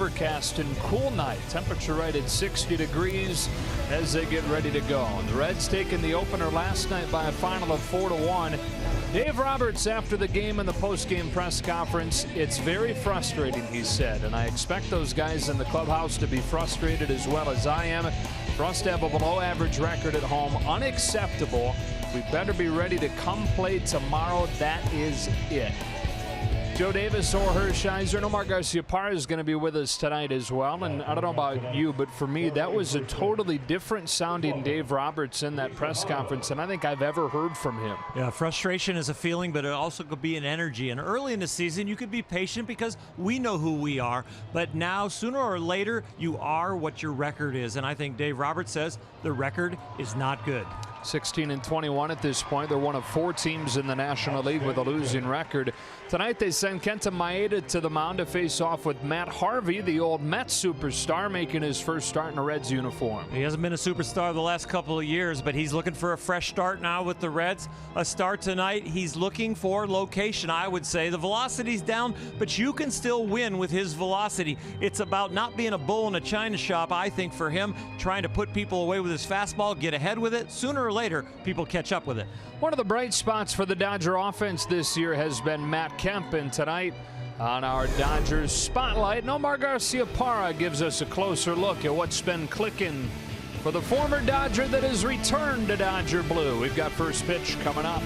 overcast and cool night. Temperature right at 60 degrees as they get ready to go. The Reds taking the opener last night by a final of 4-1. Dave Roberts after the game in the post-game press conference, it's very frustrating, he said, and I expect those guys in the clubhouse to be frustrated as well as I am. For us to have a below-average record at home, unacceptable. We better be ready to come play tomorrow. That is it. Joe Davis or Hershiser. Omar Garciaparra is going to be with us tonight as well. And I don't know about you, but for me, that was a totally different sounding Dave Roberts in that press conference than I think I've ever heard from him. Yeah, frustration is a feeling, but it also could be an energy. And early in the season, you could be patient because we know who we are. But now, sooner or later, you are what your record is. And I think Dave Roberts says the record is not good. 16-21 at this point. They're one of 4 teams in the National League with a losing record. Tonight they send Kenta Maeda to the mound to face off with Matt Harvey, the old Mets superstar, making his first start in a Reds uniform. He hasn't been a superstar the last couple of years, but he's looking for a fresh start now with the Reds. A start tonight. He's looking for location, I would say. The velocity's down, but you can still win with his velocity. It's about not being a bull in a china shop, I think, for him, trying to put people away with his fastball, get ahead with it. Sooner or later, people catch up with it. One of the bright spots for the Dodger offense this year has been Matt Kemp, and tonight on our Dodgers Spotlight, Omar Garciaparra gives us a closer look at what's been clicking for the former Dodger that has returned to Dodger Blue. We've got first pitch coming up.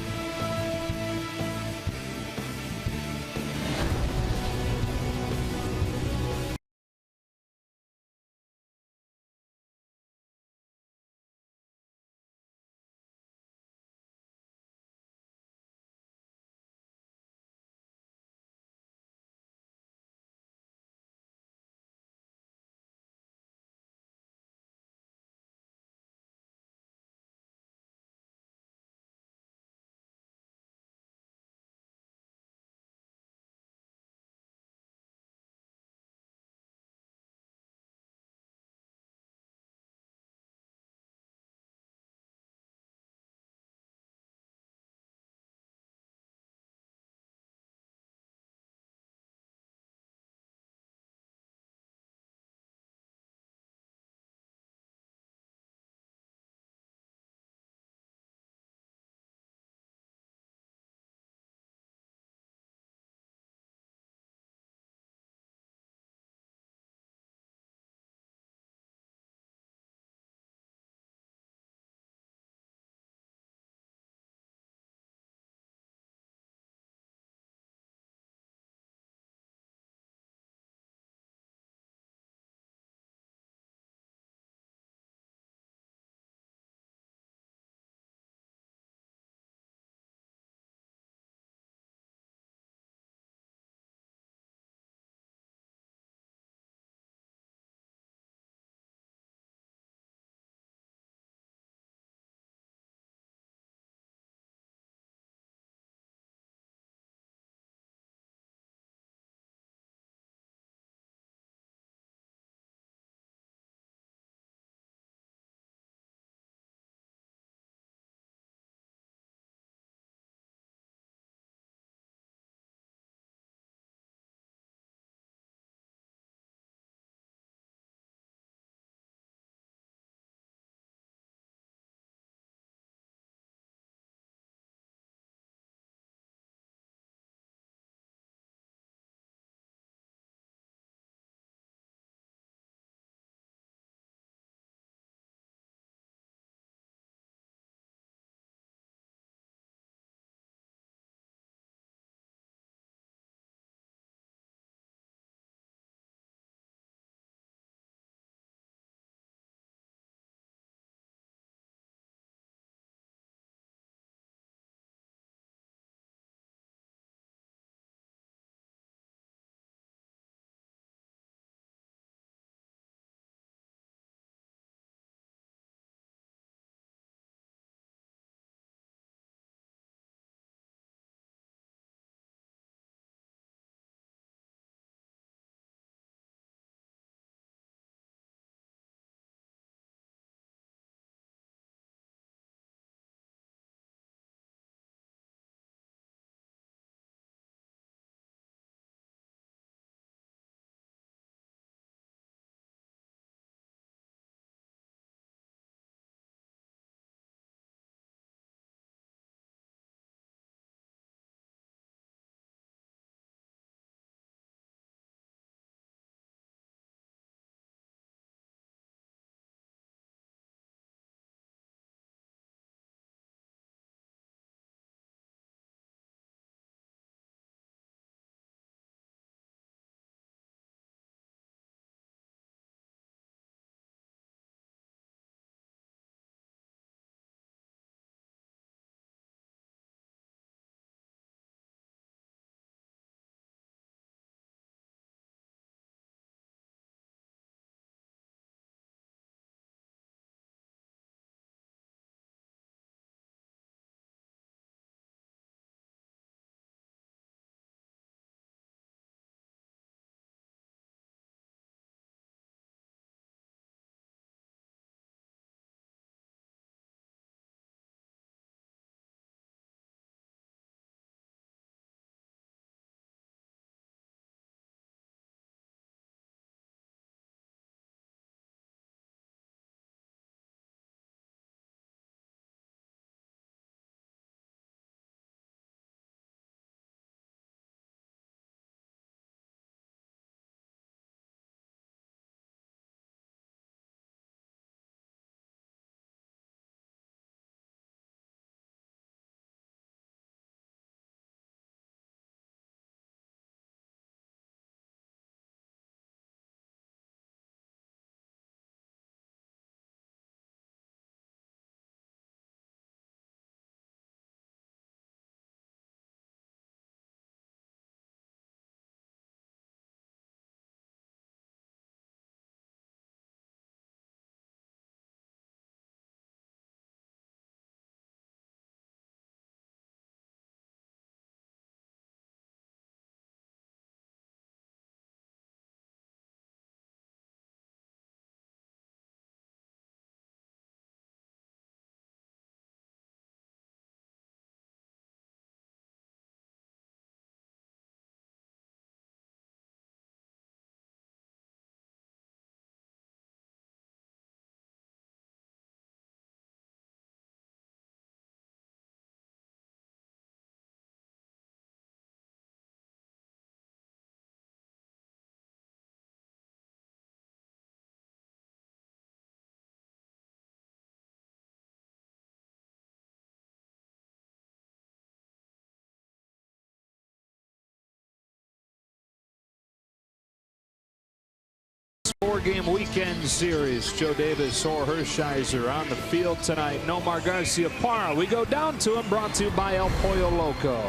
4-game weekend series. Joe Davis or Hershiser on the field tonight. Nomar Garciaparra. We go down to him, brought to you by El Pollo Loco.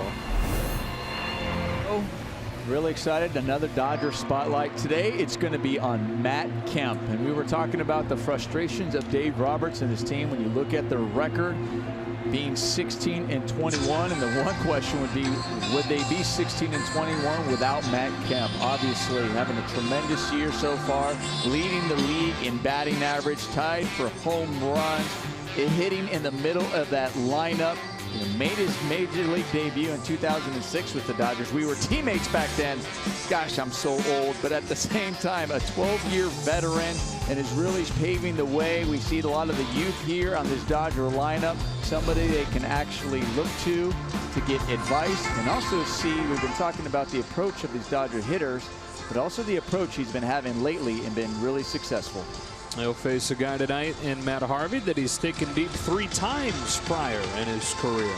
Really excited. Another Dodger spotlight. Today it's going to be on Matt Kemp. And we were talking about the frustrations of Dave Roberts and his team when you look at their record being 16 and 21. And the one question would be, would they be 16 and 21 without Matt Kemp? Obviously having a tremendous year so far, leading the league in batting average, tied for home runs, hitting in the middle of that lineup. Made his major league debut in 2006 with the Dodgers. We were teammates back then. Gosh, I'm so old. But at the same time, a 12-year veteran and is really paving the way. We see a lot of the youth here on this Dodger lineup. Somebody they can actually look to get advice, and also see, we've been talking about the approach of these Dodger hitters, but also the approach he's been having lately and been really successful. He'll face a guy tonight in Matt Harvey that he's taken deep 3 times prior in his career.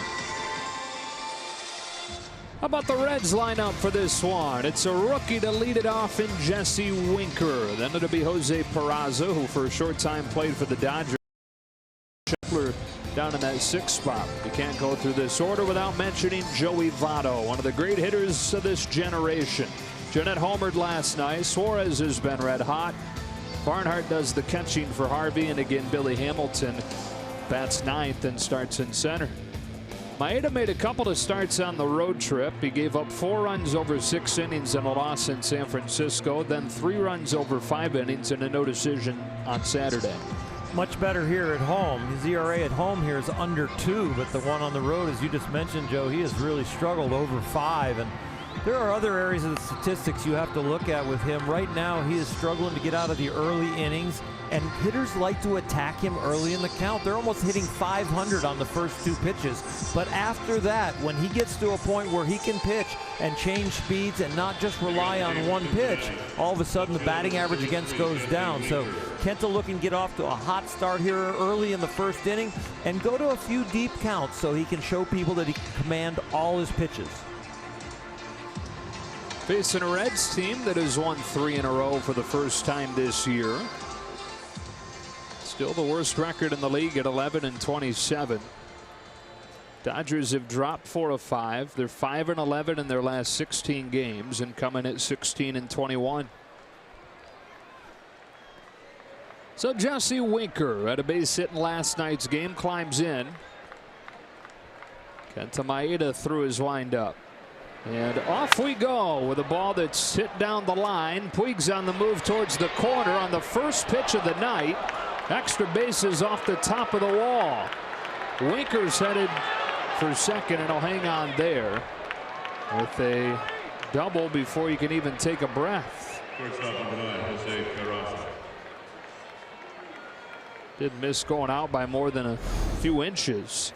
How about the Reds lineup for this one? It's a rookie to lead it off in Jesse Winker. Then it'll be Jose Peraza, who for a short time played for the Dodgers. Scheffler down in that 6th spot. You can't go through this order without mentioning Joey Votto, one of the great hitters of this generation. Jeanette homered last night. Suarez has been red hot. Barnhart does the catching for Harvey, and again Billy Hamilton bats 9th and starts in center. Maeda made a couple of starts on the road trip. He gave up 4 runs over 6 innings in a loss in San Francisco, then 3 runs over 5 innings and a no decision on Saturday. Much better here at home. His ERA at home here is under 2, but the one on the road, as you just mentioned, Joe, he has really struggled over 5. And there are other areas of the statistics you have to look at with him. Right now, he is struggling to get out of the early innings, and hitters like to attack him early in the count. They're almost hitting 500 on the first 2 pitches. But after that, when he gets to a point where he can pitch and change speeds and not just rely on one pitch, all of a sudden the batting average against goes down. So Kenta looking to get off to a hot start here early in the first inning and go to a few deep counts so he can show people that he can command all his pitches. Facing a Reds team that has won 3 in a row for the first time this year. Still the worst record in the league at 11 and 27. Dodgers have dropped 4 of 5. They're 5 and 11 in their last 16 games and coming at 16 and 21. So Jesse Winker at a base hit in last night's game climbs in. Kenta Maeda threw his windup. And off we go with a ball that's hit down the line. Puig's on the move towards the corner on the first pitch of the night. Extra bases off the top of the wall. Winker's headed for second, and he'll hang on there with a double before you can even take a breath. Did miss going out by more than a few inches.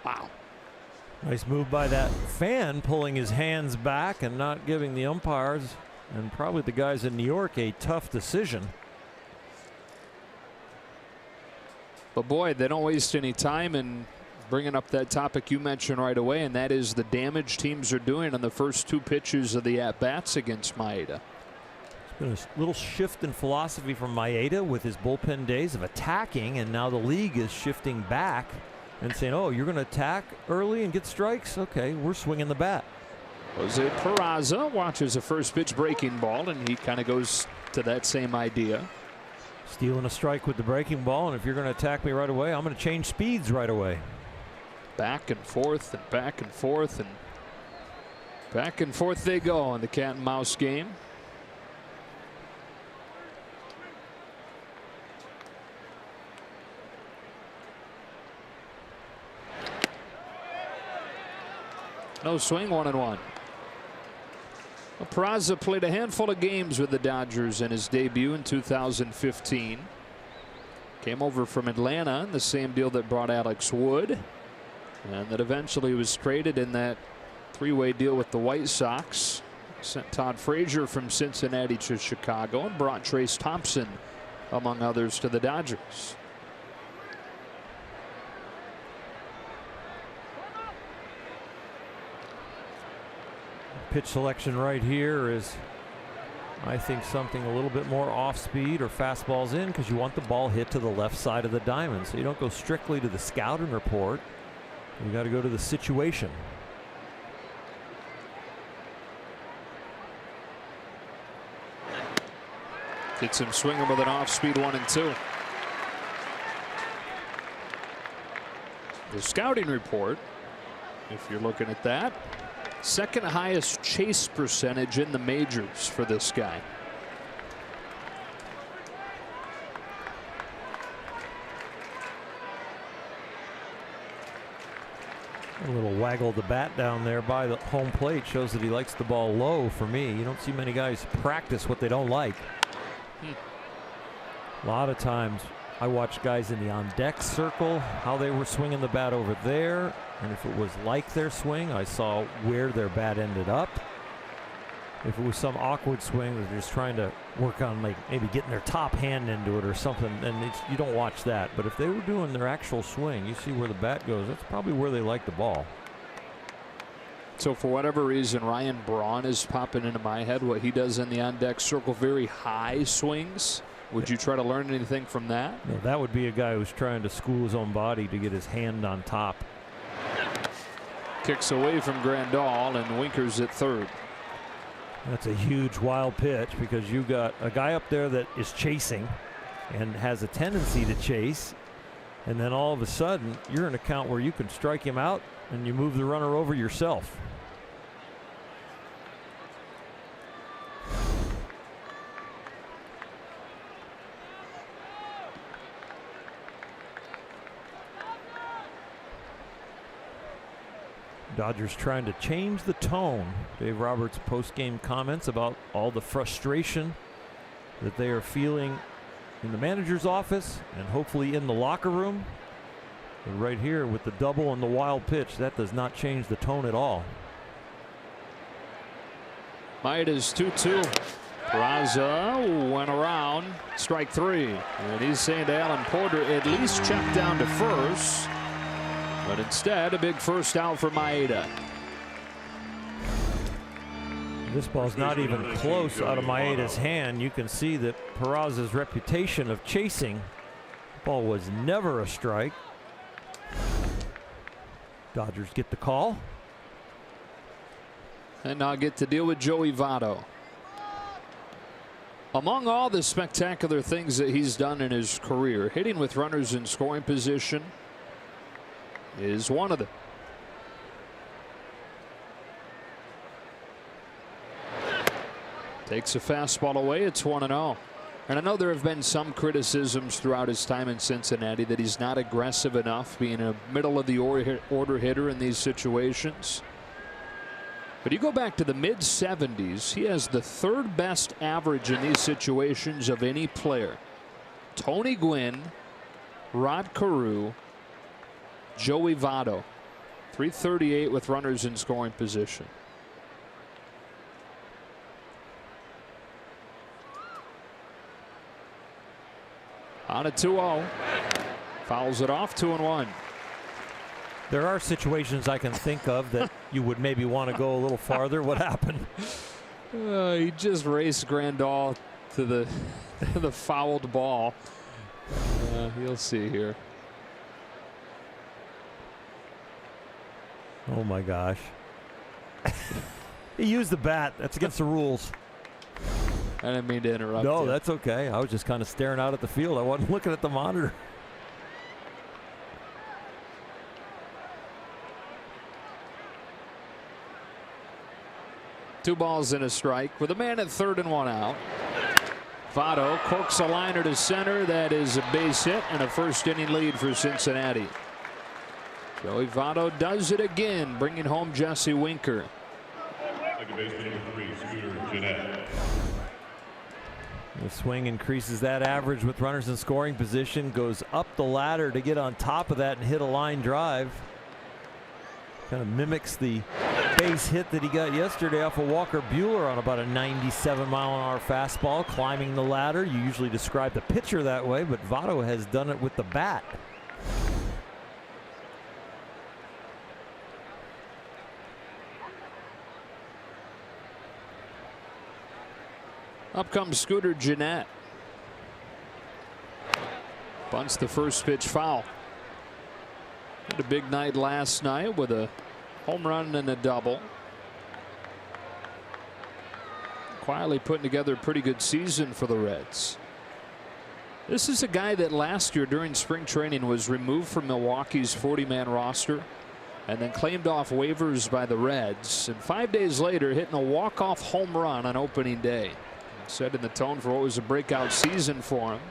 Wow. Nice move by that fan, pulling his hands back and not giving the umpires and probably the guys in New York a tough decision. But boy, they don't waste any time in bringing up that topic you mentioned right away, and that is the damage teams are doing on the first 2 pitches of the at-bats against Maeda. There's been a little shift in philosophy from Maeda with his bullpen days of attacking, and now the league is shifting back and saying, oh, you're going to attack early and get strikes? Okay, we're swinging the bat. Jose Peraza watches a first pitch breaking ball, and he kind of goes to that same idea. Stealing a strike with the breaking ball, and if you're going to attack me right away, I'm going to change speeds right away. Back and forth and back and forth and back and forth they go in the cat and mouse game. No swing, 1-1. Peraza played a handful of games with the Dodgers in his debut in 2015. Came over from Atlanta in the same deal that brought Alex Wood, and that eventually was traded in that 3-way deal with the White Sox. Sent Todd Frazier from Cincinnati to Chicago and brought Trace Thompson, among others, to the Dodgers. pitch selection right here is, I think, something a little bit more off speed or fastballs in, because you want the ball hit to the left side of the diamond. So you don't go strictly to the scouting report. You got to go to the situation. Gets him swinging with an off-speed 1-2. The scouting report, if you're looking at that, second highest chase percentage in the majors for this guy. A little waggle the bat down there by the home plate shows that he likes the ball low. For me, you don't see many guys practice what they don't like. A lot of times I watch guys in the on deck circle, how they were swinging the bat over there, and if it was like their swing, I saw where their bat ended up. If it was some awkward swing that they're just trying to work on, like maybe getting their top hand into it or something, then you don't watch that. But if they were doing their actual swing, you see where the bat goes. That's probably where they like the ball. So for whatever reason, Ryan Braun is popping into my head. What he does in the on deck circle, very high swings. Would you try to learn anything from that? No, that would be a guy who's trying to school his own body to get his hand on top. Kicks away from Grandal, and Winkers at third. That's a huge wild pitch, because you got a guy up there that is chasing and has a tendency to chase, and then all of a sudden you're in a count where you can strike him out and you move the runner over yourself. Dodgers trying to change the tone. Dave Roberts' post-game comments about all the frustration that they are feeling in the manager's office and hopefully in the locker room. And right here with the double and the wild pitch, that does not change the tone at all. Maeda's 2-2. Peraza went around, strike three. And he's saying to Alan Porter, at least check down to first. But instead, a big first out for Maeda. This ball's not even close out of Maeda's hand. You can see that Peraza's reputation of chasing. The ball was never a strike. Dodgers get the call. And now get to deal with Joey Votto. Among all the spectacular things that he's done in his career, hitting with runners in scoring position is one of them. Takes a fastball away. It's 1-0. And I know there have been some criticisms throughout his time in Cincinnati that he's not aggressive enough, being a middle of the order hitter in these situations. But you go back to the mid-70s, he has the third best average in these situations of any player. Tony Gwynn, Rod Carew, Joey Votto. 338 with runners in scoring position. On a 2-0. Fouls it off, 2-1. There are situations I can think of that you would maybe want to go a little farther. What happened? He just raced Grandal to the fouled ball. You'll see here. Oh my gosh. He used the bat. That's against the rules. I didn't mean to interrupt. No, you. that's okay. I was just kind of staring out at the field. I wasn't looking at the monitor. Two balls and a strike with a man at third and one out. Votto corks a liner to center. That is a base hit and a first inning lead for Cincinnati. Joey Votto does it again, bringing home Jesse Winker. The swing increases that average with runners in scoring position, goes up the ladder to get on top of that and hit a line drive. Kind of mimics the base hit that he got yesterday off of Walker Buehler on about a 97-mile-an-hour fastball, climbing the ladder. You usually describe the pitcher that way, but Votto has done it with the bat. Up comes Scooter Gennett. Bunts the first pitch foul. Had a big night last night with a home run and a double. Quietly putting together a pretty good season for the Reds. This is a guy that last year during spring training was removed from Milwaukee's 40-man roster and then claimed off waivers by the Reds, and 5 days later hitting a walk-off home run on opening day, setting the tone for what was a breakout season for him.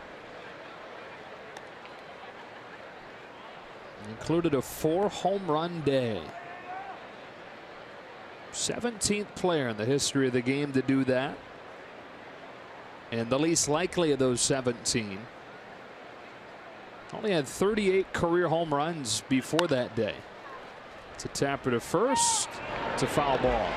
Included a 4-home run day. 17th player in the history of the game to do that, and the least likely of those 17. Only had 38 career home runs before that day. It's a tapper to first. It's a foul ball.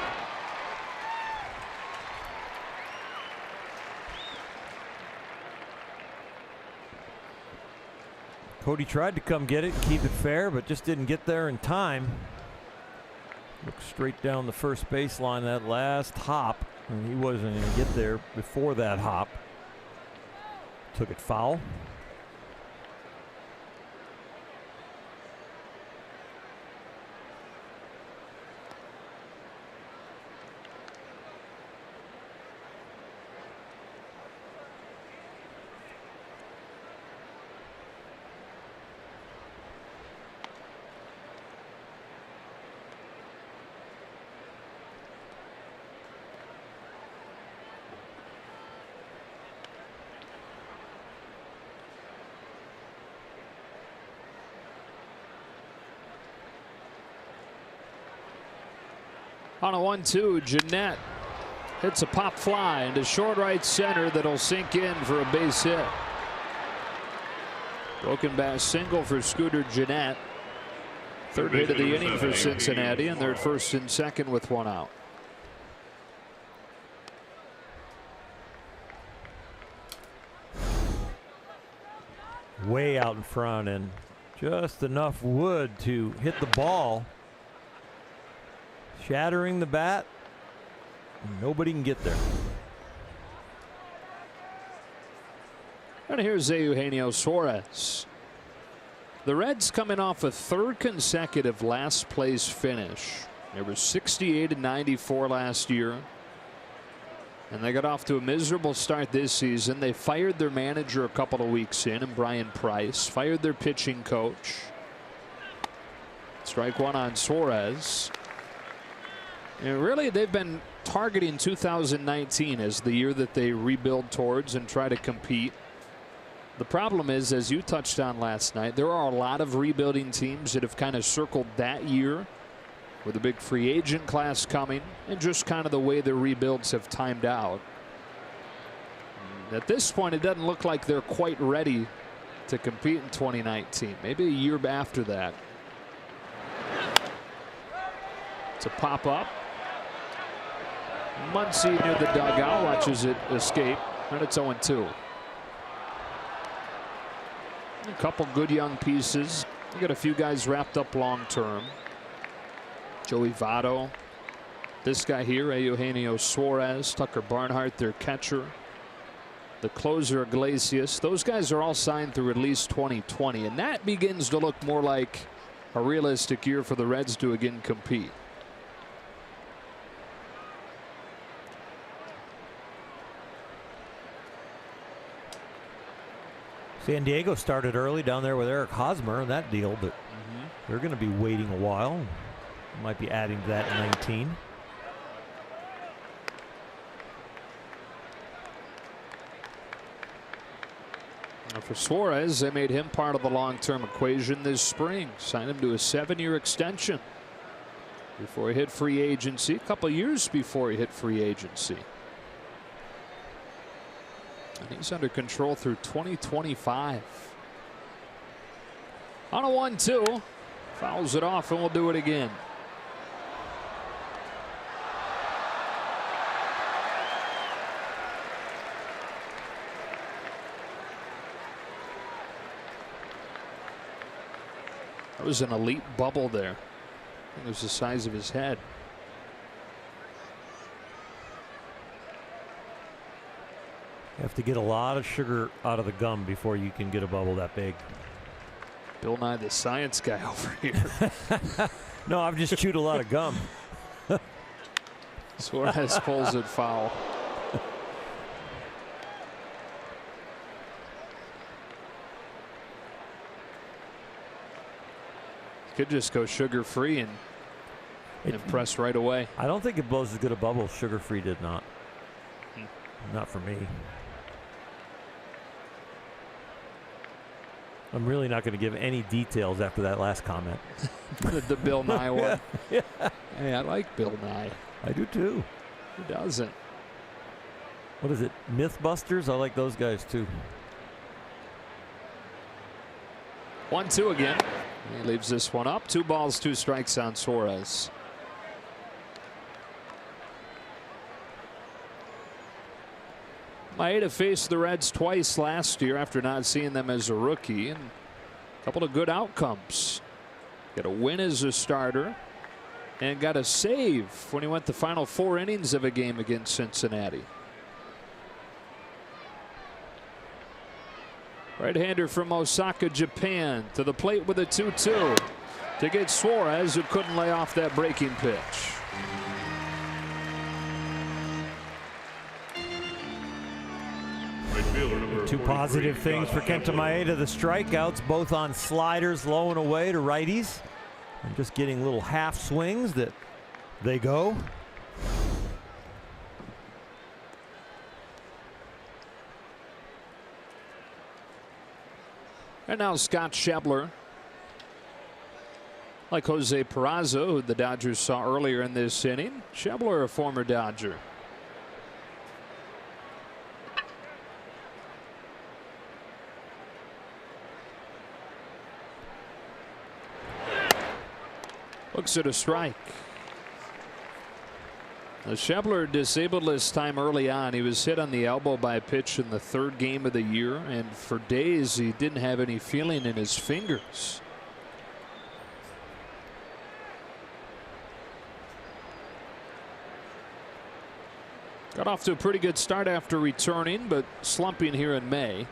Cody tried to come get it and keep it fair, but just didn't get there in time. Looked straight down the first baseline that last hop, and he wasn't going to get there before that hop. Took it foul. On a 1-2, Gennett hits a pop fly into short right center that'll sink in for a base hit. Broken bat single for Scooter Gennett. Third hit of the inning for Cincinnati, and they're at first and second with one out. Way out in front, and just enough wood to hit the ball, shattering the bat. Nobody can get there. And here's Eugenio Suarez. The Reds coming off a third consecutive last place finish. They were 68-94 last year, and they got off to a miserable start this season. They fired their manager a couple of weeks in, and Brian Price fired their pitching coach. Strike one on Suarez. And really, they've been targeting 2019 as the year that they rebuild towards and try to compete. The problem is, as you touched on last night, there are a lot of rebuilding teams that have kind of circled that year with a big free agent class coming and just kind of the way their rebuilds have timed out. At this point, it doesn't look like they're quite ready to compete in 2019. Maybe a year after that. It's a pop up. Muncy near the dugout, watches it escape, and it's 0-2. A couple good young pieces. You got a few guys wrapped up long term. Joey Votto, this guy here, Eugenio Suarez, Tucker Barnhart, their catcher, the closer Iglesias. Those guys are all signed through at least 2020, and that begins to look more like a realistic year for the Reds to again compete. San Diego started early down there with Eric Hosmer and that deal, but they're going to be waiting a while. Might be adding to that in 19. Now for Suarez, they made him part of the long-term equation this spring. Signed him to a 7-year extension before he hit free agency. A couple years before he hit free agency. And he's under control through 2025. On a 1-2, fouls it off, and we'll do it again. That was an elite bubble there. I think it was the size of his head. You have to get a lot of sugar out of the gum before you can get a bubble that big. Bill Nye the science guy over here. No, I've just chewed a lot of gum. Suarez pulls it foul. Could just go sugar-free and press right away. I don't think it blows as good a bubble. Sugar-free did not. Not for me. I'm really not going to give any details after that last comment. The Bill Nye one. Yeah. Hey, I like Bill Nye. I do too. Who doesn't? What is it? Mythbusters? I like those guys too. 1-2 again. He leaves this one up. 2 balls, 2 strikes on Suarez. Maeda faced the Reds twice last year after not seeing them as a rookie, and a couple of good outcomes. Got a win as a starter and got a save when he went the final 4 innings of a game against Cincinnati. Right-hander from Osaka, Japan, to the plate with a 2-2 to get Suarez, who couldn't lay off that breaking pitch. Two positive things for Kenta Maeda. The strikeouts, both on sliders, low and away to righties, and just getting little half swings that they go. And now Scott Schebler, like Jose Peraza, who the Dodgers saw earlier in this inning. Schebler, a former Dodger. Looks at a strike. The Schebler disabled this time early on. He was hit on the elbow by a pitch in the 3rd game of the year, and for days he didn't have any feeling in his fingers. Got off to a pretty good start after returning, but slumping here in May.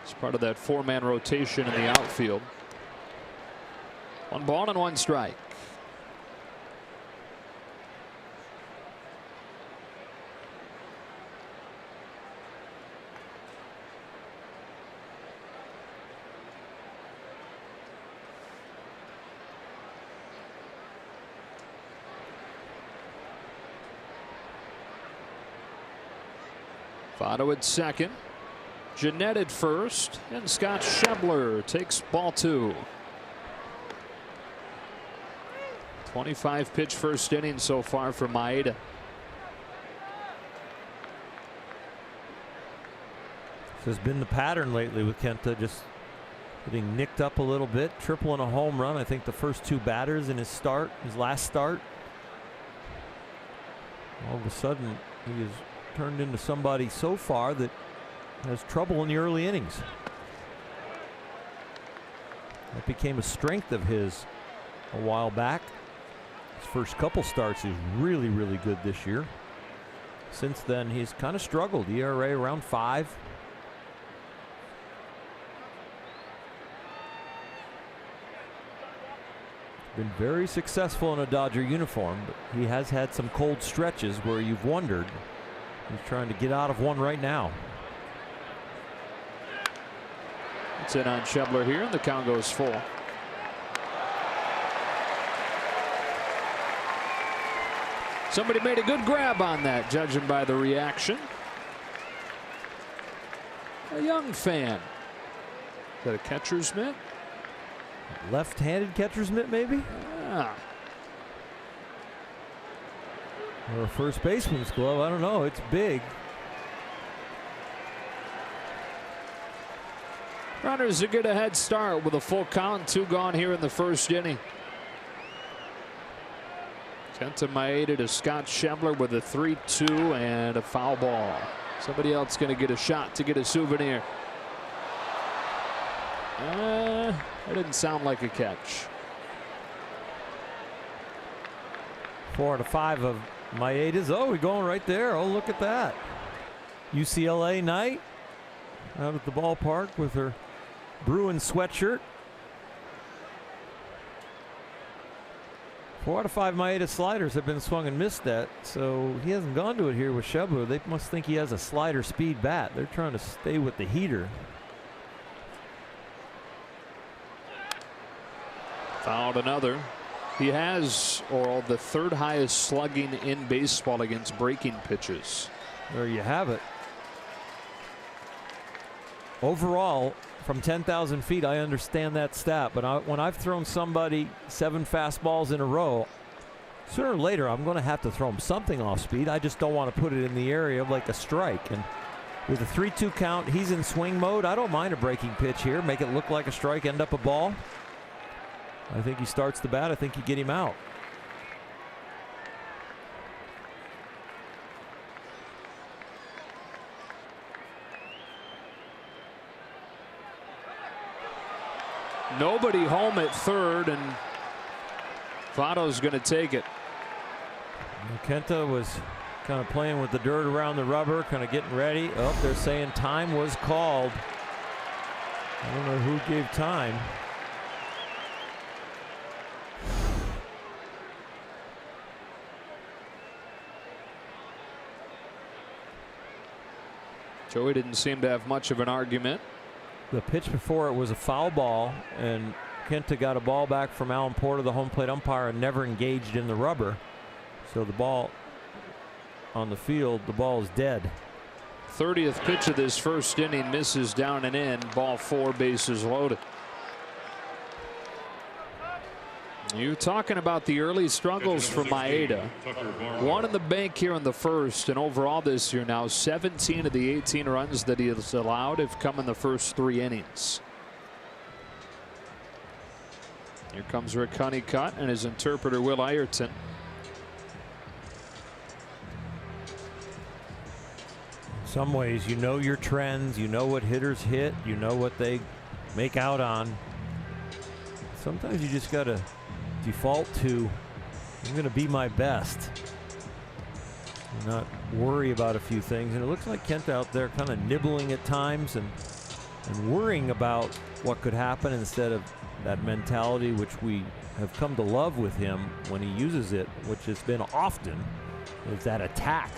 It's part of that 4-man rotation in the outfield. 1 ball and 1 strike. Votto at second, Jeanette at first, and Scott Schebler takes ball 2. 25 pitch first inning so far for Maeda. This has been the pattern lately with Kenta, just getting nicked up a little bit, triple and a home run. I think the first 2 batters in his last start. All of a sudden, he has turned into somebody so far that has trouble in the early innings. That became a strength of his a while back. His first couple starts, he's really, really good this year. Since then, he's kind of struggled. ERA around 5. Been very successful in a Dodger uniform, but he has had some cold stretches where you've wondered. He's trying to get out of one right now. It's in on Schebler here, and the count goes full. Somebody made a good grab on that, judging by the reaction. A young fan. Is that a catcher's mitt? Left-handed catcher's mitt, maybe? Yeah. Or a first baseman's glove. I don't know. It's big. Runners to get a head start with a full count, 2 gone here in the first inning. Kenta Maeda to Scott Schebler with a 3-2 and a foul ball. Somebody else going to get a shot to get a souvenir. That didn't sound like a catch. 4 out of 5 of Maeda's. Oh, we're going right there. Oh, look at that. UCLA night. out at the ballpark with her Bruin sweatshirt. 4 out of 5 Maeda sliders have been swung and missed at, so he hasn't gone to it here with Shabu. They must think he has a slider speed bat. They're trying to stay with the heater. Fouled another. He has, Oral, the 3rd highest slugging in baseball against breaking pitches. There you have it. Overall, from 10,000 feet, I understand that stat, but when I've thrown somebody 7 fastballs in a row, sooner or later I'm going to have to throw them something off speed. I just don't want to put it in the area of like a strike. And with a 3-2 count, he's in swing mode. I don't mind a breaking pitch here. Make it look like a strike, end up a ball. I think he starts the bat. I think you get him out. Nobody home at 3rd, and Votto's going to take it. Kenta was kind of playing with the dirt around the rubber, kind of getting ready. Oh, they're saying time was called. I don't know who gave time. Joey didn't seem to have much of an argument. The pitch before it was a foul ball, and Kenta got a ball back from Alan Porter, the home plate umpire, and never engaged in the rubber. So the ball on the field, the ball is dead. 30th pitch of this first inning misses down and in. Ball 4, bases loaded. You talking about the early struggles for Maeda. 1 in the bank here in the first, and overall this year now 17 of the 18 runs that he has allowed have come in the first 3 innings. Here comes Rick Honeycutt and his interpreter Will Ireton. In some ways, you know your trends, you know what hitters hit, you know what they make out on. Sometimes you just got to default to, I'm going to be my best and not worry about a few things. And it looks like Kent out there kind of nibbling at times and worrying about what could happen instead of that mentality which we have come to love with him when he uses it, which has been often, is that attack.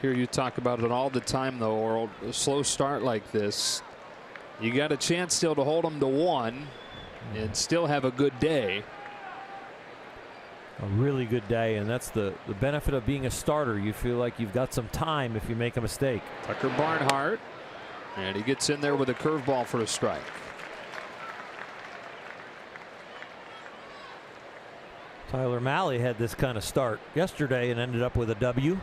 Hear you talk about it all the time, though, Oral. A slow start like this, you got a chance still to hold them to 1 and still have a good day. A really good day, and that's the benefit of being a starter. You feel like you've got some time if you make a mistake. Tucker Barnhart, and he gets in there with a curveball for a strike. Tyler Mahle had this kind of start yesterday and ended up with a W.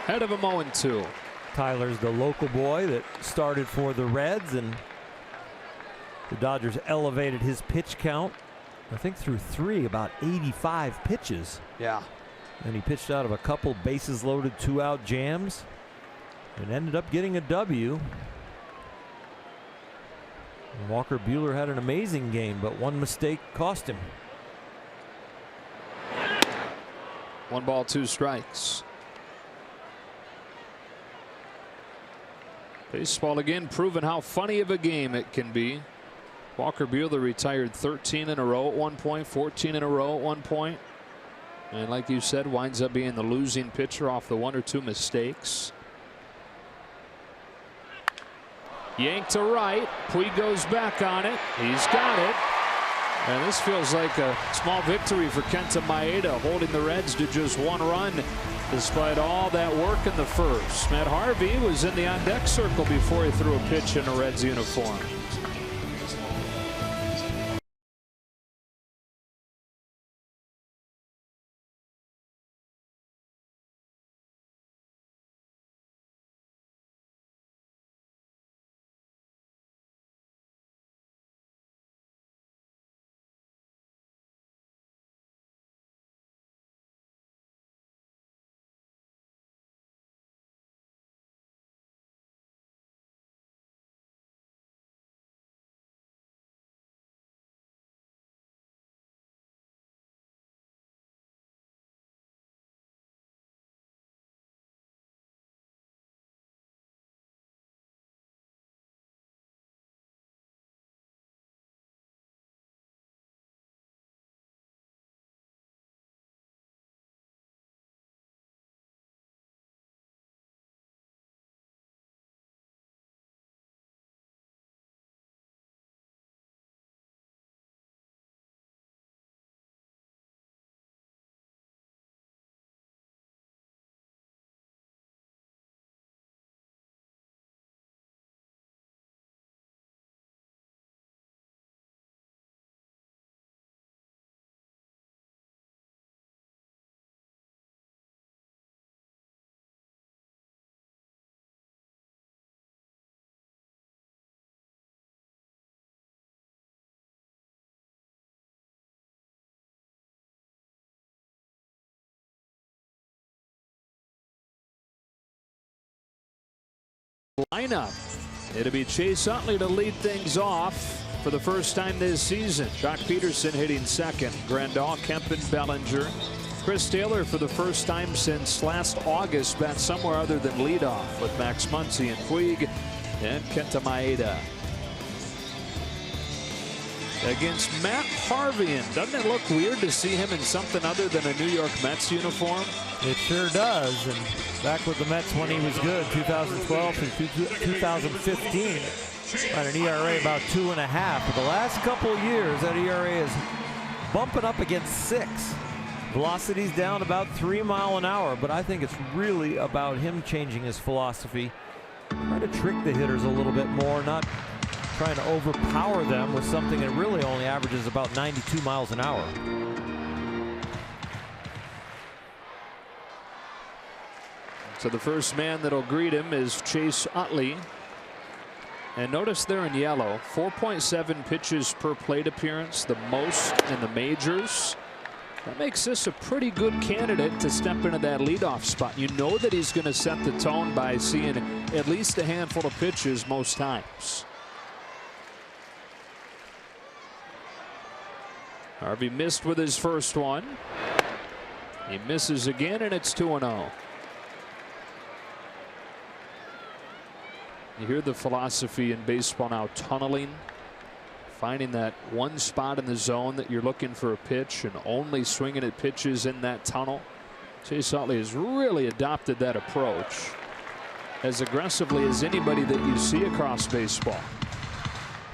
Head of him 0-2. Tyler's the local boy that started for the Reds, and the Dodgers elevated his pitch count, I think through about 85 pitches. Yeah. And he pitched out of a couple bases loaded 2-out jams and ended up getting a W. And Walker Buehler had an amazing game, but one mistake cost him. 1 ball, 2 strikes. Baseball again proving how funny of a game it can be. Walker Buehler retired 13 in a row at one point, 14 in a row at one point. And like you said, winds up being the losing pitcher off the 1 or 2 mistakes. Yanked to right. Puig goes back on it. He's got it. And this feels like a small victory for Kenta Maeda, holding the Reds to just 1 run despite all that work in the first. Matt Harvey was in the on-deck circle before he threw a pitch in a Reds uniform. lineup. It'll be Chase Utley to lead things off for the first time this season. Jock Peterson hitting second. Grandal, Kempen, Bellinger. Chris Taylor for the first time since last August bat somewhere other than leadoff with Max Muncy and Puig and Kenta Maeda. Against Matt Harvey, and doesn't it look weird to see him in something other than a New York Mets uniform? It sure does. And back with the Mets when he was good, 2012 through 2015, at an ERA about 2.5. But the last couple of years, that ERA is bumping up against 6. Velocity's down about 3 miles an hour, but I think it's really about him changing his philosophy, trying to trick the hitters a little bit more, not trying to overpower them with something that really only averages about 92 miles an hour. So the first man that'll greet him is Chase Utley. And notice there in yellow, 4.7 pitches per plate appearance, the most in the majors. That makes this a pretty good candidate to step into that leadoff spot. You know that he's going to set the tone by seeing at least a handful of pitches most times. Harvey missed with his first one. He misses again, and it's 2-0. You hear the philosophy in baseball now, tunneling, finding that one spot in the zone that you're looking for a pitch and only swinging at pitches in that tunnel. Chase Utley has really adopted that approach as aggressively as anybody that you see across baseball.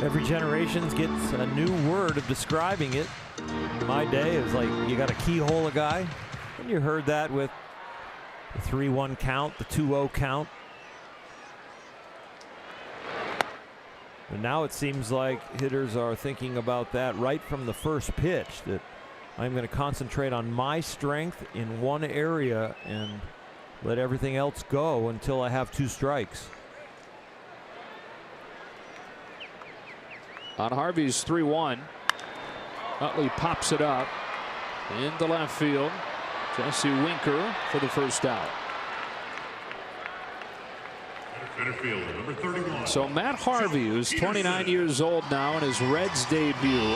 Every generation gets a new word of describing it. In my day, it was like you got to keyhole a guy, and you heard that with the 3-1 count, the 2-0 count. And now it seems like hitters are thinking about that right from the first pitch, that I'm going to concentrate on my strength in one area and let everything else go until I have 2 strikes. On Harvey's 3-1, Utley pops it up into left field. Jesse Winker for the first out. Number 31. So Matt Harvey, who's 29 years old now, in his Reds debut,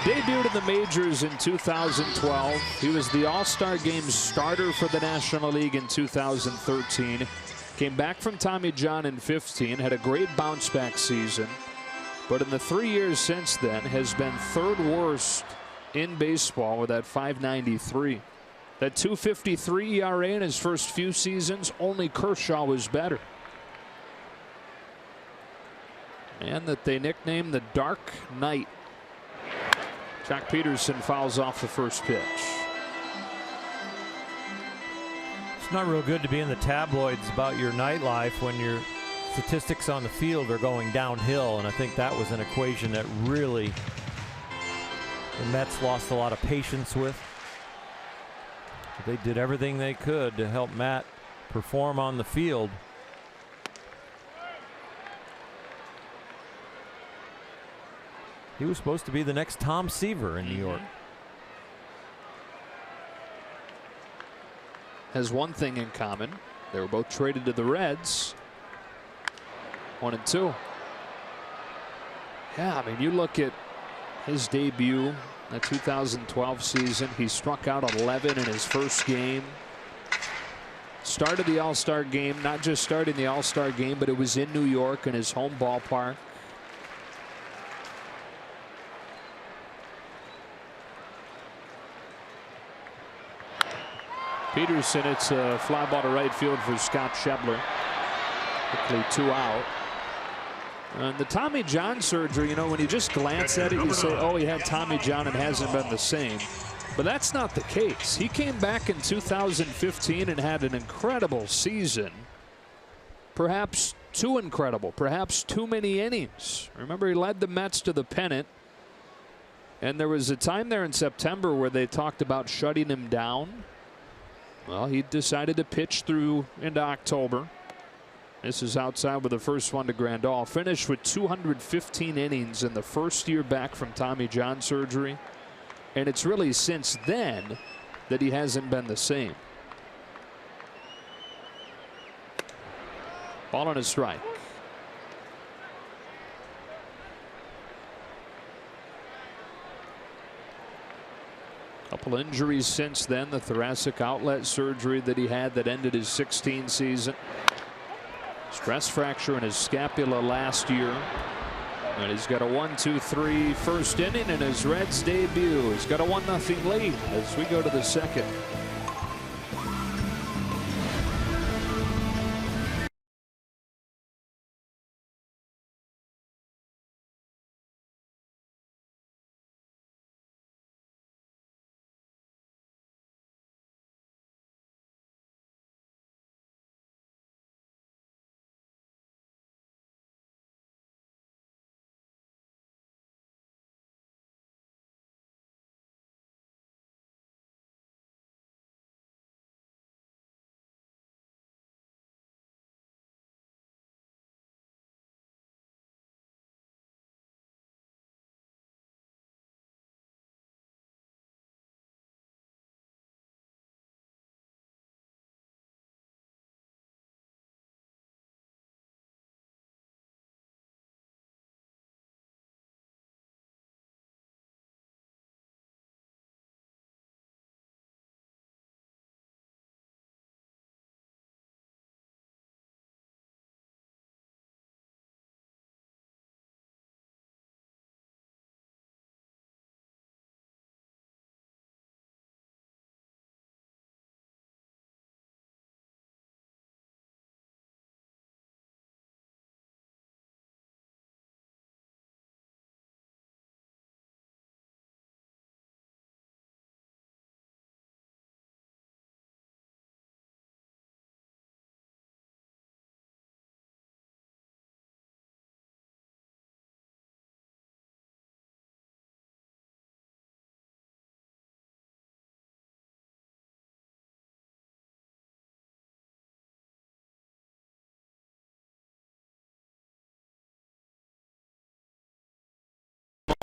debuted in the majors in 2012. He was the All-Star Game starter for the National League in 2013. Came back from Tommy John in 15, had a great bounce-back season. But in the 3 years since then, has been 3rd worst in baseball with that .593. That .253 ERA in his first few seasons, only Kershaw was better. And that they nicknamed the Dark Knight. Jock Peterson fouls off the first pitch. It's not real good to be in the tabloids about your nightlife when your statistics on the field are going downhill, and I think that was an equation that really the Mets lost a lot of patience with. They did everything they could to help Matt perform on the field. He was supposed to be the next Tom Seaver in New York. Has one thing in common. They were both traded to the Reds. 1-2. Yeah, I mean, you look at his debut, the 2012 season. He struck out 11 in his first game. Started the All-Star game, not just starting the All-Star game, but it was in New York in his home ballpark. Peterson, it's a fly ball to right field for Scott Schebler. Quickly 2 out. And the Tommy John surgery, you know, when you just glance at it, you say, oh, he had Tommy John and hasn't been the same. But that's not the case. He came back in 2015 and had an incredible season. Perhaps too incredible, perhaps too many innings. Remember, he led the Mets to the pennant. And there was a time there in September where they talked about shutting him down. Well, he decided to pitch through into October. This is outside with the first one to Grandal. Finished with 215 innings in the first year back from Tommy John surgery. And it's really since then that he hasn't been the same. Ball on a strike. Couple injuries since then. The thoracic outlet surgery that he had that ended his 16 season. Stress fracture in his scapula last year. And he's got a 1-2-3 first inning in his Reds debut. He's got a 1-0 lead as we go to the second.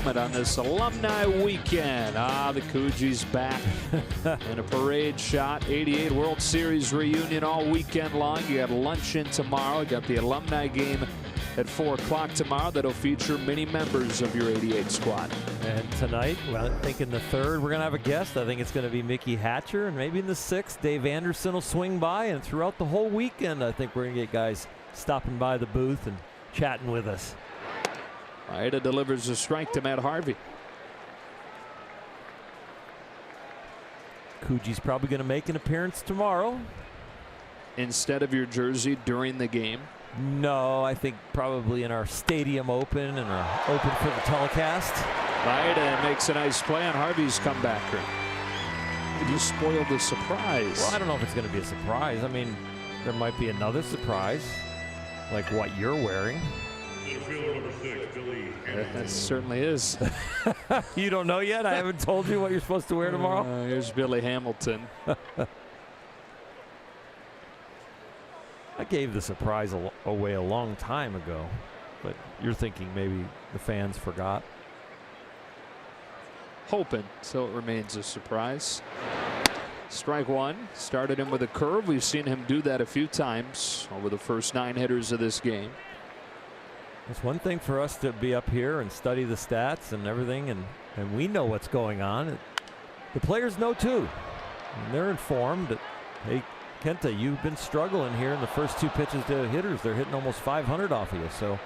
On this alumni weekend. The Cougie's back in a parade shot. 88 World Series reunion all weekend long. You got luncheon tomorrow. You got the alumni game at 4 o'clock tomorrow that'll feature many members of your 88 squad. And tonight, well, I think in the 3rd we're going to have a guest. I think it's going to be Mickey Hatcher, and maybe in the 6th Dave Anderson will swing by, and throughout the whole weekend I think we're going to get guys stopping by the booth and chatting with us. Maeda delivers a strike to Matt Harvey. Coogie's probably going to make an appearance tomorrow. Instead of your jersey during the game? No, I think probably in our stadium open and our open for the telecast. Maeda makes a nice play on Harvey's comebacker. You spoiled the surprise. Well, I don't know if it's going to be a surprise. I mean, there might be another surprise, like what you're wearing. That certainly is. You don't know yet? I haven't told you what you're supposed to wear tomorrow? Here's Billy Hamilton. I gave the surprise away a long time ago, but you're thinking maybe the fans forgot. Hoping so it remains a surprise. Strike one. Started him with a curve. We've seen him do that a few times over the first 9 hitters of this game. It's one thing for us to be up here and study the stats and everything, and we know what's going on. The players know too. And they're informed that, hey, Kenta, you've been struggling here in the first 2 pitches to hitters. They're hitting almost 500 off of you. So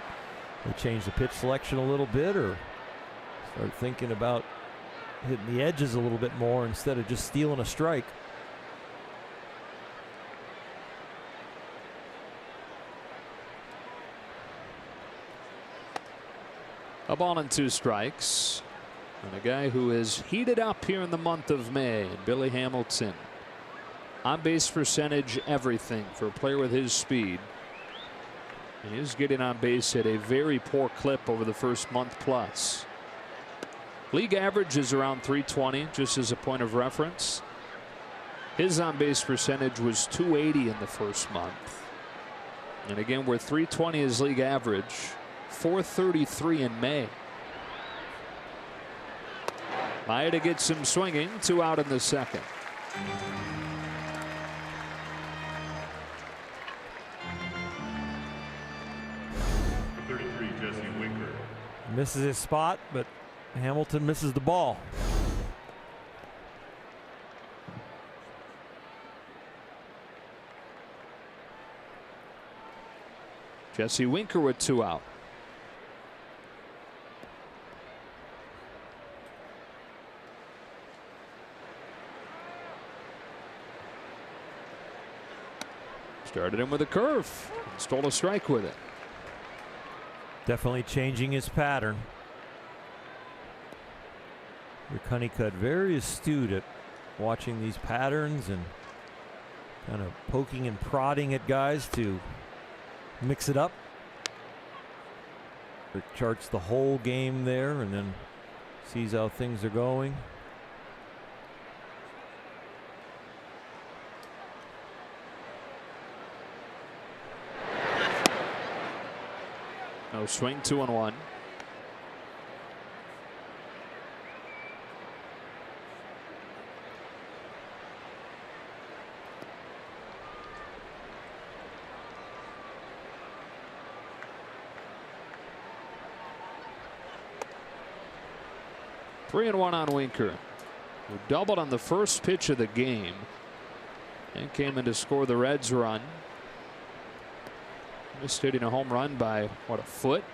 they change the pitch selection a little bit, or start thinking about hitting the edges a little bit more instead of just stealing a strike. A ball and 2 strikes. And a guy who has heated up here in the month of May, Billy Hamilton. On base percentage, everything for a player with his speed. And he's getting on base at a very poor clip over the first month plus. League average is around 320, just as a point of reference. His on base percentage was 280 in the first month. And again, where 320 is league average, 433 in May. Maeda gets him swinging, 2 out in the second. Misses his spot, but Hamilton misses the ball. Jesse Winker with 2 out. Started him with a curve. Stole a strike with it. Definitely changing his pattern. Rick Honeycutt very astute at watching these patterns and kind of poking and prodding at guys to mix it up. Rick charts the whole game there and then sees how things are going. No swing, 2-1. Three and one on Winker, who doubled on the first pitch of the game and came in to score the Reds' run. Just hitting a home run by, what, a foot?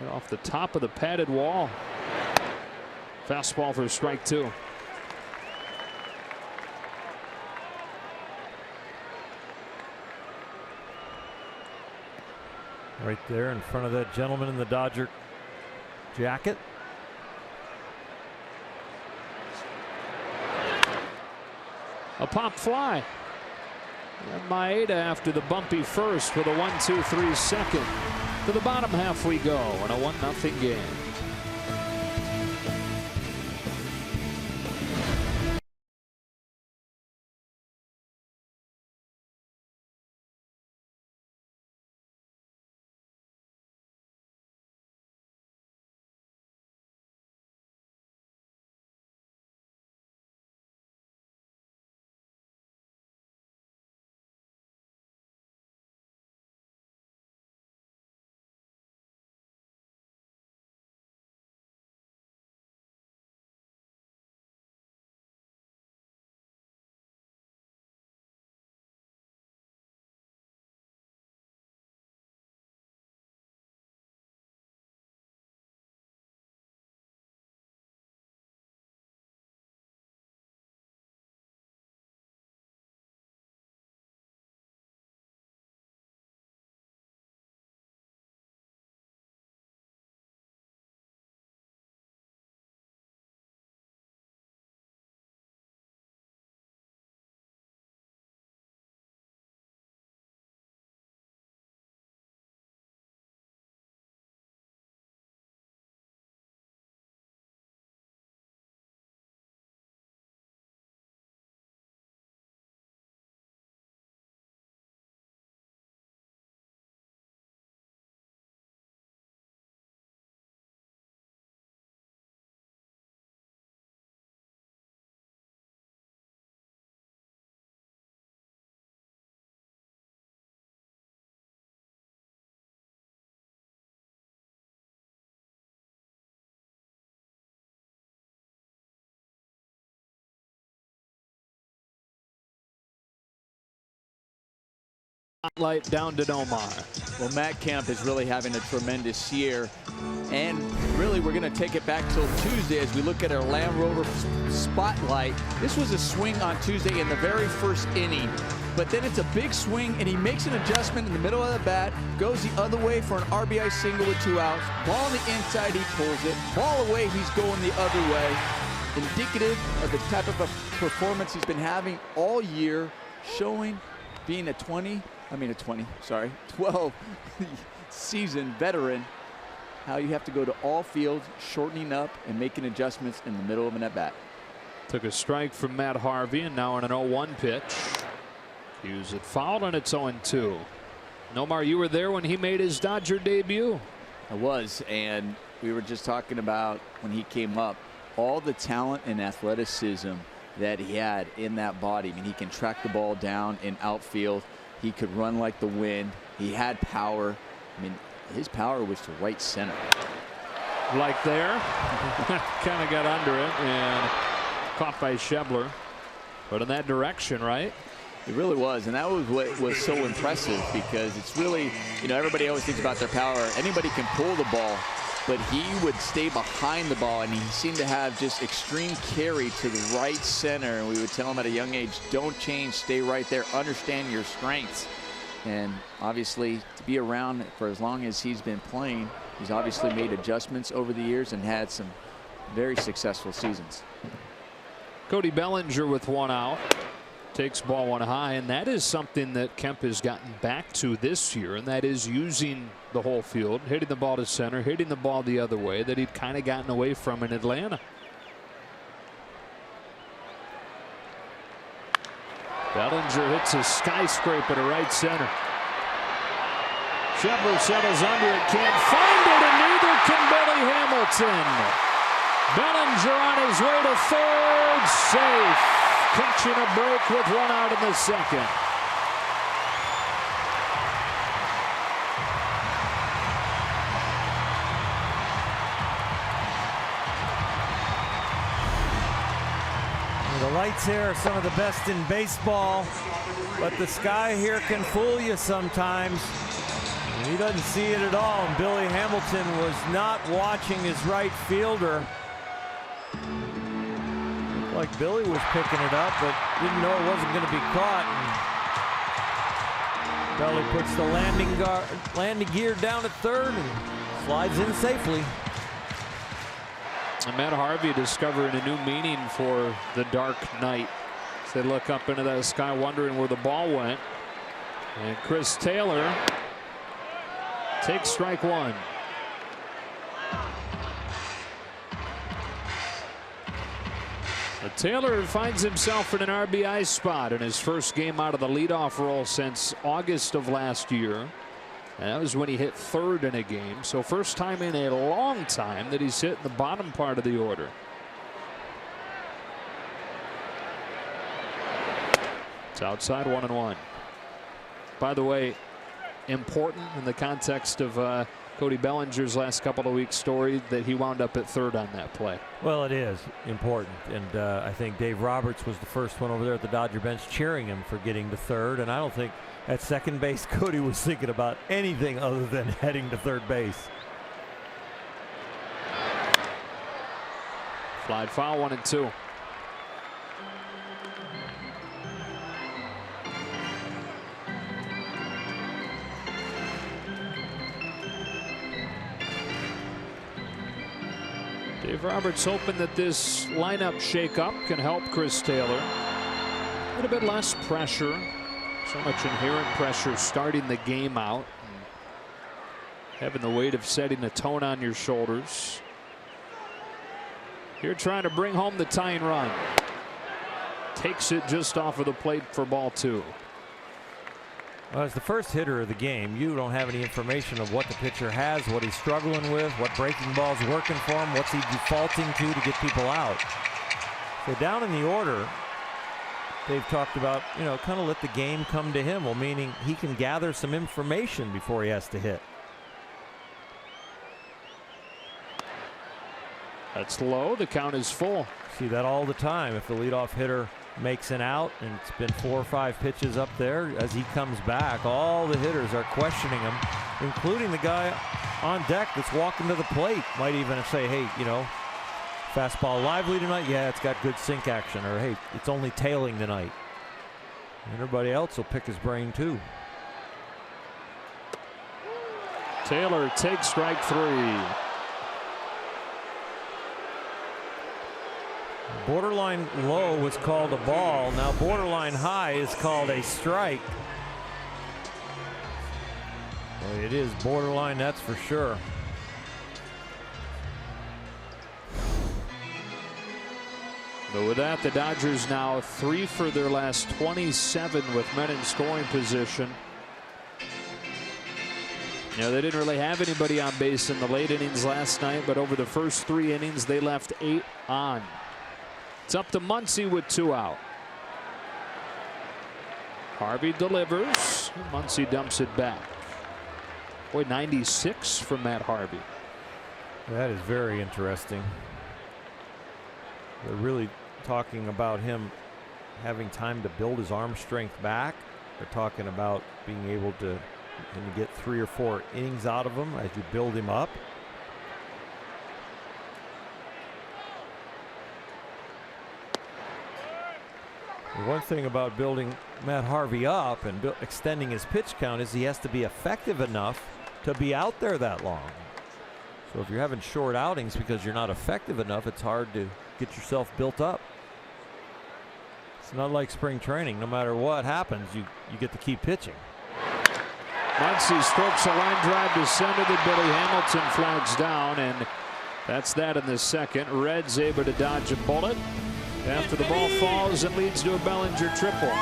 Right off the top of the padded wall. Fastball for strike 2. Right there in front of that gentleman in the Dodger jacket. A pop fly. And Maeda after the bumpy first with a 1-2-3 second. To the bottom half we go in a 1-0 game. Spotlight down to Nomar. Well, Matt Kemp is really having a tremendous year. And really, we're going to take it back till Tuesday as we look at our Land Rover spotlight. This was a swing on Tuesday in the very first inning. But then it's a big swing, and he makes an adjustment in the middle of the bat, goes the other way for an RBI single with 2 outs. Ball on the inside, he pulls it. Ball away, he's going the other way. Indicative of the type of a performance he's been having all year, showing being a 12 season veteran, how you have to go to all fields, shortening up and making adjustments in the middle of an at-bat. Took a strike from Matt Harvey, and now in an 0-1 pitch. Hughes it fouled, and it's 0-2. Nomar, you were there when he made his Dodger debut. I was, and we were just talking about when he came up, all the talent and athleticism that he had in that body. I mean, he can track the ball down in outfield. He could run like the wind. He had power. I mean, his power was to right center. Like there. Kind of got under it and caught by Schebler. But in that direction, right? It really was, and that was what was so impressive, because it's really, you know, everybody always thinks about their power. Anybody can pull the ball, but he would stay behind the ball, and he seemed to have just extreme carry to the right center. And we would tell him at a young age, don't change, stay right there, understand your strengths. And obviously, to be around for as long as he's been playing, he's obviously made adjustments over the years and had some very successful seasons. Cody Bellinger with one out. Takes ball one high, and that is something that Kemp has gotten back to this year, and that is using the whole field, hitting the ball to center, hitting the ball the other way that he'd kind of gotten away from in Atlanta. Bellinger hits a skyscraper to right center. Shepard settles under it, can't find it, and neither can Billy Hamilton. Bellinger on his way to third, safe. Catching a break with one out in the second. The lights here are some of the best in baseball, but the sky here can fool you sometimes. And he doesn't see it at all, and Billy Hamilton was not watching his right fielder. Like Billy was picking it up, but didn't know it wasn't going to be caught. And Billy puts the landing gear down at third and slides in safely. And Matt Harvey discovering a new meaning for the dark night. As they look up into that sky, wondering where the ball went. And Chris Taylor takes strike one. Taylor finds himself in an RBI spot in his first game out of the leadoff role since August of last year. And that was when he hit third in a game. So first time in a long time that he's hit in the bottom part of the order. It's outside, 1-1. By the way, important in the context of Cody Bellinger's last couple of weeks' story that he wound up at third on that play. Well, it is important, and I think Dave Roberts was the first one over there at the Dodger bench cheering him for getting to third, and I don't think at second base Cody was thinking about anything other than heading to third base. Fly foul, 1-2. Dave Roberts hoping that this lineup shakeup can help Chris Taylor. A little bit less pressure. So much inherent pressure starting the game out. Having the weight of setting a tone on your shoulders. Here trying to bring home the tying run. Takes it just off of the plate for ball two. Well, as the first hitter of the game, you don't have any information of what the pitcher has, what he's struggling with, what breaking ball's working for him, what's he defaulting to get people out. So down in the order, they've talked about, you know, kind of let the game come to him. Well, meaning he can gather some information before he has to hit. That's low. The count is full. See that all the time. If the leadoff hitter makes an out, and it's been 4 or 5 pitches up there, as he comes back, all the hitters are questioning him, including the guy on deck that's walking to the plate. Might even say, hey, you know, fastball lively tonight? Yeah, it's got good sink action. Or, hey, it's only tailing tonight. And everybody else will pick his brain, too. Taylor takes strike 3. Borderline low was called a ball. Now borderline high is called a strike. Well, it is borderline, that's for sure. But with that, the Dodgers now 3 for their last 27 with men in scoring position. You know, they didn't really have anybody on base in the late innings last night, but over the first 3 innings, they left 8 on. It's up to Muncy with 2 out. Harvey delivers. Muncy dumps it back. Boy, 96 from Matt Harvey. That is very interesting. They're really talking about him having time to build his arm strength back. They're talking about being able to get 3 or 4 innings out of him as you build him up. The one thing about building Matt Harvey up and extending his pitch count is he has to be effective enough to be out there that long. So if you're having short outings because you're not effective enough, it's hard to get yourself built up. It's not like spring training. No matter what happens, you get to keep pitching. Muncy strokes a line drive to center that Billy Hamilton flags down, and that's that in the second. Red's able to dodge a bullet after the ball falls and leads to a Bellinger triple.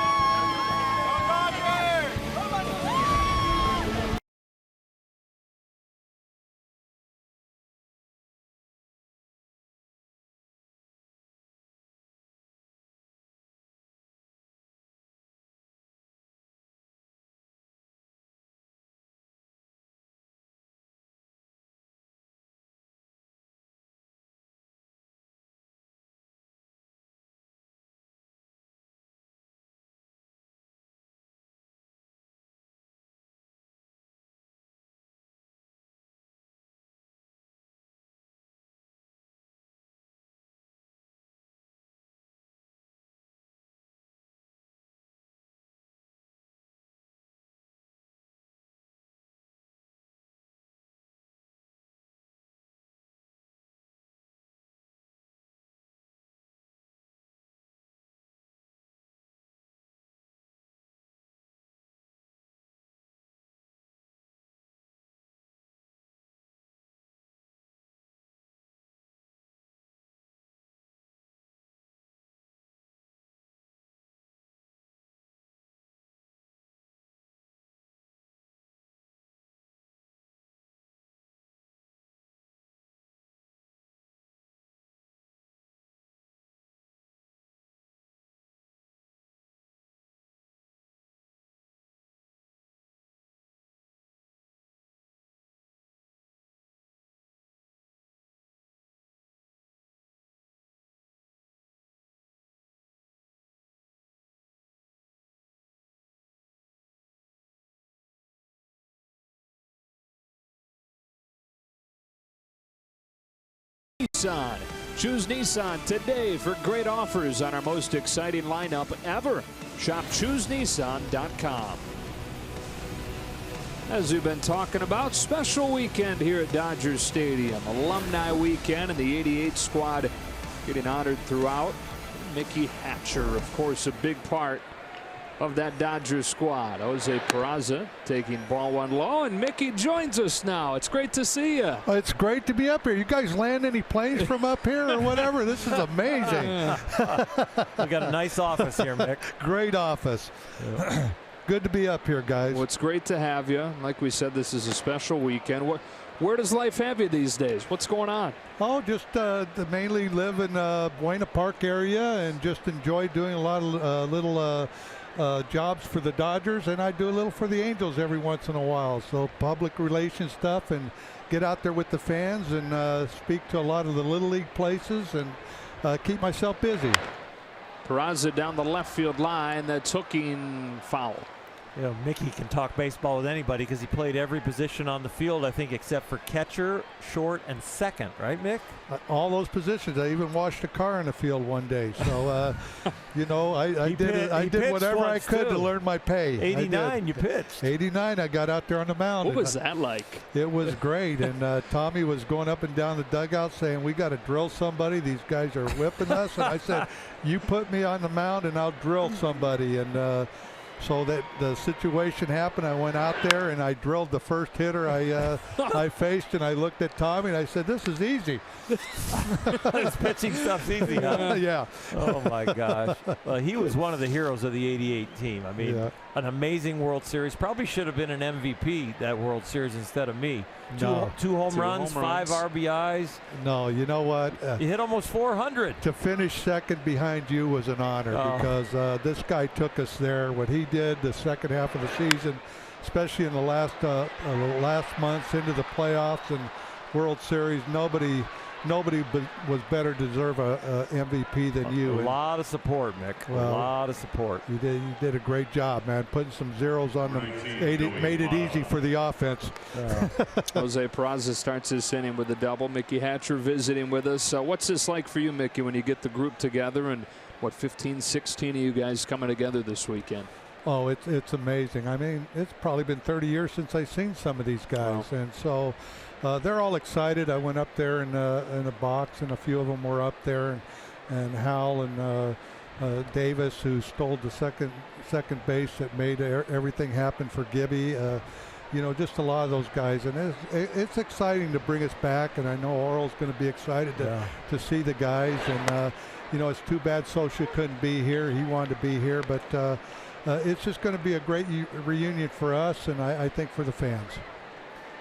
Nissan. Choose Nissan today for great offers on our most exciting lineup ever. Shop ChooseNissan.com. As we've been talking about, special weekend here at Dodger Stadium. Alumni weekend, and the 88 squad getting honored throughout. Mickey Hatcher, of course, a big part of that Dodger squad. Jose Peraza taking ball one low, and Mickey joins us now. It's great to see you. It's great to be up here. You guys land any planes from up here or whatever? This is amazing. We got a nice office here, Mick. Great office. Yeah. Good to be up here, guys. Well, it's great to have you. Like we said, this is a special weekend. Where does life have you these days? What's going on? Oh, just mainly live in Buena Park area and just enjoy doing a lot of little jobs for the Dodgers, and I do a little for the Angels every once in a while. So public relations stuff, and get out there with the fans and speak to a lot of the Little League places and keep myself busy. Peraza down the left field line. That's hooking foul. You know, Mickey can talk baseball with anybody because he played every position on the field, I think, except for catcher, short, and second. Right, Mick? All those positions. I even washed a car in the field one day. So, you know, I did whatever I could to learn my pay. 89, you pitched. 89, I got out there on the mound. What was that like? It was great. And Tommy was going up and down the dugout saying, we got to drill somebody. These guys are whipping us. And I said, you put me on the mound and I'll drill somebody. And so that the situation happened. I went out there and I drilled the first hitter I faced, and I looked at Tommy and I said, this is easy. This pitching stuff's easy, huh? Yeah. Oh, my gosh. Well, he was one of the heroes of the 88 team. I mean, an amazing World Series. Probably should have been an MVP that World Series instead of me. No. Two home runs, 5 RBIs. No, you know what? You hit almost 400. To finish second behind you was an honor because this guy took us there. What he did the second half of the season, especially in the last months into the playoffs and World Series, nobody nobody was better deserve a MVP than you. A lot of support, Mick. Well, a lot of support. You did a great job, man. Putting some zeros on them made it easy for the offense. Jose Peraza starts this inning with a double. Mickey Hatcher visiting with us. What's this like for you, Mickey, when you get the group together and what 15, 16 of you guys coming together this weekend? Oh, it's amazing. I mean, it's probably been 30 years since I've seen some of these guys, wow. And so they're all excited. I went up there in a box, and a few of them were up there, and Hal and Davis, who stole the second base that made everything happen for Gibby. You know, just a lot of those guys, and it's exciting to bring us back. And I know Oral's going to be excited to see the guys. And you know, it's too bad Sosha couldn't be here. He wanted to be here, but it's just going to be a great reunion for us, and I think for the fans.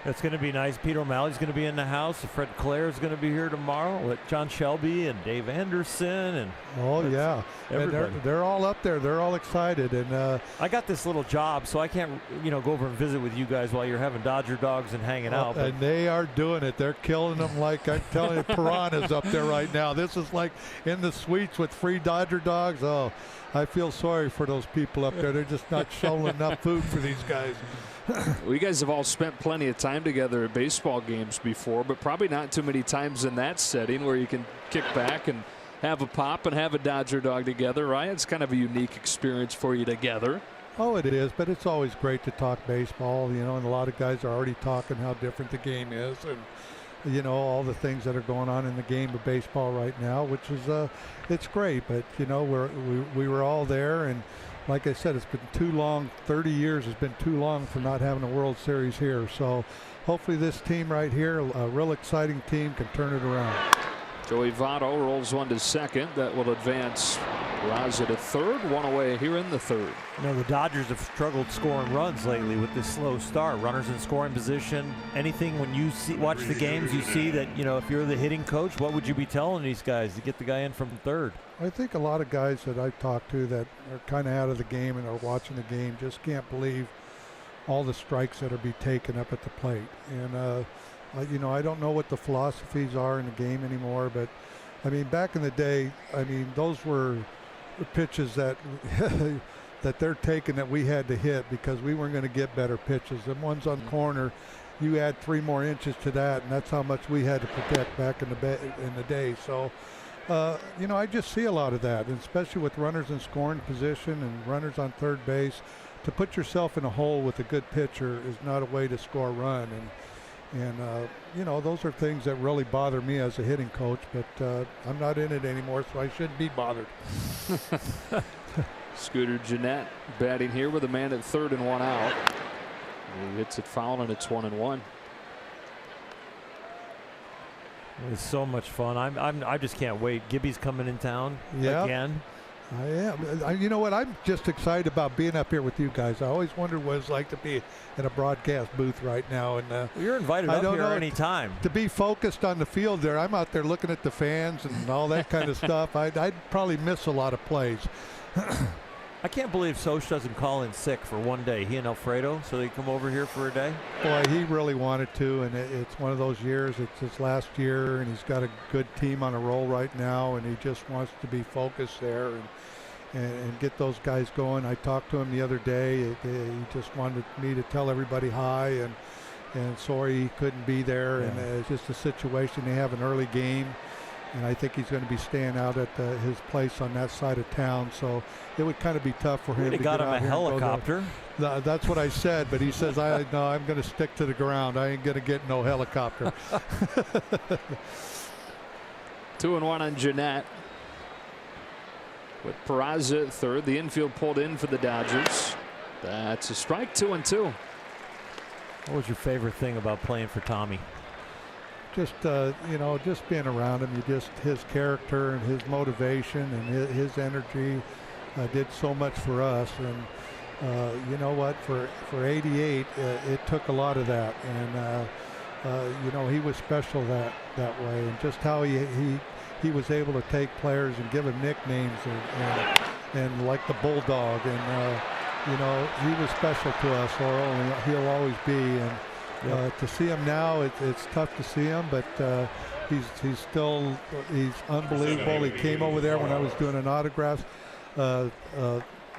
It's going to be nice. Peter O'Malley's going to be in the house. Fred Clare is going to be here tomorrow with John Shelby and Dave Anderson. And everybody. And they're all up there. They're all excited. And I got this little job, so I can't, you know, go over and visit with you guys while you're having Dodger dogs and hanging out. And they are doing it. They're killing them like I'm telling you, piranhas up there right now. This is like in the suites with free Dodger dogs. Oh, I feel sorry for those people up there. They're just not showing enough food for these guys. Well, you guys have all spent plenty of time together at baseball games before, but probably not too many times in that setting where you can kick back and have a pop and have a Dodger dog together, right? It's kind of a unique experience for you together. Oh, it is, but it's always great to talk baseball, you know, and a lot of guys are already talking how different the game is, and you know, all the things that are going on in the game of baseball right now, which is it's great. But you know, we were all there, and like I said, it's been too long. 30 years has been too long for not having a World Series here. So hopefully this team right here, a real exciting team, can turn it around. Joey Votto rolls one to second. That will advance Raza to third. One away here in the third. You know, the Dodgers have struggled scoring runs lately with this slow start. Runners in scoring position. Anything when you watch the games, you see that, you know, if you're the hitting coach, what would you be telling these guys to get the guy in from third? I think a lot of guys that I've talked to that are kind of out of the game and are watching the game just can't believe all the strikes that are being taken up at the plate. And you know, I don't know what the philosophies are in the game anymore, but I mean, back in the day, I mean, those were pitches that that they're taking that we had to hit because we weren't going to get better pitches. The ones on corner, you add 3 more inches to that, and that's how much we had to protect back in the day. So, you know, I just see a lot of that, and especially with runners in scoring position and runners on third base. To put yourself in a hole with a good pitcher is not a way to score a run. And you know, those are things that really bother me as a hitting coach, but I'm not in it anymore, so I shouldn't be bothered. Scooter Gennett batting here with a man at third and 1 out. He hits it foul, and it's 1-1. It's so much fun. I just can't wait. Gibby's coming in town again. I am. You know what? I'm just excited about being up here with you guys. I always wondered what it's like to be in a broadcast booth right now. And you're invited up here anytime. To be focused on the field there, I'm out there looking at the fans and all that kind of stuff. I'd probably miss a lot of plays. I can't believe Soch doesn't call in sick for one day. He and Alfredo, so they come over here for a day. Boy, he really wanted to, and it's one of those years. It's his last year, and he's got a good team on a roll right now, and he just wants to be focused there and get those guys going. I talked to him the other day. He just wanted me to tell everybody hi, and sorry he couldn't be there. Yeah. And it's just a situation. They have an early game, and I think he's going to be staying out at his place on that side of town. So it would kind of be tough for him to got get him out a helicopter. That's what I said, but he says, no, I'm going to stick to the ground. I ain't going to get no helicopter. 2-1 on Gennett. With Peraza at third, the infield pulled in for the Dodgers. That's a strike. 2-2. What was your favorite thing about playing for Tommy? Just you know, just being around him. His character and his motivation and his energy did so much for us. And you know what? For 88, it took a lot of that. And you know, he was special that way. And just how he was able to take players and give them nicknames and like the Bulldog, and you know, he was special to us, Oral, and he'll always be. And to see him now, it's tough to see him, but he's unbelievable. He came over there when I was doing an autograph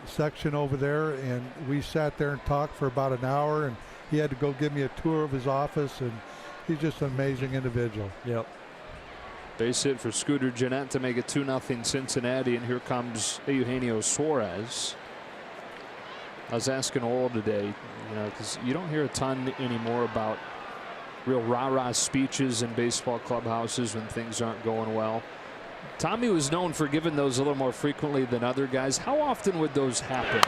section over there, and we sat there and talked for about an hour, and he had to go give me a tour of his office, and he's just an amazing individual. Yep. Base hit for Scooter Gennett to make it 2-0 Cincinnati, and here comes Eugenio Suarez. I was asking Oral today, because you don't hear a ton anymore about real rah-rah speeches in baseball clubhouses when things aren't going well. Tommy was known for giving those a little more frequently than other guys. How often would those happen?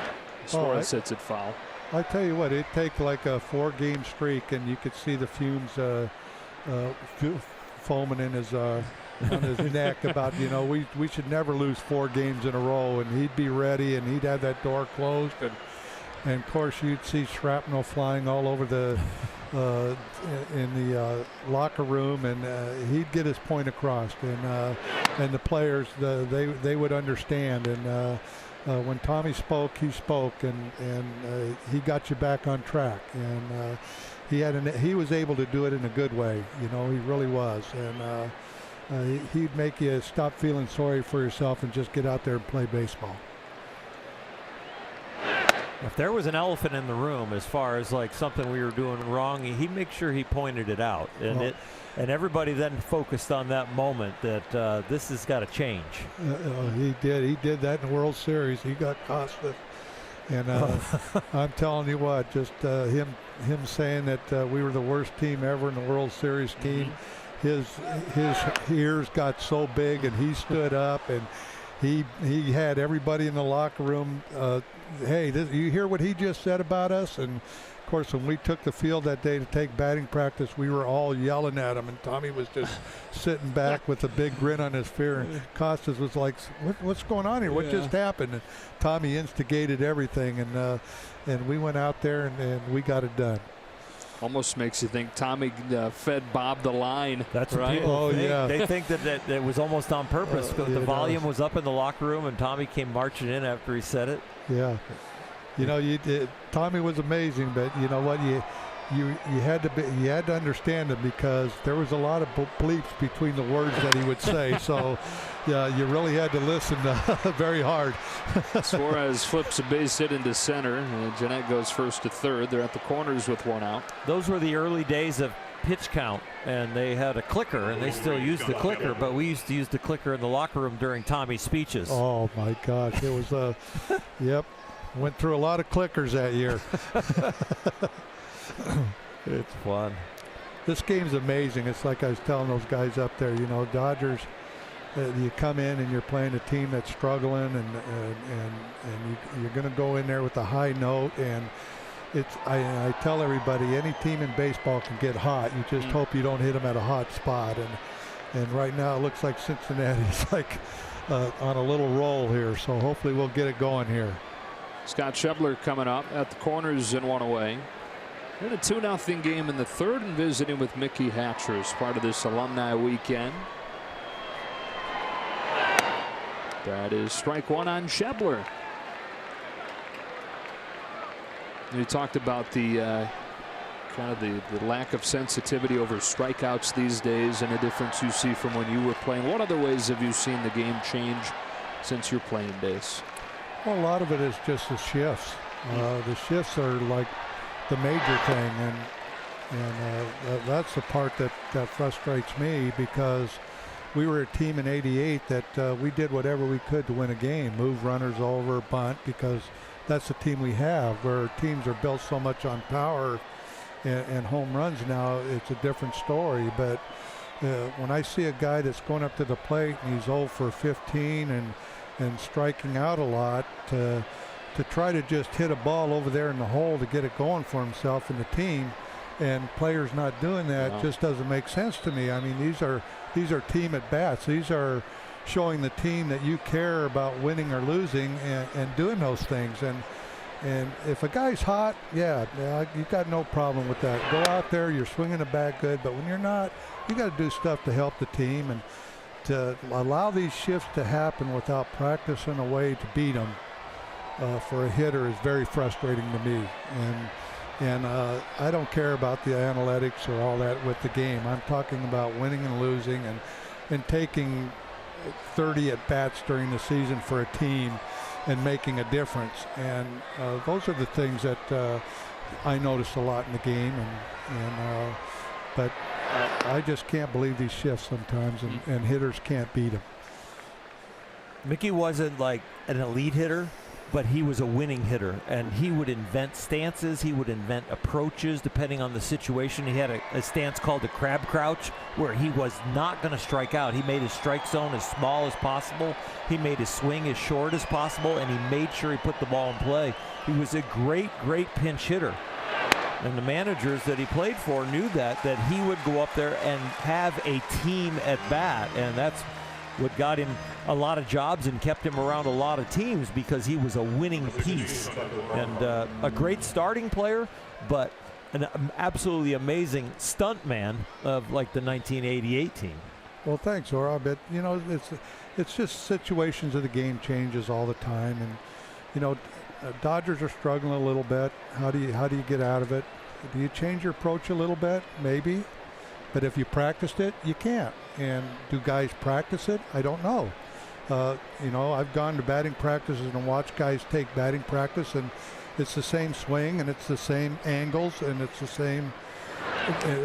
Suarez hits it foul. I tell you what, it'd take like a 4-game streak, and you could see the fumes foaming in his on his neck about, we should never lose 4 games in a row, and he'd be ready, and he'd have that door closed, and of course you'd see shrapnel flying all over the in the locker room, and he'd get his point across, and the players they would understand, and when Tommy spoke, he spoke, and he got you back on track, and he was able to do it in a good way. He really was, and he'd make you stop feeling sorry for yourself and just get out there and play baseball. If there was an elephant in the room as far as like something we were doing wrong, he'd make sure he pointed it out, and and everybody then focused on that moment that this has got to change. He did that in the World Series. He got costed, and I'm telling you what, just him saying that we were the worst team ever in the World Series team. His ears got so big, and he stood up, and he had everybody in the locker room. Hey, you hear what he just said about us? And of course, when we took the field that day to take batting practice, we were all yelling at him, and Tommy was just sitting back with a big grin on his face. And Costas was like, "What's going on here? What just happened?" And Tommy instigated everything, and we went out there and we got it done. Almost makes you think Tommy fed Bob the line. That's right. They think that it was almost on purpose. The volume was up in the locker room, and Tommy came marching in after he said it. Yeah, Tommy was amazing, but you know what, you had to understand him, because there was a lot of bleeps between the words that he would say. So you really had to listen very hard. Suarez flips a base hit into center, and Gennett goes first to third. They're at the corners with 1 out. Those were the early days of pitch count, and they had a clicker, and they still use the clicker, but we used to use the clicker in the locker room during Tommy's speeches. Oh my gosh, it was yep, went through a lot of clickers that year. It's fun. This game's amazing. It's like I was telling those guys up there, Dodgers, you come in and you're playing a team that's struggling, and you're going to go in there with a high note, and I tell everybody, any team in baseball can get hot. You just hope you don't hit them at a hot spot, and right now it looks like Cincinnati's like on a little roll here, so hopefully we'll get it going here. Scott Schebler coming up at the corners and 1 away. In a 2-0 game in the third, and visiting with Mickey Hatcher as part of this alumni weekend. That is strike 1 on Schebler. You talked about the kind of the lack of sensitivity over strikeouts these days, and the difference you see from when you were playing. What other ways have you seen the game change since your playing days? Well, a lot of it is just the shifts. The shifts are like the major thing, and that's the part that frustrates me, because we were a team in '88 that we did whatever we could to win a game, move runners over, bunt, because that's the team we have. Where teams are built so much on power and home runs now, it's a different story. But when I see a guy that's going up to the plate and he's 0 for 15 and striking out a lot, to try to just hit a ball over there in the hole to get it going for himself and the team, and players not doing that, just doesn't make sense to me. I mean, these are team at bats. These are showing the team that you care about winning or losing, and doing those things. And if a guy's hot, you got no problem with that. Go out there, you're swinging the bat good, but when you're not, you got to do stuff to help the team, and to allow these shifts to happen without practicing a way to beat them for a hitter is very frustrating to me. And I don't care about the analytics or all that with the game. I'm talking about winning and losing and taking 30 at-bats during the season for a team and making a difference. And those are the things that I notice a lot in the game. But I just can't believe these shifts sometimes, and hitters can't beat them. Mickey wasn't like an elite hitter, but he was a winning hitter, and he would invent stances. He would invent approaches depending on the situation. He had a stance called the crab crouch, where he was not going to strike out. He made his strike zone as small as possible. He made his swing as short as possible, and he made sure he put the ball in play. He was a great, great pinch hitter. And the managers that he played for knew that he would go up there and have a team at bat, and that's what got him a lot of jobs and kept him around a lot of teams, because he was a winning piece and a great starting player, but an absolutely amazing stunt man of like the 1988 team. Well, thanks, Ora. But you know, it's just situations of the game changes all the time, and you know, Dodgers are struggling a little bit. How do you get out of it? Do you change your approach a little bit? Maybe. But if you practiced it, you can't. And do guys practice it? I don't know. You know, I've gone to batting practices and watched guys take batting practice, and it's the same swing, and it's the same angles, and it's the same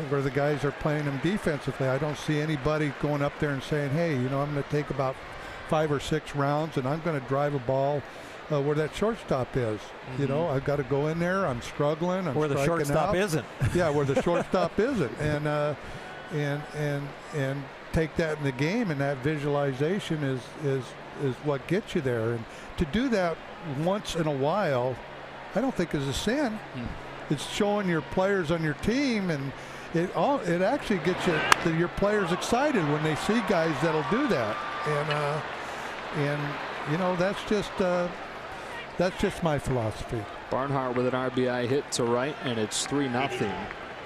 where the guys are playing them defensively. I don't see anybody going up there and saying, hey, you know, I'm going to take about 5 or 6 rounds, and I'm going to drive a ball where that shortstop is. You know, I've got to go in there. I'm struggling. I'm where the shortstop isn't. Yeah, where the shortstop isn't, and take that in the game, and that visualization is what gets you there. And to do that once in a while, I don't think is a sin. It's showing your players on your team, and it actually gets your players excited when they see guys that'll do that. And you know, that's just my philosophy. Barnhart with an RBI hit to right, and it's 3-0.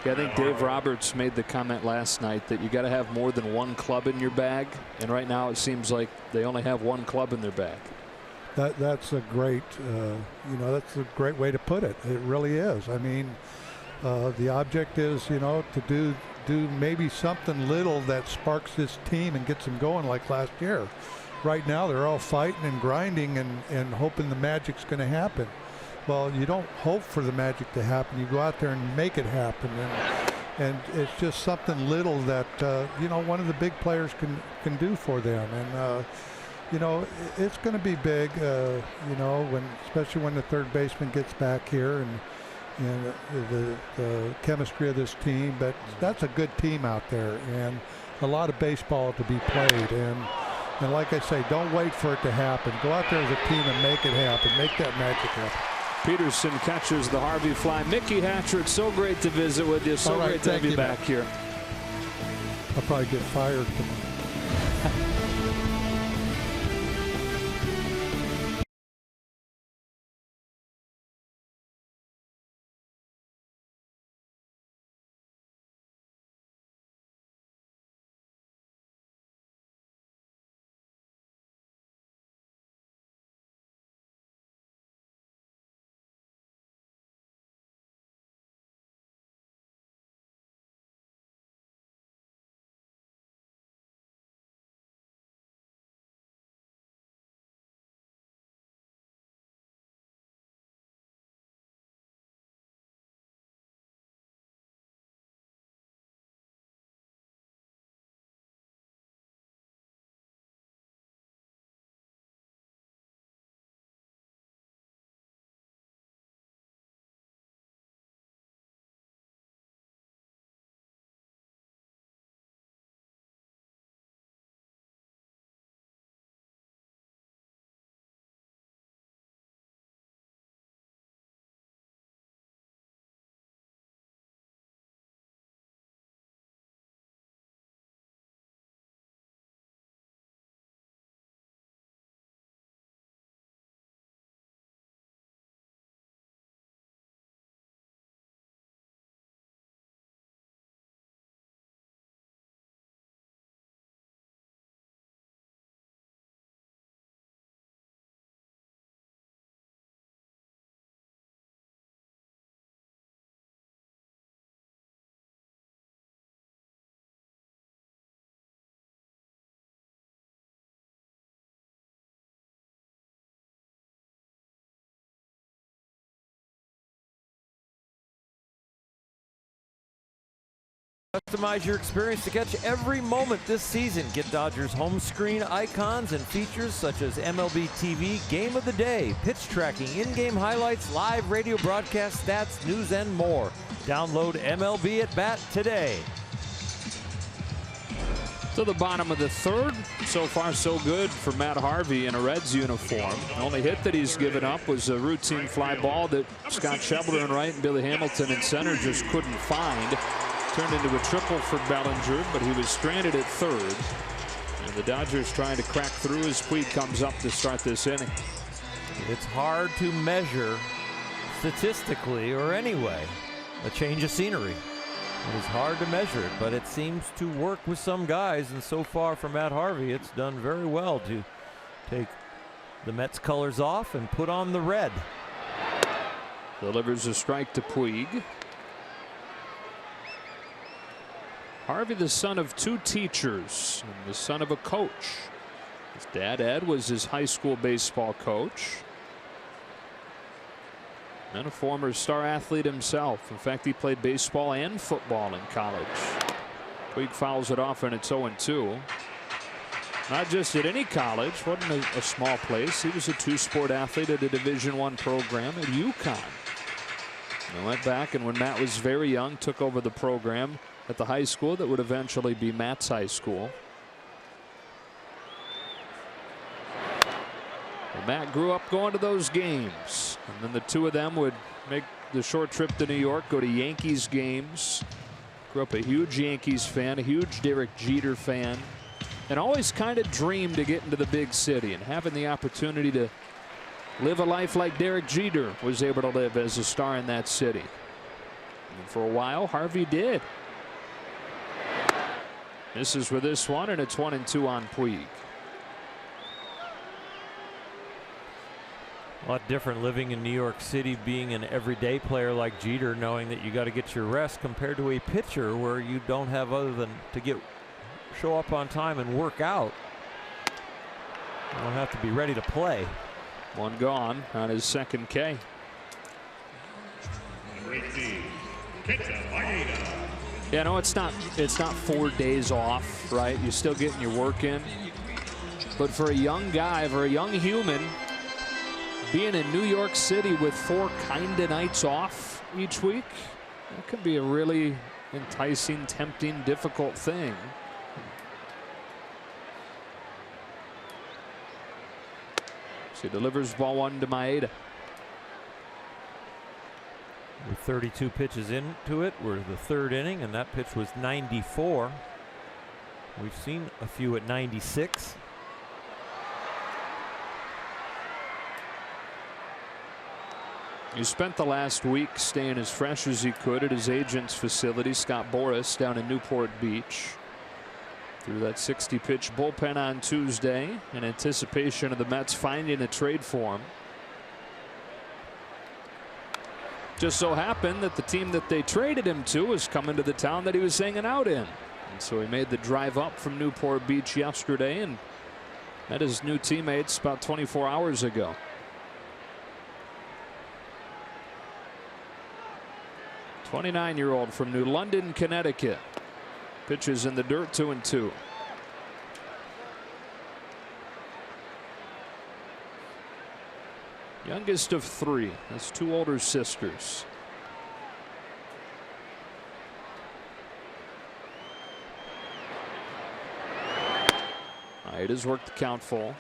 Yeah, I think Dave Roberts made the comment last night that you got to have more than one club in your bag, and right now it seems like they only have one club in their bag. That's a great, you know, that's a great way to put it. It really is. I mean, the object is, you know, to do maybe something little that sparks this team and gets them going like last year. Right now they're all fighting and grinding and hoping the magic's going to happen. Well, you don't hope for the magic to happen. You go out there and make it happen, and it's just something little that you know, one of the big players can do for them. And you know, it's going to be big. You know, especially when the third baseman gets back here, and the chemistry of this team. But that's a good team out there, and a lot of baseball to be played. And like I say, don't wait for it to happen. Go out there as a team and make it happen. Make that magic happen. Peterson catches the Harvey fly. Mickey Hatcher, it's so great to visit with you. So great to have you back here. I'll probably get fired tomorrow. Customize your experience to catch every moment this season. Get Dodgers home screen icons and features such as MLB TV, Game of the Day, pitch tracking, in-game highlights, live radio broadcast stats, news, and more. Download MLB at Bat today. To the bottom of the third. So far, so good for Matt Harvey in a Reds uniform. The only hit that he's given up was a routine fly ball that Scott Schebler in right and Billy Hamilton in center just couldn't find. Turned into a triple for Bellinger, but he was stranded at third. And the Dodgers trying to crack through as Puig comes up to start this inning. It's hard to measure statistically or anyway a change of scenery. It is hard to measure it, but it seems to work with some guys, and so far for Matt Harvey, it's done very well to take the Mets colors off and put on the red. Delivers a strike to Puig. Harvey, the son of two teachers and the son of a coach. His dad, Ed, was his high school baseball coach. And a former star athlete himself. In fact, he played baseball and football in college. Puig fouls it off, and it's 0-2. Not just at any college, wasn't a small place. He was a two-sport athlete at a Division I program at UConn. And went back, and when Matt was very young, took over the program at the high school that would eventually be Matt's high school. And Matt grew up going to those games, and then the two of them would make the short trip to New York, go to Yankees games. Grew up a huge Yankees fan, a huge Derek Jeter fan, and always kind of dreamed to get into the big city, and having the opportunity to live a life like Derek Jeter was able to live as a star in that city. And for a while, Harvey did. Misses with this one, and it's 1-2 on Puig. A lot different living in New York City, being an everyday player like Jeter, knowing that you got to get your rest, compared to a pitcher where you don't have other than to show up on time and work out. You don't have to be ready to play. One gone on his second K. Yeah, no, it's not 4 days off, right? You're still getting your work in. But for a young guy, for a young human, being in New York City with 4 kind of nights off each week, that could be a really enticing, tempting, difficult thing. So he delivers ball 1 to Maeda. We're 32 pitches into it. We're the third inning, and that pitch was 94. We've seen a few at 96. He spent the last week staying as fresh as he could at his agent's facility, Scott Boras, down in Newport Beach. Through that 60-pitch bullpen on Tuesday in anticipation of the Mets finding a trade for him. Just so happened that the team that they traded him to was coming to the town that he was hanging out in. And so he made the drive up from Newport Beach yesterday and met his new teammates about 24 hours ago. A 29-year-old from New London, Connecticut. Pitches in the dirt, 2-2. Youngest of 3. Has 2 older sisters. It has worked the count full.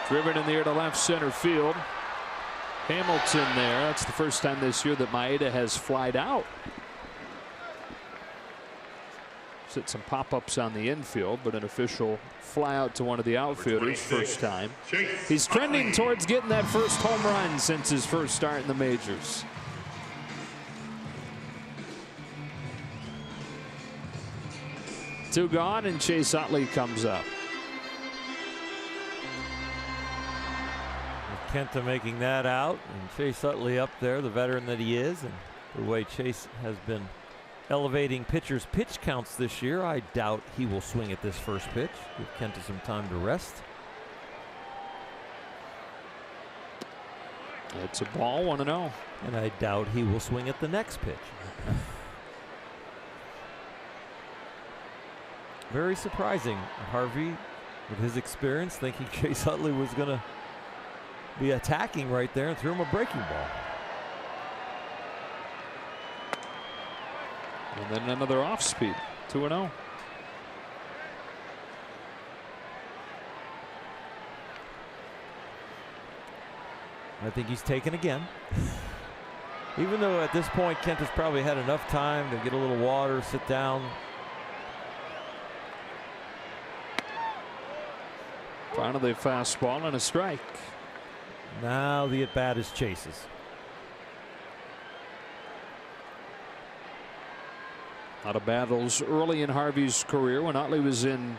Driven in the air to left center field. Hamilton there. That's the first time this year that Maeda has flied out. Hit some pop-ups on the infield, but an official fly out to one of the outfielders first time. He's trending towards getting that first home run since his first start in the majors. Two gone, and Chase Utley comes up. Kenta making that out, and Chase Utley up there, the veteran that he is, and the way Chase has been elevating pitchers' pitch counts this year. I doubt he will swing at this first pitch. Give Kenta some time to rest. It's a ball, 1-0. And I doubt he will swing at the next pitch. Very surprising. Harvey, with his experience, thinking Chase Utley was going to be attacking right there and threw him a breaking ball. And then another off speed, 2-0. I think he's taken again. Even though at this point Kent has probably had enough time to get a little water, sit down. Finally, a fastball and a strike. Now the at bat is Chase's. A lot of battles early in Harvey's career when Utley was in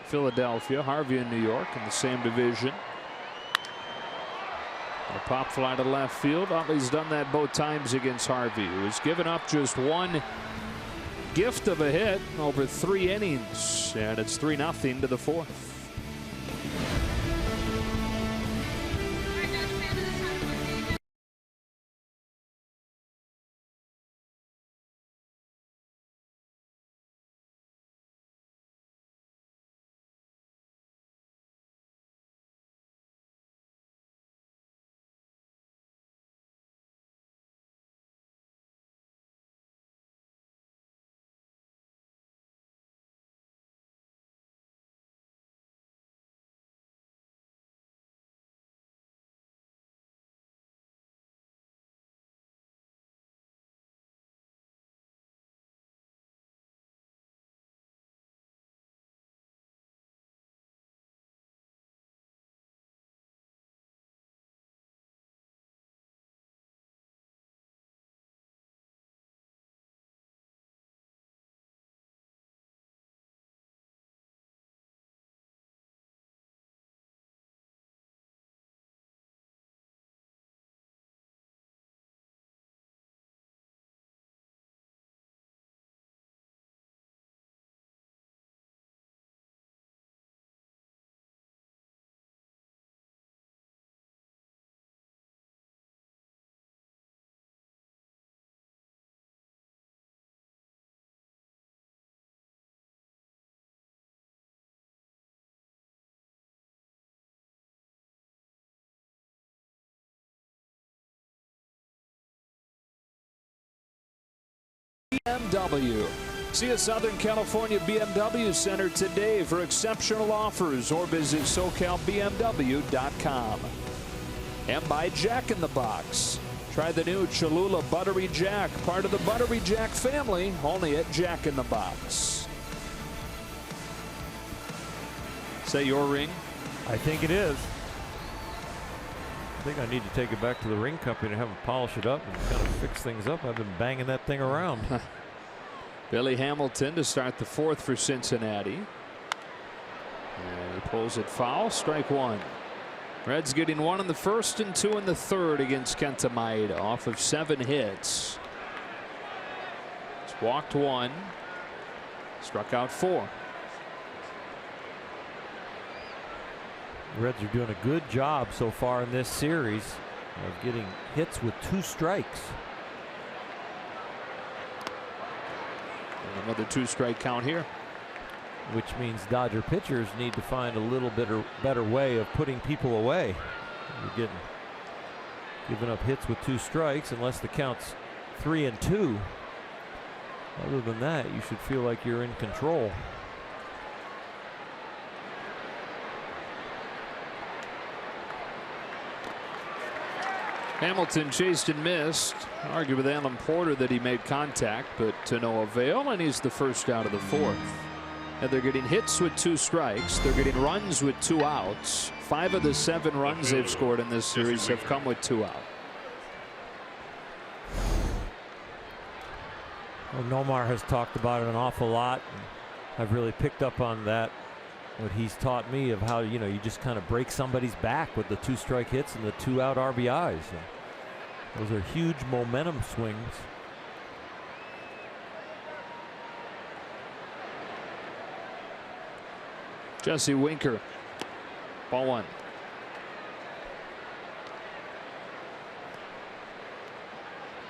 Philadelphia, Harvey in New York in the same division. A pop fly to left field. Utley's done that both times against Harvey, who has given up just one gift of a hit over 3 innings, and it's 3-0 to the 4th. BMW. See a Southern California BMW Center today for exceptional offers, or visit SoCalBMW.com. And by Jack in the Box. Try the new Cholula Buttery Jack, part of the Buttery Jack family, only at Jack in the Box. Is that your ring? I think it is. I think I need to take it back to the ring company and have them polish it up and kind of fix things up. I've been banging that thing around. Billy Hamilton to start the 4th for Cincinnati. And he pulls it foul, strike 1. Reds getting 1 in the 1st and 2 in the 3rd against Kenta Maeda off of 7 hits. He's walked 1, struck out 4. The Reds are doing a good job so far in this series of getting hits with 2 strikes. And another 2-strike count here. Which means Dodger pitchers need to find a little bit better way of putting people away. You're giving up hits with 2 strikes unless the count's 3-2. Other than that, you should feel like you're in control. Hamilton chased and missed. Argued with Alan Porter that he made contact, but to no avail, and he's the first out of the 4th. And they're getting hits with 2 strikes. They're getting runs with 2 outs. 5 of the 7 runs they've scored in this series have come with 2 out. Well, Nomar has talked about it an awful lot. I've really picked up on that. What he's taught me of how, you just kind of break somebody's back with the 2-strike hits and the 2-out RBIs. And those are huge momentum swings. Jesse Winker. Ball one.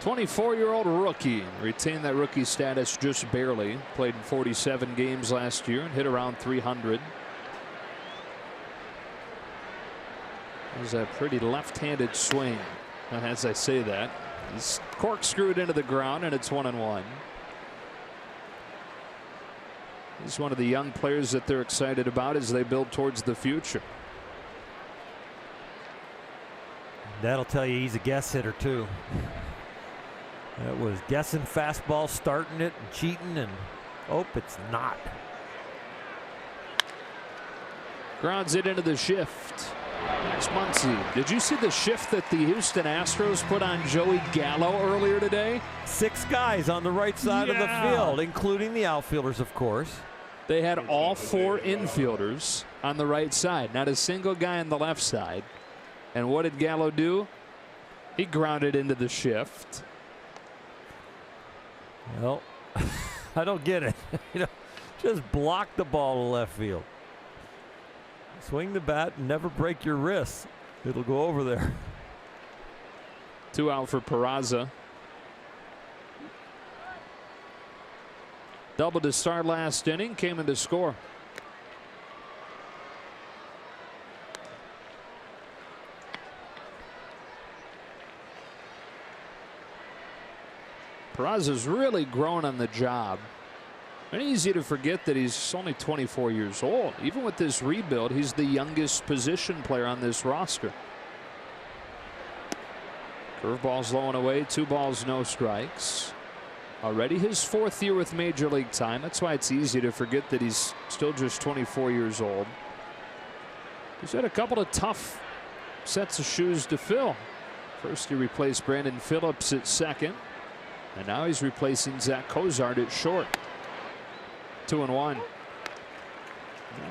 '24-year-old rookie. Retained that rookie status just barely. Played in 47 games last year and hit around 300. There's a pretty left-handed swing. And as I say that, he's corkscrewed into the ground, and it's 1-1. He's one of the young players that they're excited about as they build towards the future. That'll tell you he's a guess hitter too. That was guessing fastball, starting it, and cheating, and oh, it's not. Grounds it into the shift. Next Muncy. Did you see the shift that the Houston Astros put on Joey Gallo earlier today? 6 guys on the right side of the field, including the outfielders, of course. They had all 4 infielders on the right side, not a single guy on the left side. And what did Gallo do? He grounded into the shift. Well, I don't get it. Just block the ball to left field. Swing the bat and never break your wrists. It'll go over there. 2 out for Peraza. Double to start last inning, came in to score. Peraza's really grown on the job. And easy to forget that he's only 24 years old. Even with this rebuild, he's the youngest position player on this roster. Curveball's low and away, 2 balls, no strikes. Already his 4th year with Major League time. That's why it's easy to forget that he's still just 24 years old. He's had a couple of tough sets of shoes to fill. First, he replaced Brandon Phillips at second. And now he's replacing Zach Cozart at short. 2-1. Now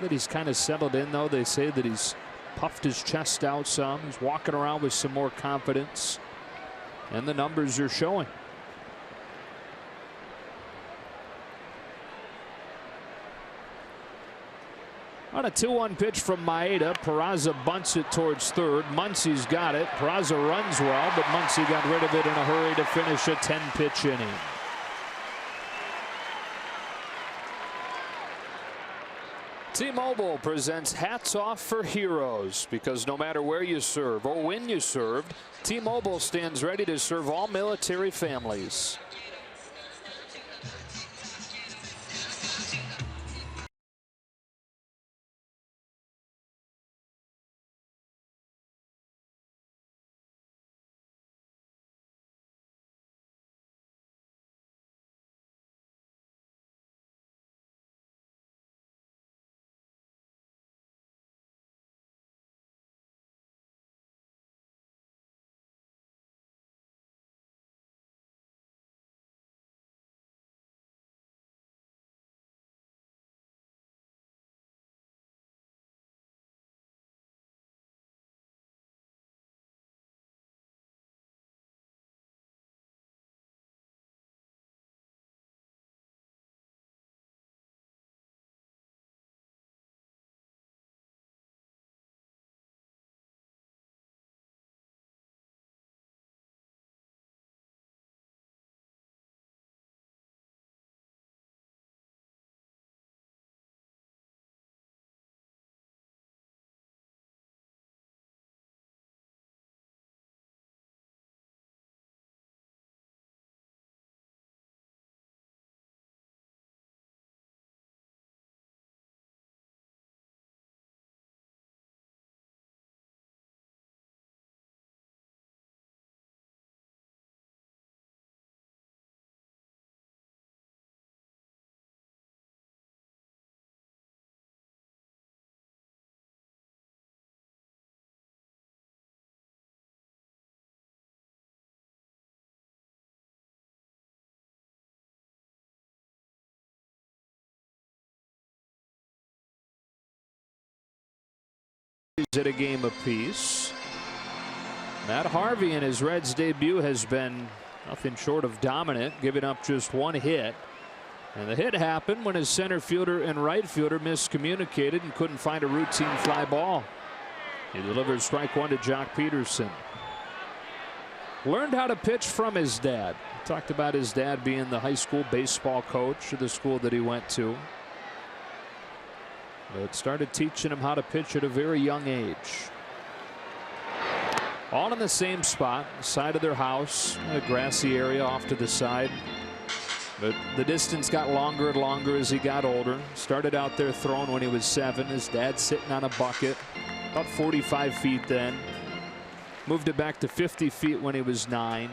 that he's kind of settled in, though, they say that he's puffed his chest out some. He's walking around with some more confidence. And the numbers are showing. On a 2-1 pitch from Maeda, Peraza bunts it towards third. Muncy's got it. Peraza runs well, but Muncy got rid of it in a hurry to finish a 10-pitch inning. T-Mobile presents Hats Off for Heroes, because no matter where you serve or when you served, T-Mobile stands ready to serve all military families. At a game apiece. Matt Harvey in his Reds debut has been nothing short of dominant, giving up just 1 hit And the hit happened when his center fielder and right fielder miscommunicated and couldn't find a routine fly ball. He delivered strike one to Jock Peterson. Learned how to pitch from his dad. Talked about his dad being the high school baseball coach of the school that he went to. But started teaching him how to pitch at a very young age. All in the same spot, side of their house, a grassy area off to the side. But the distance got longer and longer as he got older. Started out there throwing when he was 7. His dad sitting on a bucket, about 45 feet then. Moved it back to 50 feet when he was 9.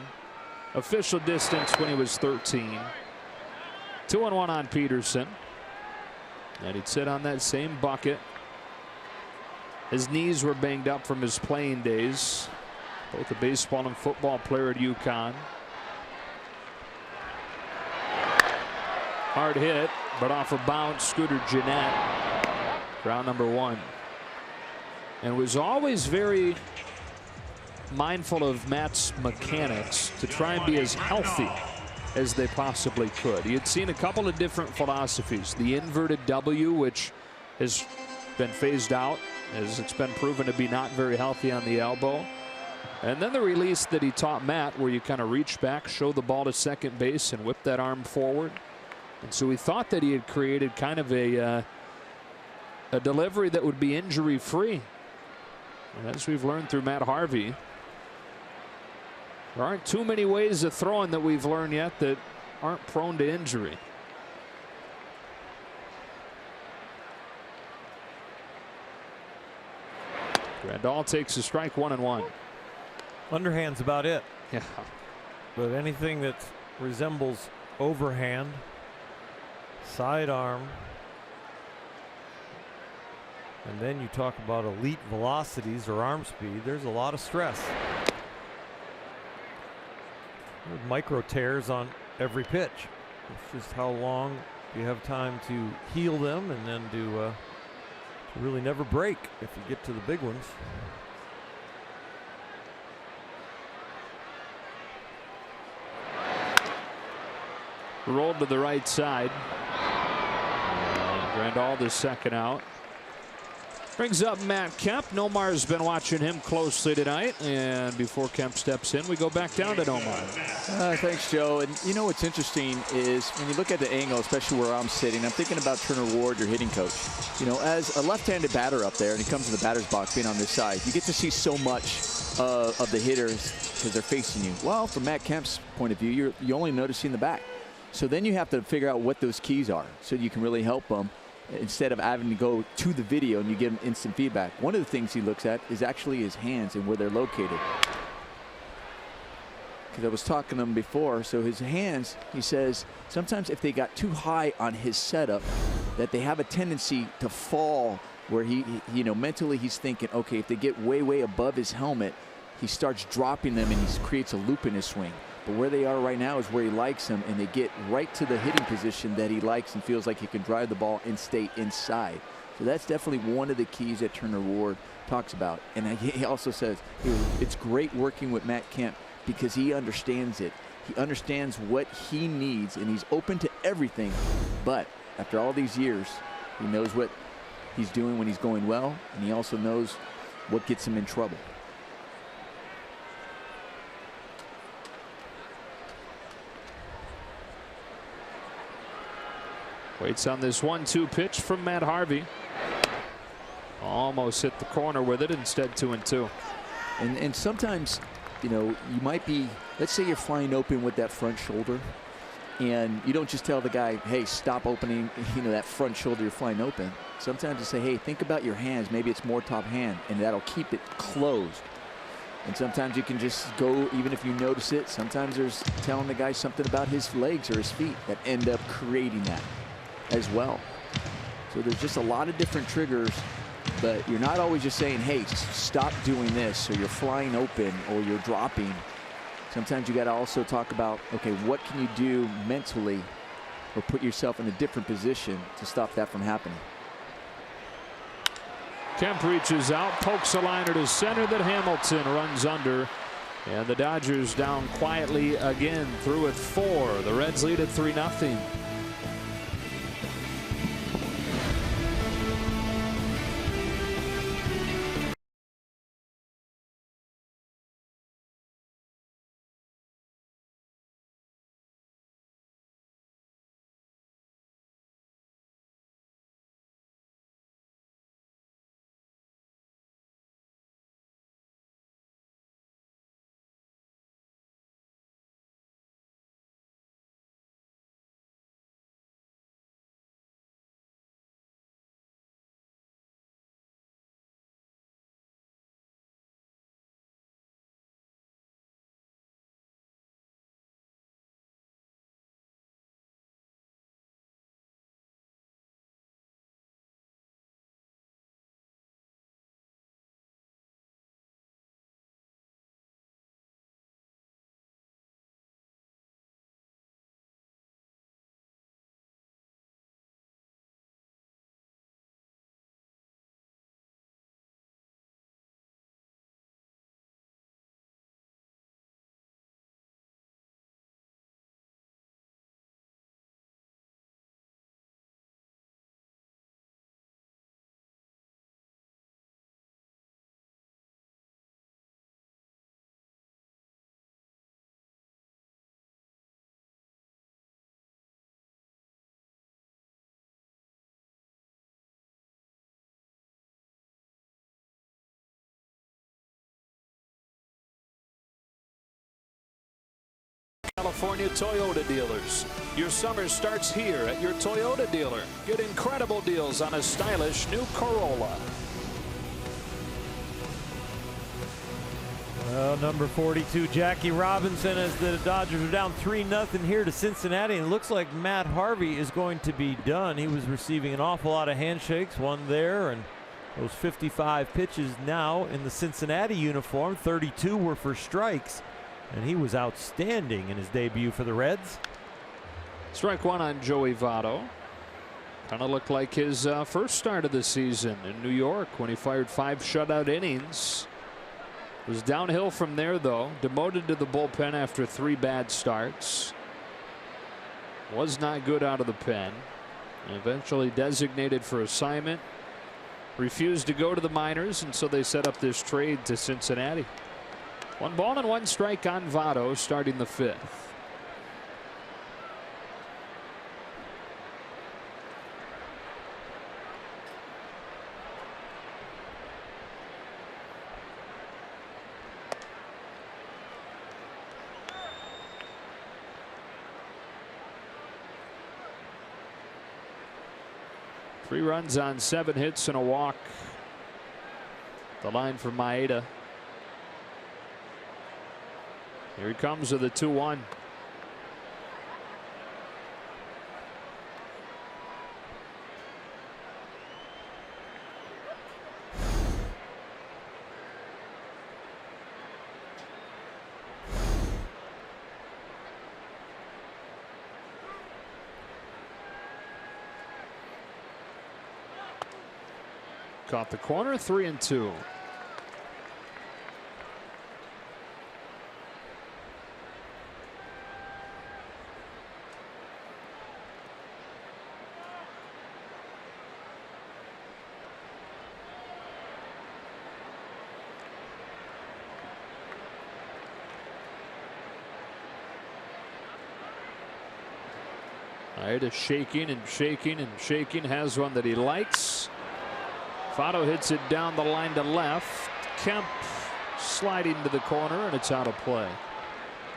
Official distance when he was 13. 2-1 on Peterson. And he'd sit on that same bucket. His knees were banged up from his playing days. Both a baseball and football player at UConn. Hard hit, but off a bounce, Scooter Jeanette. Round number 1. And was always very mindful of Matt's mechanics to try and be as healthy as they possibly could. He had seen a couple of different philosophies. The inverted W, which has been phased out as it's been proven to be not very healthy on the elbow. And then the release that he taught Matt, where you kind of reach back, show the ball to second base, and whip that arm forward. And so he thought that he had created kind of a delivery that would be injury-free. And as we've learned through Matt Harvey, there aren't too many ways of throwing that we've learned yet that aren't prone to injury. Grandal takes a strike, 1-1. Underhand's about it. Yeah. But anything that resembles overhand, sidearm, and then you talk about elite velocities or arm speed, there's a lot of stress. There's micro tears on every pitch. It's just how long you have time to heal them and then to really never break if you get to the big ones. Rolled to the right side. Grandal the second out. Brings up Matt Kemp. Nomar's been watching him closely tonight. And before Kemp steps in, we go back down to Nomar. Thanks, Joe. And you know what's interesting is when you look at the angle, especially where I'm sitting, I'm thinking about Turner Ward, your hitting coach. You know, as a left-handed batter up there, and he comes to the batter's box being on this side, you get to see so much of the hitters because they're facing you. Well, from Matt Kemp's point of view, you're only noticing the back. So then you have to figure out what those keys are so you can really help them instead of having to go to the video and you give him instant feedback. One of the things he looks at is actually his hands and where they're located. Because I was talking to him before, so his hands, he says, sometimes if they got too high on his setup, that they have a tendency to fall where he you know, mentally he's thinking, okay, if they get way, way above his helmet, he starts dropping them and he creates a loop in his swing. But where they are right now is where he likes them, and they get right to the hitting position that he likes and feels like he can drive the ball and stay inside. So that's definitely one of the keys that Turner Ward talks about. And he also says it's great working with Matt Kemp because he understands it. He understands what he needs, and he's open to everything. But after all these years, he knows what he's doing when he's going well, and he also knows what gets him in trouble. Waits on this 1-2 pitch from Matt Harvey. Almost hit the corner with it, instead 2-2. And sometimes, you know, you might be, let's say you're flying open with that front shoulder, and you don't just tell the guy, hey, stop opening, you know, that front shoulder, you're flying open. Sometimes you say, hey, think about your hands. Maybe it's more top hand, and that'll keep it closed. And sometimes you can just go, even if you notice it, sometimes there's telling the guy something about his legs or his feet that end up creating that as well. So there's just a lot of different triggers, but you're not always just saying, hey, stop doing this, or you're flying open, or you're dropping. Sometimes you got to also talk about, okay, what can you do mentally or put yourself in a different position to stop that from happening. Kemp reaches out, pokes a liner to center that Hamilton runs under. And the Dodgers down quietly again, through at 4. The Reds lead at 3-0. California Toyota dealers. Your summer starts here at your Toyota dealer. Get incredible deals on a stylish new Corolla. Well, number 42, Jackie Robinson, as the Dodgers are down 3-0 here to Cincinnati. And it looks like Matt Harvey is going to be done. He was receiving an awful lot of handshakes, one there, and those 55 pitches now in the Cincinnati uniform. 32 were for strikes, and he was outstanding in his debut for the Reds. Strike one on Joey Votto. Kind of looked like his first start of the season in New York when he fired 5 shutout innings. Was downhill from there, though. Demoted to the bullpen after 3 bad starts. Was not good out of the pen. And eventually designated for assignment. Refused to go to the minors, and so they set up this trade to Cincinnati. 1 ball and 1 strike on Votto, starting the 5th. Three runs on 7 hits and a walk. The line for Maeda. Here he comes with a 2-1. Caught the corner, 3-2. Maeda shaking and shaking and shaking, has one that he likes. Votto hits it down the line to left. Kemp sliding to the corner, and it's out of play.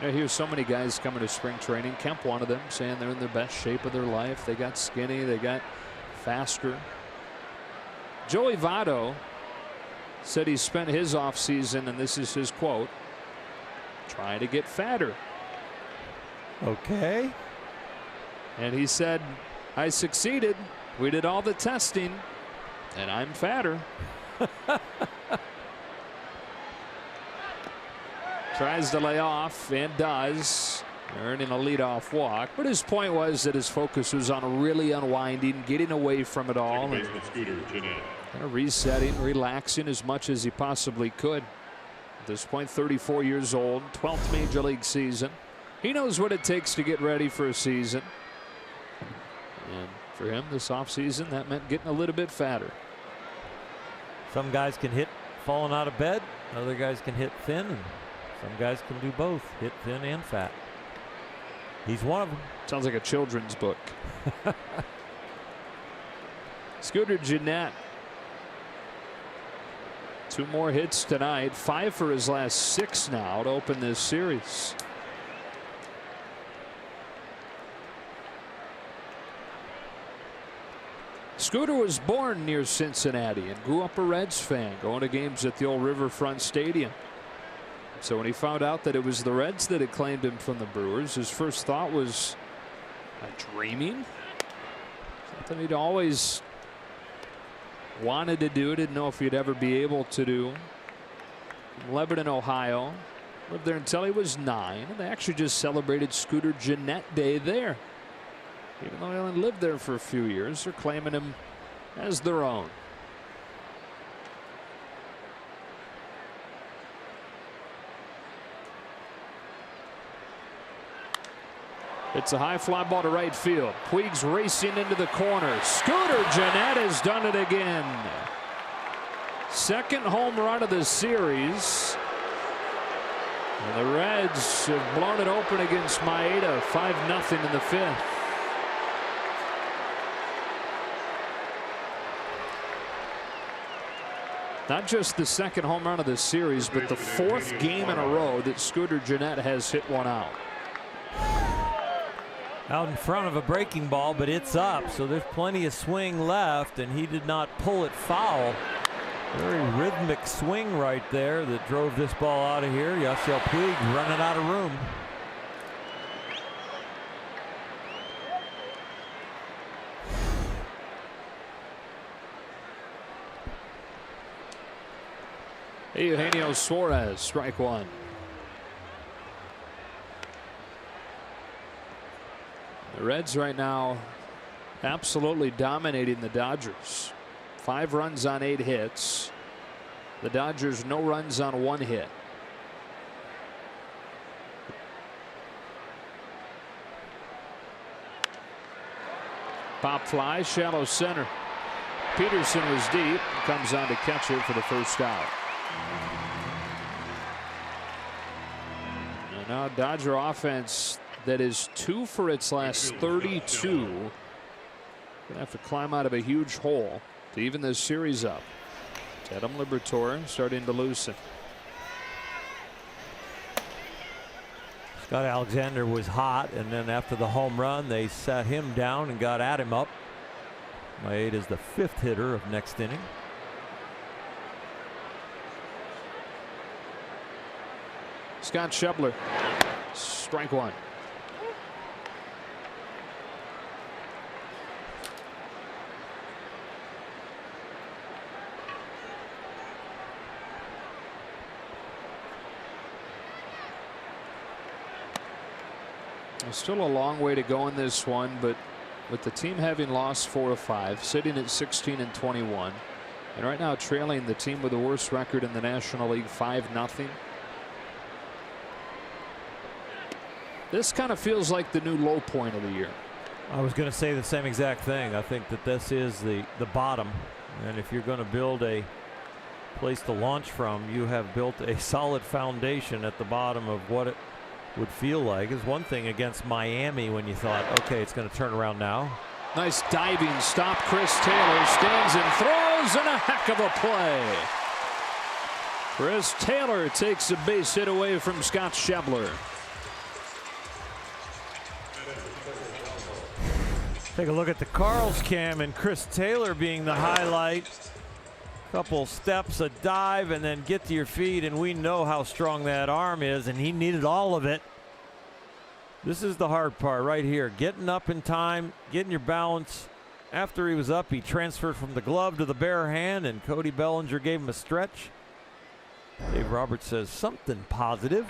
I hear so many guys coming to spring training. Kemp, one of them, saying they're in the best shape of their life. They got skinny, they got faster. Joey Votto said he spent his offseason, and this is his quote, trying to get fatter. Okay. And he said, I succeeded. We did all the testing. And I'm fatter. Tries to lay off and does, earning a leadoff walk. But his point was that his focus was on really unwinding, getting away from it all, and kind of resetting, relaxing as much as he possibly could. At this point, 34 years old, 12th major league season. He knows what it takes to get ready for a season. And for him this offseason, that meant getting a little bit fatter. Some guys can hit falling out of bed. Other guys can hit thin. And some guys can do both, hit thin and fat. He's one of them. Sounds like a children's book. Scooter Gennett. 2 more hits tonight. 5 for his last 6 now to open this series. Scooter was born near Cincinnati and grew up a Reds fan, going to games at the old Riverfront Stadium. So when he found out that it was the Reds that had claimed him from the Brewers, his first thought was, am I dreaming? Something he'd always wanted to do, didn't know if he'd ever be able to do. From Lebanon, Ohio. Lived there until he was 9. And they actually just celebrated Scooter Gennett Day there. Even though he only lived there for a few years, they're claiming him as their own. It's a high fly ball to right field. Puig's racing into the corner. Scooter Gennett has done it again. Second home run of the series. And the Reds have blown it open against Maeda, 5-0 in the 5th. Not just the second home run of the series, but the 4th game in a row that Scooter Gennett has hit one out. out in front of a breaking ball, but it's up, so there's plenty of swing left, and he did not pull it foul. Very rhythmic swing right there that drove this ball out of here. Yasiel Puig running out of room. Eugenio Suarez, strike one. The Reds right now absolutely dominating the Dodgers. 5 runs on 8 hits. The Dodgers no runs on 1 hit. Pop fly, shallow center. Peterson was deep, comes on to catch it for the first out. And now Dodger offense that is 2 for its last 32. Gonna have to climb out of a huge hole to even this series up. Adam Liberatore starting to loosen. Scott Alexander was hot, and then after the home run, they sat him down and got at him up. Maeda is the 5th hitter of next inning. Scott Schebler, strike one. There's still a long way to go in this one, but with the team having lost 4 of 5, sitting at 16 and 21, and right now trailing the team with the worst record in the National League 5-0. This kind of feels like the new low point of the year. I was going to say the same exact thing. I think that this is the bottom, and if you're going to build a place to launch from, you have built a solid foundation at the bottom of what it would feel like. Is one thing against Miami when you thought, okay, it's going to turn around now. Nice diving stop. Chris Taylor stands and throws, and a heck of a play. Chris Taylor takes a base hit away from Scott Schebler. Take a look at the Carl's cam, and Chris Taylor being the highlight. Couple steps, a dive, and then get to your feet, and we know how strong that arm is, and he needed all of it. This is the hard part right here, getting up in time, getting your balance. After he was up, he transferred from the glove to the bare hand, and Cody Bellinger gave him a stretch. Dave Roberts says something positive.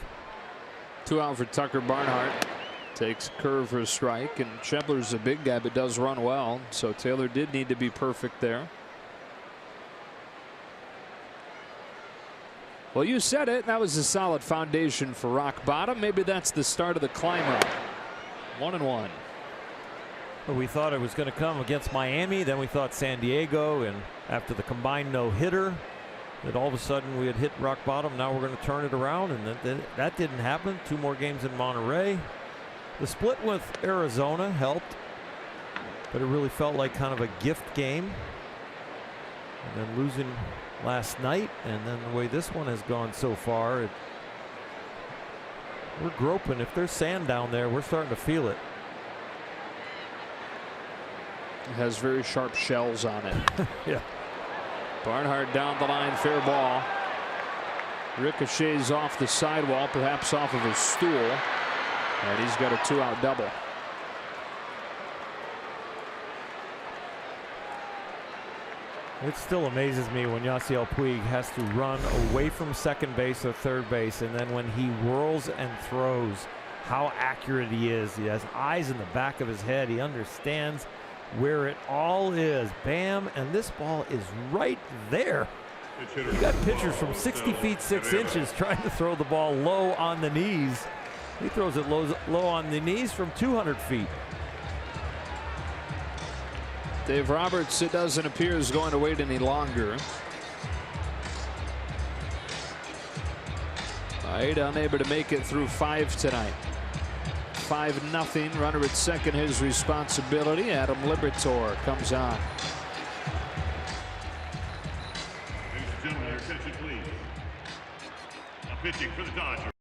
2 out for Tucker Barnhart. Takes a curve for a strike, and Schebler's a big guy but does run well, so Taylor did need to be perfect there. Well, you said it. That was a solid foundation for rock bottom. Maybe that's the start of the climb up. 1-1. Well, we thought it was going to come against Miami. Then we thought San Diego. And after the combined no-hitter, that all of a sudden we had hit rock bottom. Now we're going to turn it around. And that didn't happen. 2 more games in Monterey. The split with Arizona helped. But it really felt like kind of a gift game. And then losing last night, and then the way this one has gone so far, we're groping. If there's sand down there, we're starting to feel it. It has very sharp shells on it. Yeah. Barnhart down the line, fair ball. Ricochets off the sidewall, perhaps off of his stool, and he's got a 2-out double. It still amazes me when Yasiel Puig has to run away from second base or third base, and then when he whirls and throws, how accurate he is. He has eyes in the back of his head. He understands where it all is. Bam, and this ball is right there. You got pitchers from 60 feet 6 inches trying to throw the ball low on the knees. He throws it low on the knees from 200 feet. Dave Roberts, it doesn't appear, is going to wait any longer. Maeda unable to make it through 5 tonight. 5-0. Runner at second, his responsibility. Adam Liberatore comes on. Ladies and gentlemen, your attention, please. Now pitching for the Dodgers.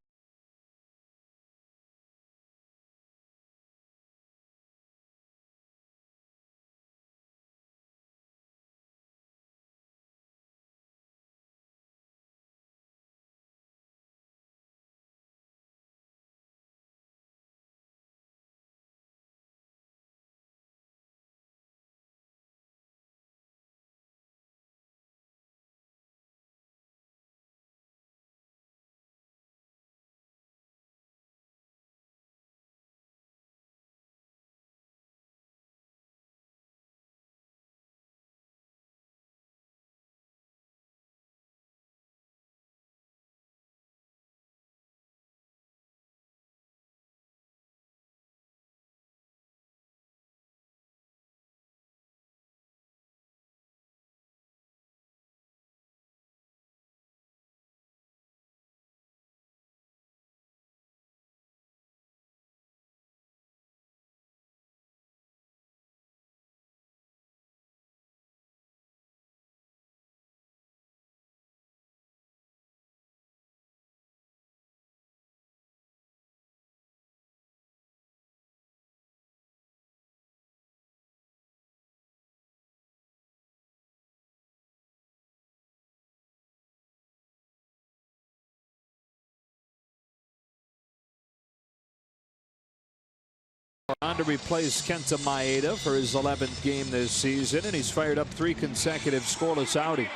On to replace Kenta Maeda for his 11th game this season, and he's fired up 3 consecutive scoreless outings.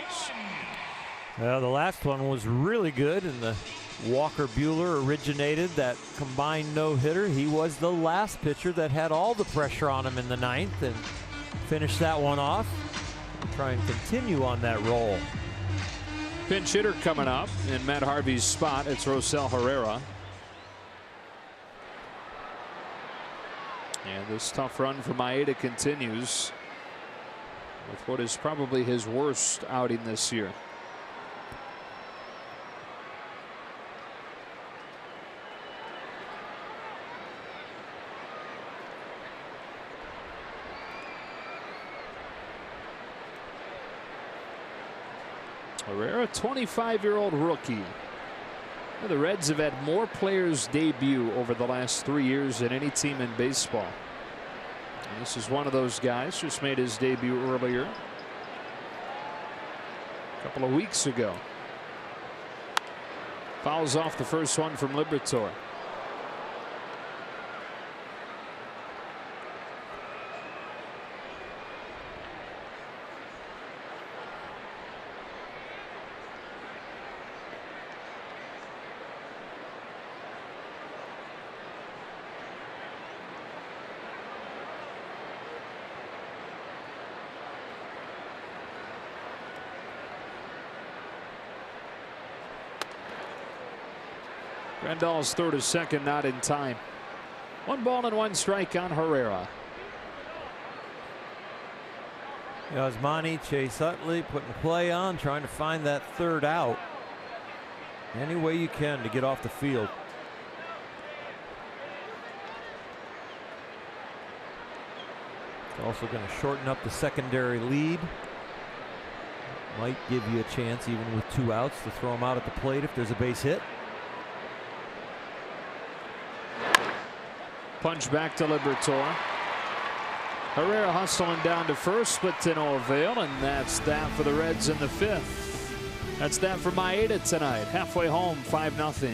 Well, the last one was really good, and the Walker Buehler originated that combined no-hitter. He was the last pitcher that had all the pressure on him in the 9th and finished that one off. We'll try and continue on that roll. Pinch hitter coming up in Matt Harvey's spot. It's Rosell Herrera. And this tough run for Maeda continues with what is probably his worst outing this year. Herrera, 25-year-old rookie. The Reds have had more players debut over the last 3 years than any team in baseball. And this is one of those guys. Just made his debut earlier, a couple of weeks ago. Fouls off the first one from Liberatore. Grandal's throw to second, not in time. 1 ball and 1 strike on Herrera. Yasmani, Chase Utley putting play on, trying to find that 3rd out any way you can to get off the field. It's also going to shorten up the secondary lead. Might give you a chance, even with 2 outs, to throw him out at the plate if there's a base hit. Punch back to Liberatore. Herrera hustling down to first, but to no avail, and that's that for the Reds in the 5th. That's that for Maeda tonight. Halfway home, 5-0.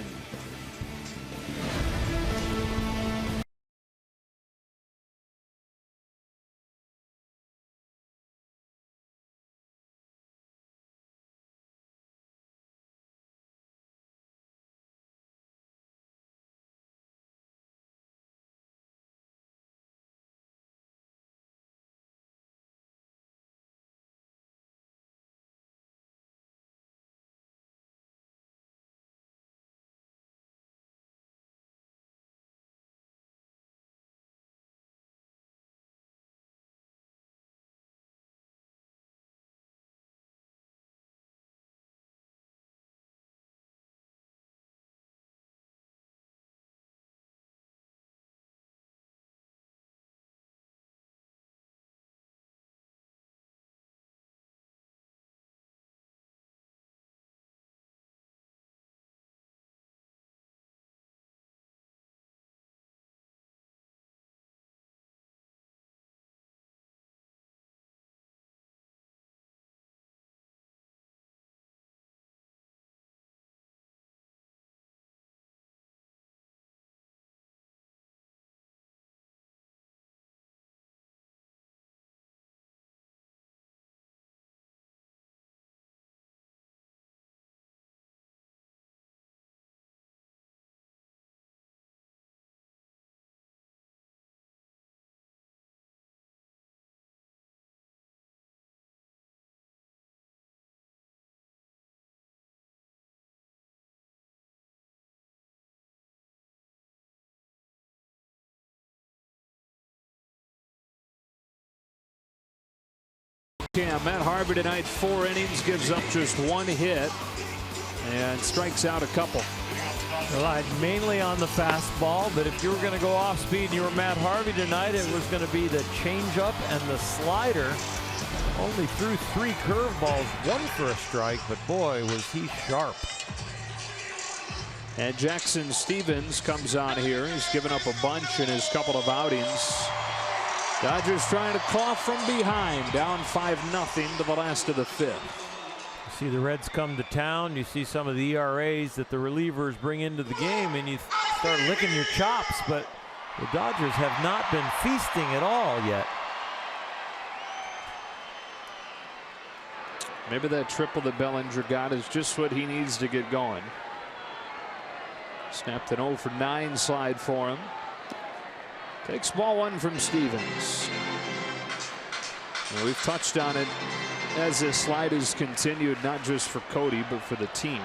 Yeah, Matt Harvey tonight, 4 innings, gives up just 1 hit and strikes out a couple. Relied mainly on the fastball, but if you were going to go off speed and you were Matt Harvey tonight, it was going to be the changeup and the slider. Only threw 3 curveballs, 1 for a strike, but boy, was he sharp. And Jackson Stevens comes on here. He's given up a bunch in his couple of outings. Dodgers trying to claw from behind, down 5-0 to the last of the 5th. You see the Reds come to town. You see some of the ERAs that the relievers bring into the game, and you start licking your chops. But The Dodgers have not been feasting at all yet. Maybe that triple that Bellinger got is just what he needs to get going. Snapped an 0 for 9 slide for him. Takes ball 1 from Stevens. Well, we've touched on it as this slide has continued, not just for Cody, but for the team.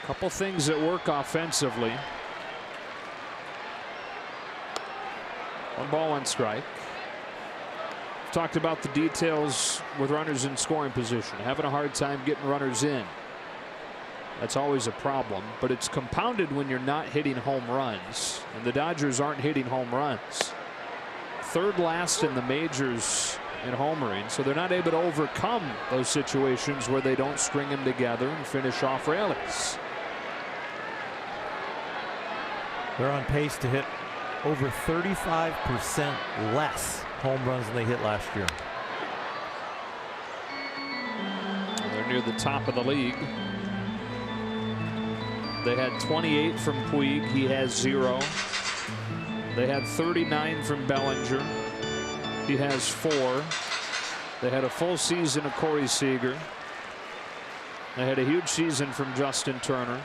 A couple things that work offensively. 1 ball, 1 strike. We've talked about the details with runners in scoring position, having a hard time getting runners in. That's always a problem, but it's compounded when you're not hitting home runs, and the Dodgers aren't hitting home runs. 3rd last in the majors in homering, so they're not able to overcome those situations where they don't string them together and finish off rallies. They're on pace to hit over 35% less home runs than they hit last year. And they're near the top of the league. They had 28 from Puig. He has 0. They had 39 from Bellinger. He has 4. They had a full season of Corey Seager. They had a huge season from Justin Turner.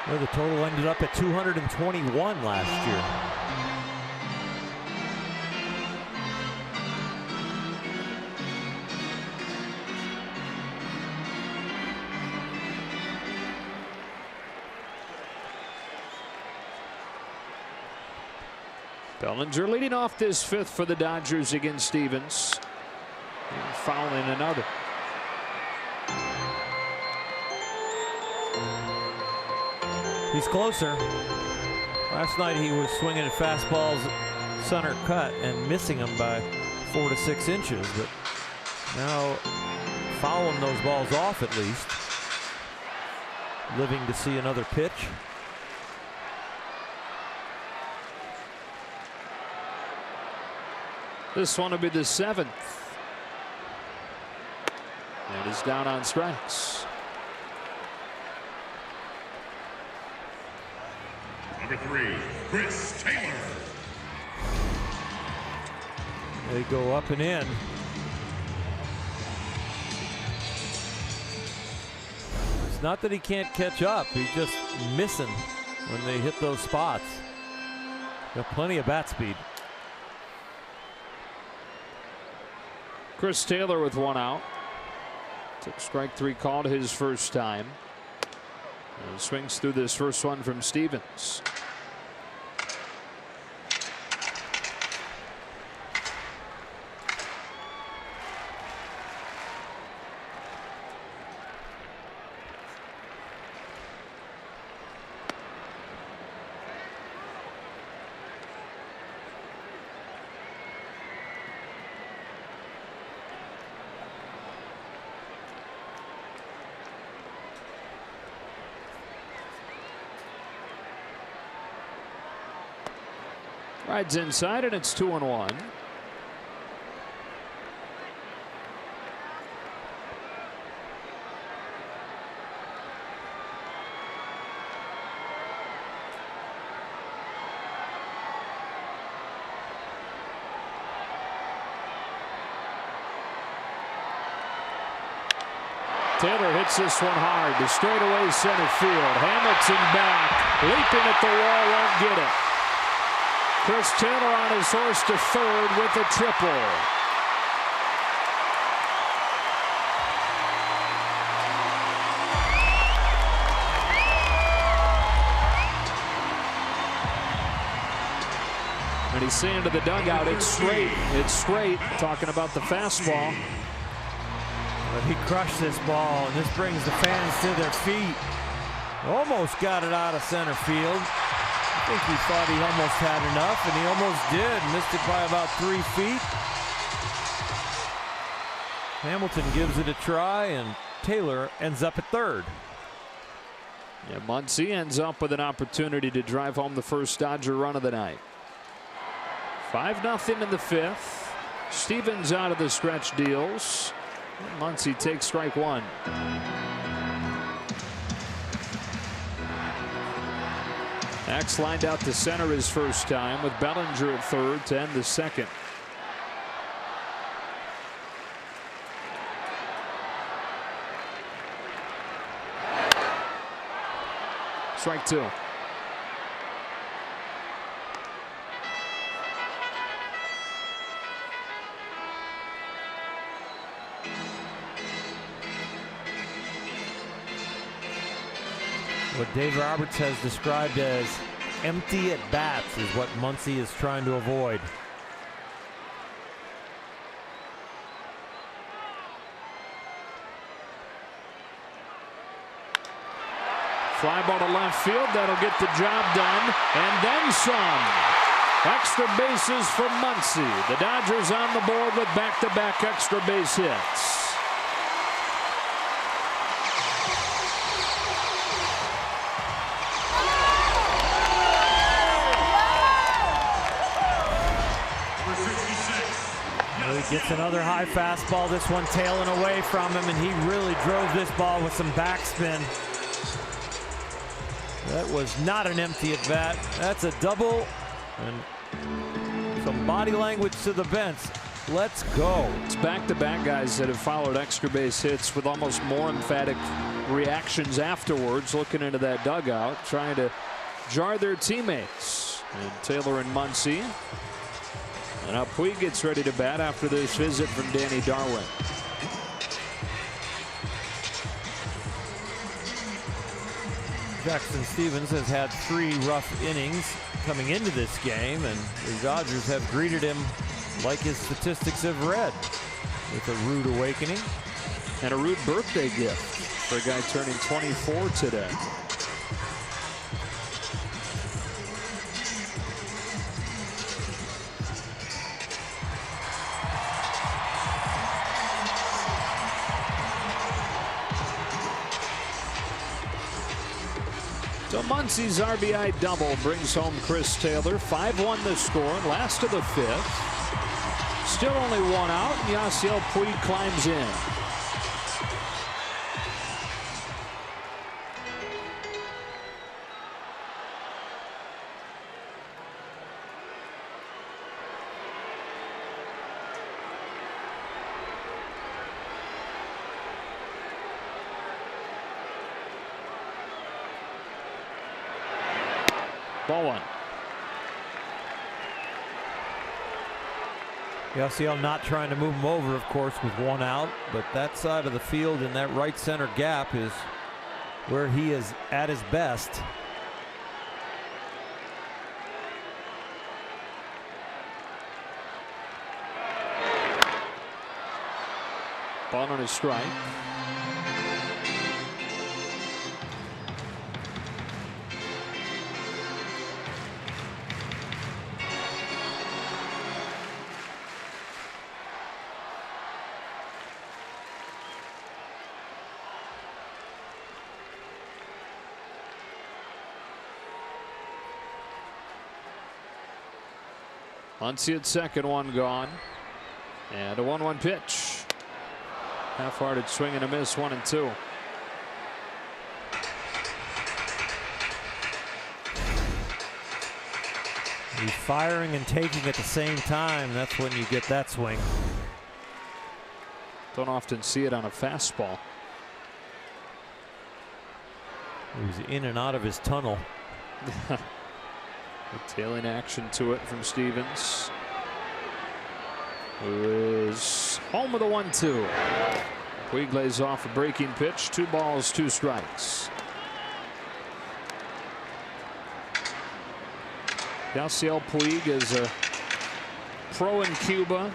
Well, the total ended up at 221 last year. Bellinger leading off this 5th for the Dodgers against Stevens. And fouling another. He's closer. Last night he was swinging at fastballs center cut and missing them by 4 to 6 inches, but now fouling those balls off at least. Living to see another pitch. This one will be the 7th. And is down on strikes. Number 3, Chris Taylor. They go up and in. It's not that he can't catch up. He's just missing when they hit those spots. Got plenty of bat speed. Chris Taylor with 1 out. Took strike 3 called his first time. And swings through this first one from Stevens. Rides inside, and it's 2-1. Taylor hits this one hard to straightaway center field. Hamilton back, leaping at the wall, won't get it. Chris Taylor on his horse to 3rd with a triple. And he's saying to the dugout, it's straight, it's straight. Talking about the fastball. But he crushed this ball, and this brings the fans to their feet. Almost got it out of center field. I think he thought he almost had enough, and he almost did. Missed it by about 3 feet. Hamilton gives it a try, and Taylor ends up at 3rd. Yeah, Muncy ends up with an opportunity to drive home the first Dodger run of the night. 5-0 in the 5th. Stevens out of the stretch deals. Muncy takes strike 1. Max lined out to center his first time with Bellinger at third to end the second. Strike two. What Dave Roberts has described as empty at bats is what Muncy is trying to avoid. Fly ball to left field. That'll get the job done. And then some. Extra bases for Muncy. The Dodgers on the board with back-to-back extra base hits. He gets another high fastball, this one tailing away from him, and he really drove this ball with some backspin. That was not an empty at bat. That's a double, and some body language to the bench. Let's go. It's back-to-back guys that have followed extra base hits with almost more emphatic reactions afterwards, looking into that dugout, trying to jar their teammates. And Taylor and Muncy. And now Puig gets ready to bat after this visit from Danny Darwin. Jackson Stevens has had 3 rough innings coming into this game, and the Dodgers have greeted him like his statistics have read, with a rude awakening. And a rude birthday gift for a guy turning 24 today. So Muncy's RBI double brings home Chris Taylor. 5-1 the score, last of the 5th. Still only 1 out, and Yasiel Puig climbs in. Ball 1. Yasiel not trying to move him over, of course, with 1 out, but that side of the field in that right center gap is where he is at his best. Ball on his strike. Muncy at second, 1 gone. And a 1-1 pitch. Half-hearted swing and a miss, 1-2. He's firing and taking at the same time. That's when you get that swing. Don't often see it on a fastball. He was in and out of his tunnel. A tailing action to it from Stevens, who is home with a 1-2. Puig lays off a breaking pitch. 2 balls, 2 strikes. Yasiel Puig is a pro in Cuba.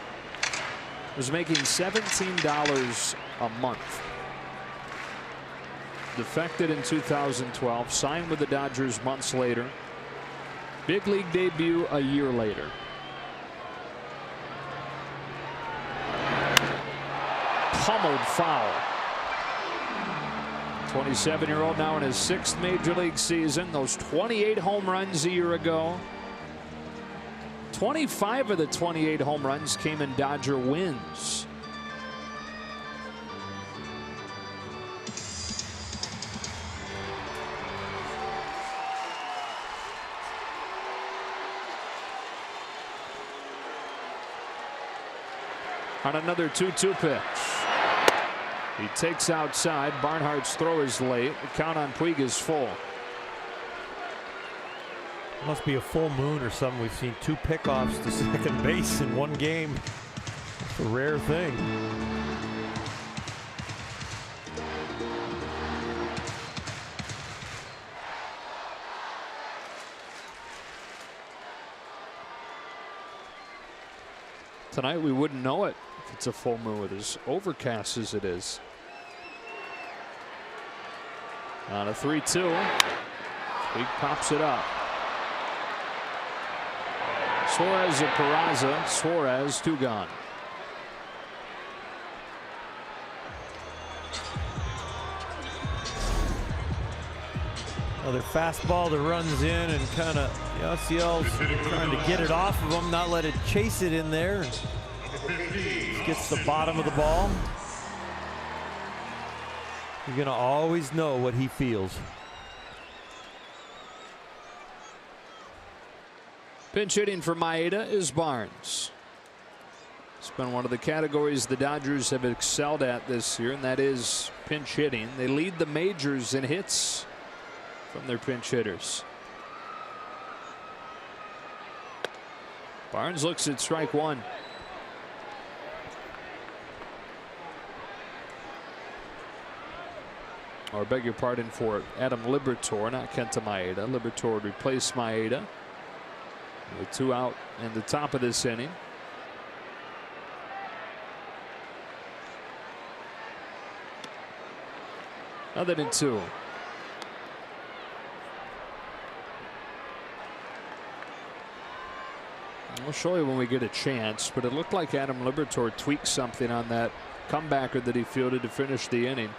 Was making $17 a month. Defected in 2012. Signed with the Dodgers months later. Big league debut a year later. Pummeled foul. 27-year-old now in his 6th major league season. Those 28 home runs a year ago. 25 of the 28 home runs came in Dodger wins. on another 2-2 pitch. He takes outside. Barnhart's throw is late. The count on Puig is full. Must be a full moon or something. We've seen 2 pickoffs to second base in one game. It's a rare thing. Tonight we wouldn't know it if it's a full moon with as overcast as it is. On a 3-2. Puig pops it up. Suarez and Peraza. Suarez 2 gone. Another fastball that runs in and kind of, LCL's trying to get it off of him, not let it chase it in there. Gets the bottom of the ball. You're going to always know what he feels. Pinch hitting for Maeda is Barnes. It's been one of the categories the Dodgers have excelled at this year, and that is pinch hitting. They lead the majors in hits from their pinch hitters. Barnes looks at strike 1. Or beg your pardon for Adam Liberatore, not Kenta Maeda. Liberatore would replace Maeda. With 2 out in the top of this inning. Other than 2. We'll show you when we get a chance, but it looked like Adam Liberatore tweaked something on that comebacker that he fielded to finish the inning.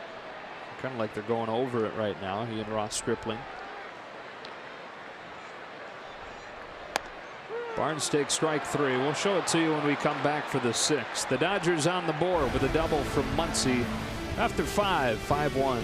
Kind of like they're going over it right now, he and Ross Stripling. Barnes takes strike 3. We'll show it to you when we come back for the 6th. The Dodgers on the board with a double from Muncy after 5-1.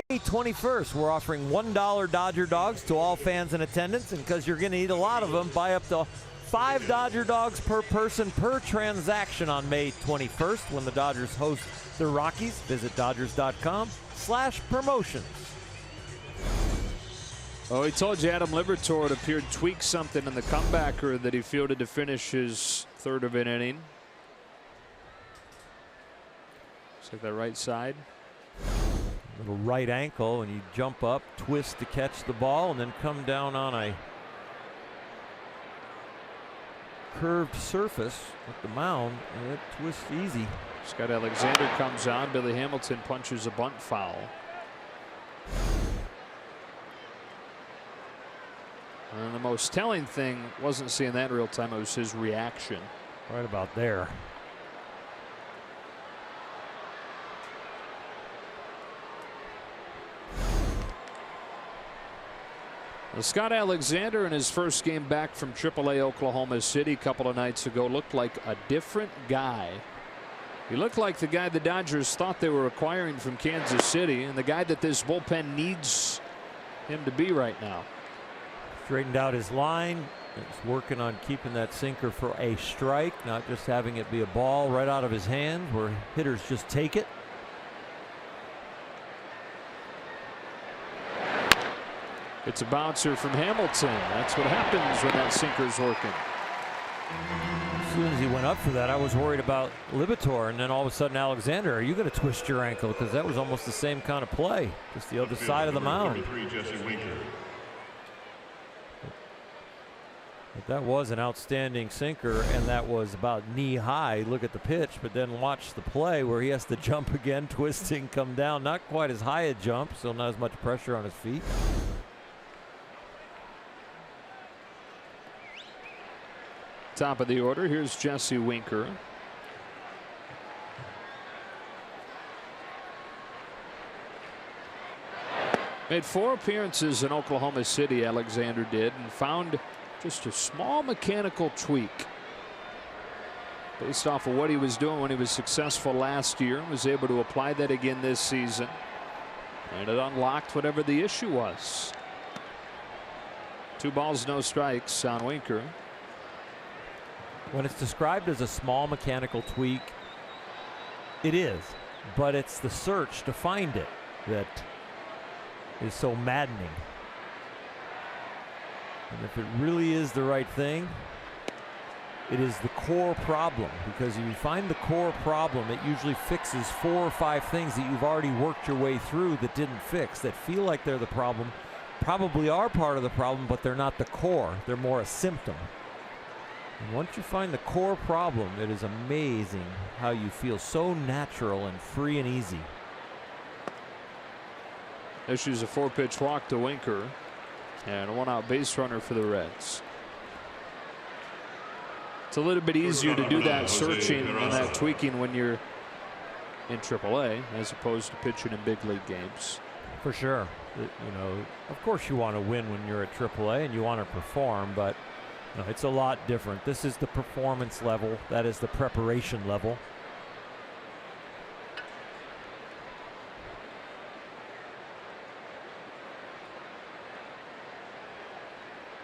May 21st, we're offering $1 Dodger dogs to all fans in attendance, and because you're going to eat a lot of them, buy up to 5 Dodger dogs per person per transaction on May 21st when the Dodgers host the Rockies. Visit Dodgers.com/promotions. Oh, he told you Adam Liberatore it appeared tweaked something in the comebacker that he fielded to finish his 3rd of an inning. Looks like that right side. Little right ankle, and you jump up, twist to catch the ball, and then come down on a curved surface with the mound, and it twists easy. Scott Alexander comes on. Billy Hamilton punches a bunt foul. And the most telling thing wasn't seeing that in real time, it was his reaction. Right about there. Scott Alexander in his first game back from AAA Oklahoma City a couple of nights ago looked like a different guy. He looked like the guy the Dodgers thought they were acquiring from Kansas City, and the guy that this bullpen needs him to be right now. Straightened out his line. He's working on keeping that sinker for a strike, not just having it be a ball right out of his hand where hitters just take it. It's a bouncer from Hamilton. That's what happens when that sinker's working. As soon as he went up for that, I was worried about Libator, and then all of a sudden, Alexander, are you going to twist your ankle? Because that was almost the same kind of play, just the other side of the mound. But that was an outstanding sinker, and that was about knee high. Look at the pitch, but then watch the play where he has to jump again, twisting, come down. Not quite as high a jump, so not as much pressure on his feet. Top of the order, here's Jesse Winker. Made 4 appearances in Oklahoma City, Alexander did, and found just a small mechanical tweak based off of what he was doing when he was successful last year, and was able to apply that again this season, and it unlocked whatever the issue was. 2 balls, no strikes on Winker. When it's described as a small mechanical tweak, it is, but it's the search to find it that is so maddening. And if it really is the right thing, it is the core problem, because if you find the core problem, it usually fixes 4 or 5 things that you've already worked your way through that didn't fix, that feel like they're the problem, probably are part of the problem, but they're not the core. They're more a symptom. And once you find the core problem, it is amazing how you feel so natural and free and easy. Issues a 4-pitch walk to Winker, and a 1-out base runner for the Reds. It's a little bit easier to do that searching and that tweaking when you're in AAA as opposed to pitching in big league games. For sure. You know, of course you want to win when you're at AAA and you want to perform, but no, it's a lot different. This is the performance level. That is the preparation level.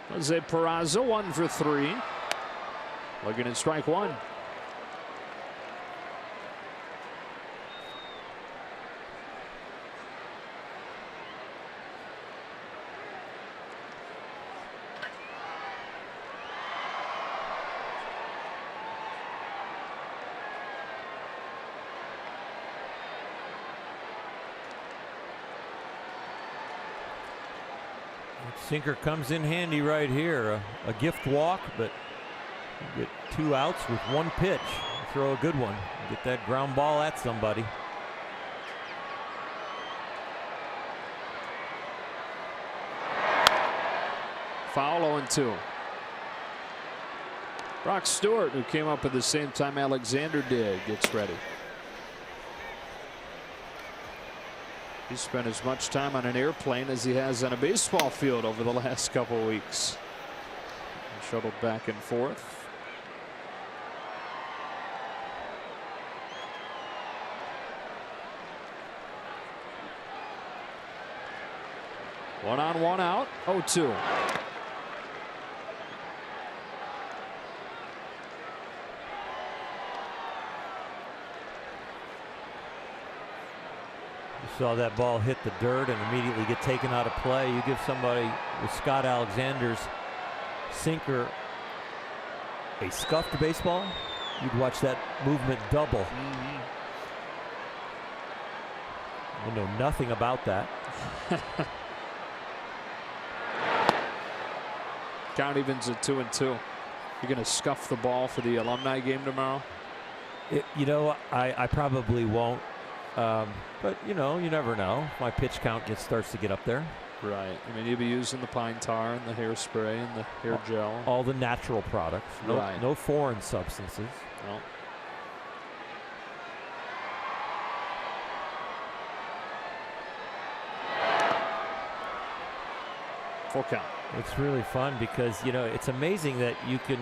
Jose Peraza 1 for 3. Looking at strike 1. Sinker comes in handy right here. A gift walk, but you get 2 outs with 1 pitch. Throw a good one. Get that ground ball at somebody. Foul 0-2. Brock Stewart, who came up at the same time Alexander did, gets ready. He spent as much time on an airplane as he has on a baseball field over the last couple weeks. And shuttled back and forth. One on, one out. 0-2. Saw that ball hit the dirt and immediately get taken out of play. You give somebody with Scott Alexander's sinker a scuffed baseball, you'd watch that movement double. I know nothing about that. Count evens at 2-2. You're going to scuff the ball for the alumni game tomorrow? You know, I probably won't. But, you know, you never know. My pitch count starts to get up there. Right. I mean, you'd be using the pine tar and the hairspray and the hair gel. All the natural products. No, Right. no foreign substances. No. Full count. It's really fun because, you know, it's amazing that you can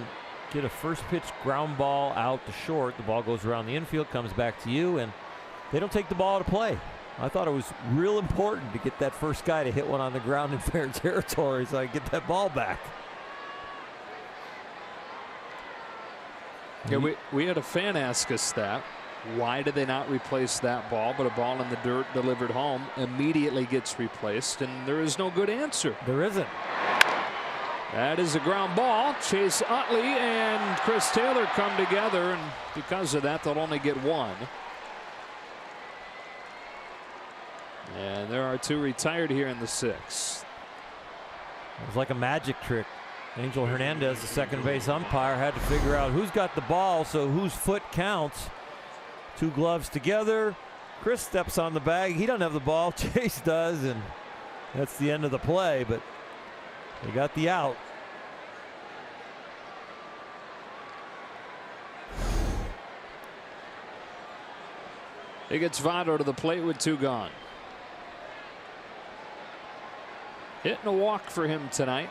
get a first pitch ground ball out to short. The ball goes around the infield, comes back to you, and they don't take the ball to play. I thought it was real important to get that first guy to hit one on the ground in fair territory so I get that ball back. Yeah, we had a fan ask us that. Why did they not replace that ball? But a ball in the dirt delivered home immediately gets replaced, and there is no good answer. There isn't. That is a ground ball. Chase Utley and Chris Taylor come together, and because of that, they'll only get one. And there are two retired here in the sixth. It was like a magic trick. Angel Hernandez, the second base umpire, had to figure out who's got the ball, so whose foot counts. Two gloves together. Chris steps on the bag. He doesn't have the ball. Chase does, and that's the end of the play, but they got the out. He gets Votto to the plate with two gone. Hitting a walk for him tonight.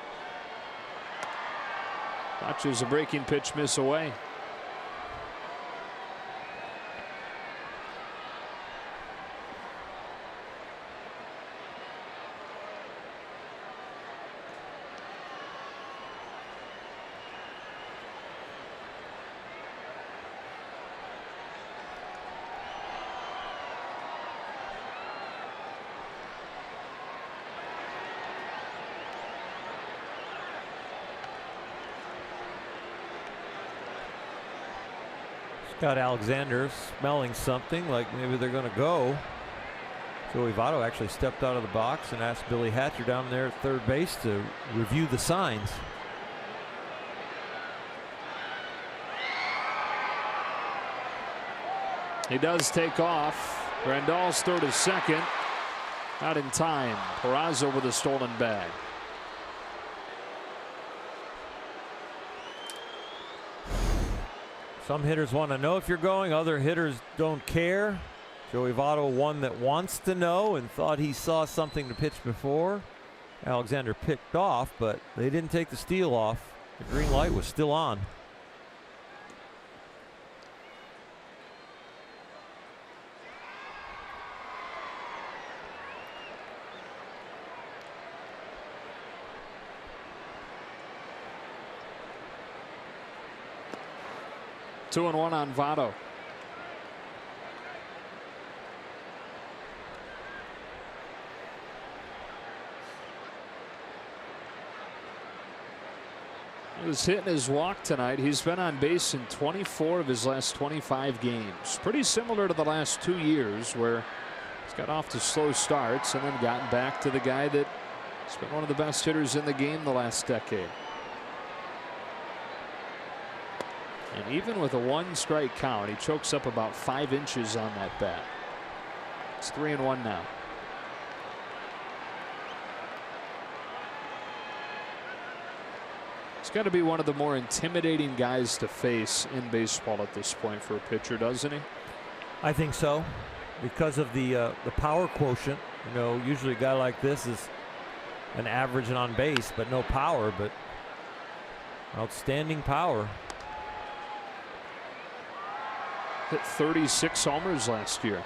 Watches a breaking pitch miss away. Scott Alexander smelling something like maybe they're going to go. Joey Votto actually stepped out of the box and asked Billy Hatcher down there at third base to review the signs. He does take off. Grandal's throw to second. Not in time. Peraza with a stolen bag. Some hitters want to know if you're going, other hitters don't care. Joey Votto, one that wants to know and thought he saw something to pitch before. Alexander picked off, but they didn't take the steal off. The green light was still on. Two and one on Votto. He was hitting his walk tonight. He's been on base in 24 of his last 25 games. Pretty similar to the last 2 years where he's got off to slow starts and then gotten back to the guy that's been one of the best hitters in the game the last decade. And even with a 1-strike count, he chokes up about 5 inches on that bat. It's 3-1 now. He's got to be one of the more intimidating guys to face in baseball at this point for a pitcher, doesn't he? I think so, because of the power quotient. You know, usually a guy like this is an average and on base, but no power, but outstanding power. Hit 36 homers last year.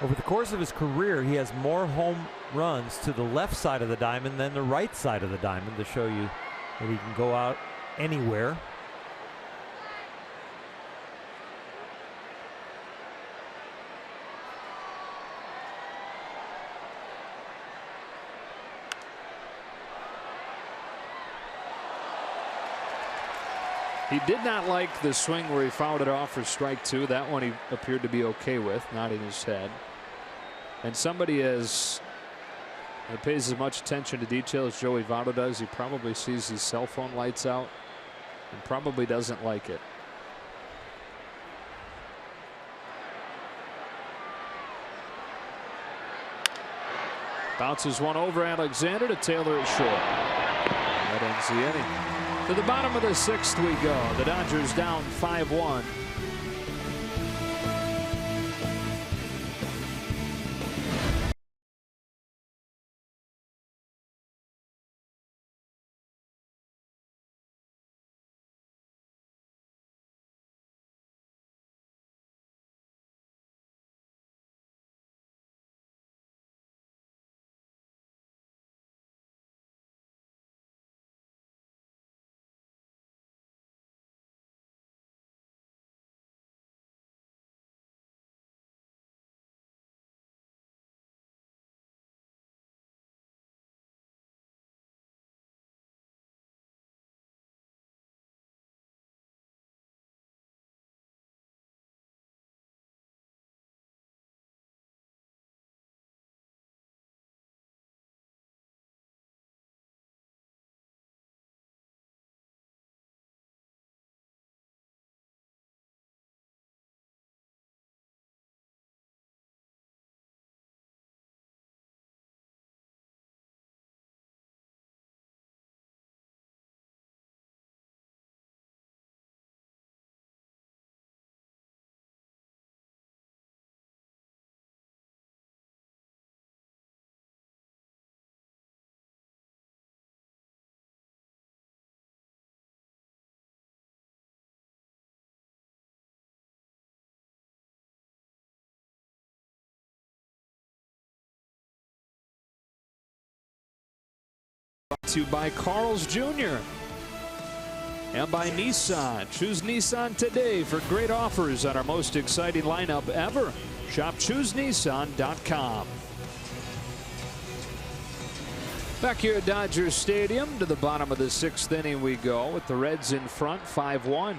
Over the course of his career, he has more home runs to the left side of the diamond than the right side of the diamond, to show you that he can go out anywhere. He did not like the swing where he fouled it off for strike 2. That one he appeared to be okay with, nodding his head. And somebody that pays as much attention to detail as Joey Votto does, he probably sees his cell phone lights out and probably doesn't like it. Bounces one over Alexander to Taylor it short. That ends the inning. To the bottom of the 6th we go. The Dodgers down 5-1. Brought to you by Carl's Jr. and by Nissan. Choose Nissan today for great offers on our most exciting lineup ever. Shop ChooseNissan.com. Back here at Dodger Stadium, to the bottom of the 6th inning we go with the Reds in front 5-1.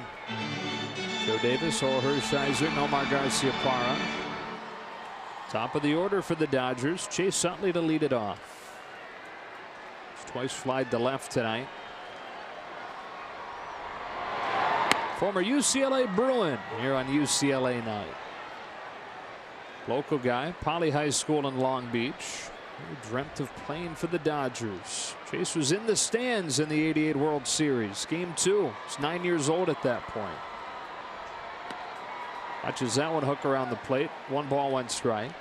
Joe Davis, Orel Hershiser, and Omar Garciaparra. Top of the order for the Dodgers. Chase Utley to lead it off. Twice flied to left tonight. Former UCLA Bruin here on UCLA night. Local guy, Poly High School in Long Beach. He dreamt of playing for the Dodgers. Chase was in the stands in the '88 World Series. Game 2. He's 9 years old at that point. Watches that one hook around the plate. 1 ball, 1 strike.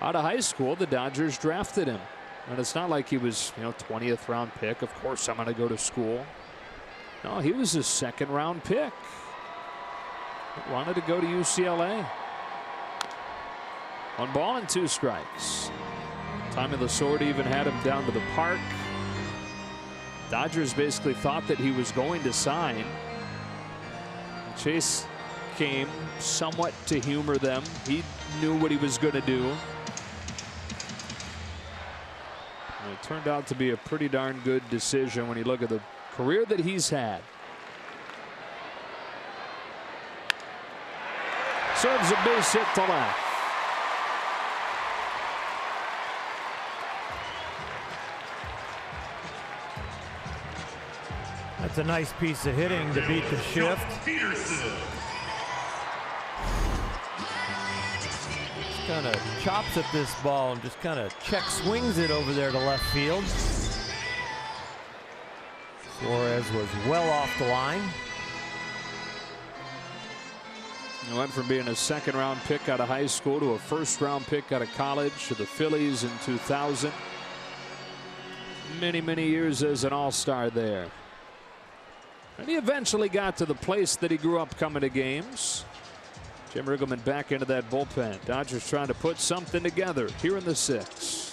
Out of high school, the Dodgers drafted him. And it's not like he was, 20th round pick. Of course, I'm going to go to school. No, he was a 2nd round pick. He wanted to go to UCLA. 1 ball and 2 strikes. Tommy Lasorda even had him down to the park. Dodgers basically thought that he was going to sign. Chase came somewhat to humor them. He knew what he was going to do. And it turned out to be a pretty darn good decision when you look at the career that he's had. Serves a base hit to left. That's a nice piece of hitting to beat the shift. Kind of chops at this ball and just kind of check swings it over there to left field. Flores was well off the line. He went from being a 2nd round pick out of high school to a 1st round pick out of college to the Phillies in 2000. Many years as an all-star there. And he eventually got to the place that he grew up coming to games. Jim Riggleman back into that bullpen. Dodgers trying to put something together here in the 6th.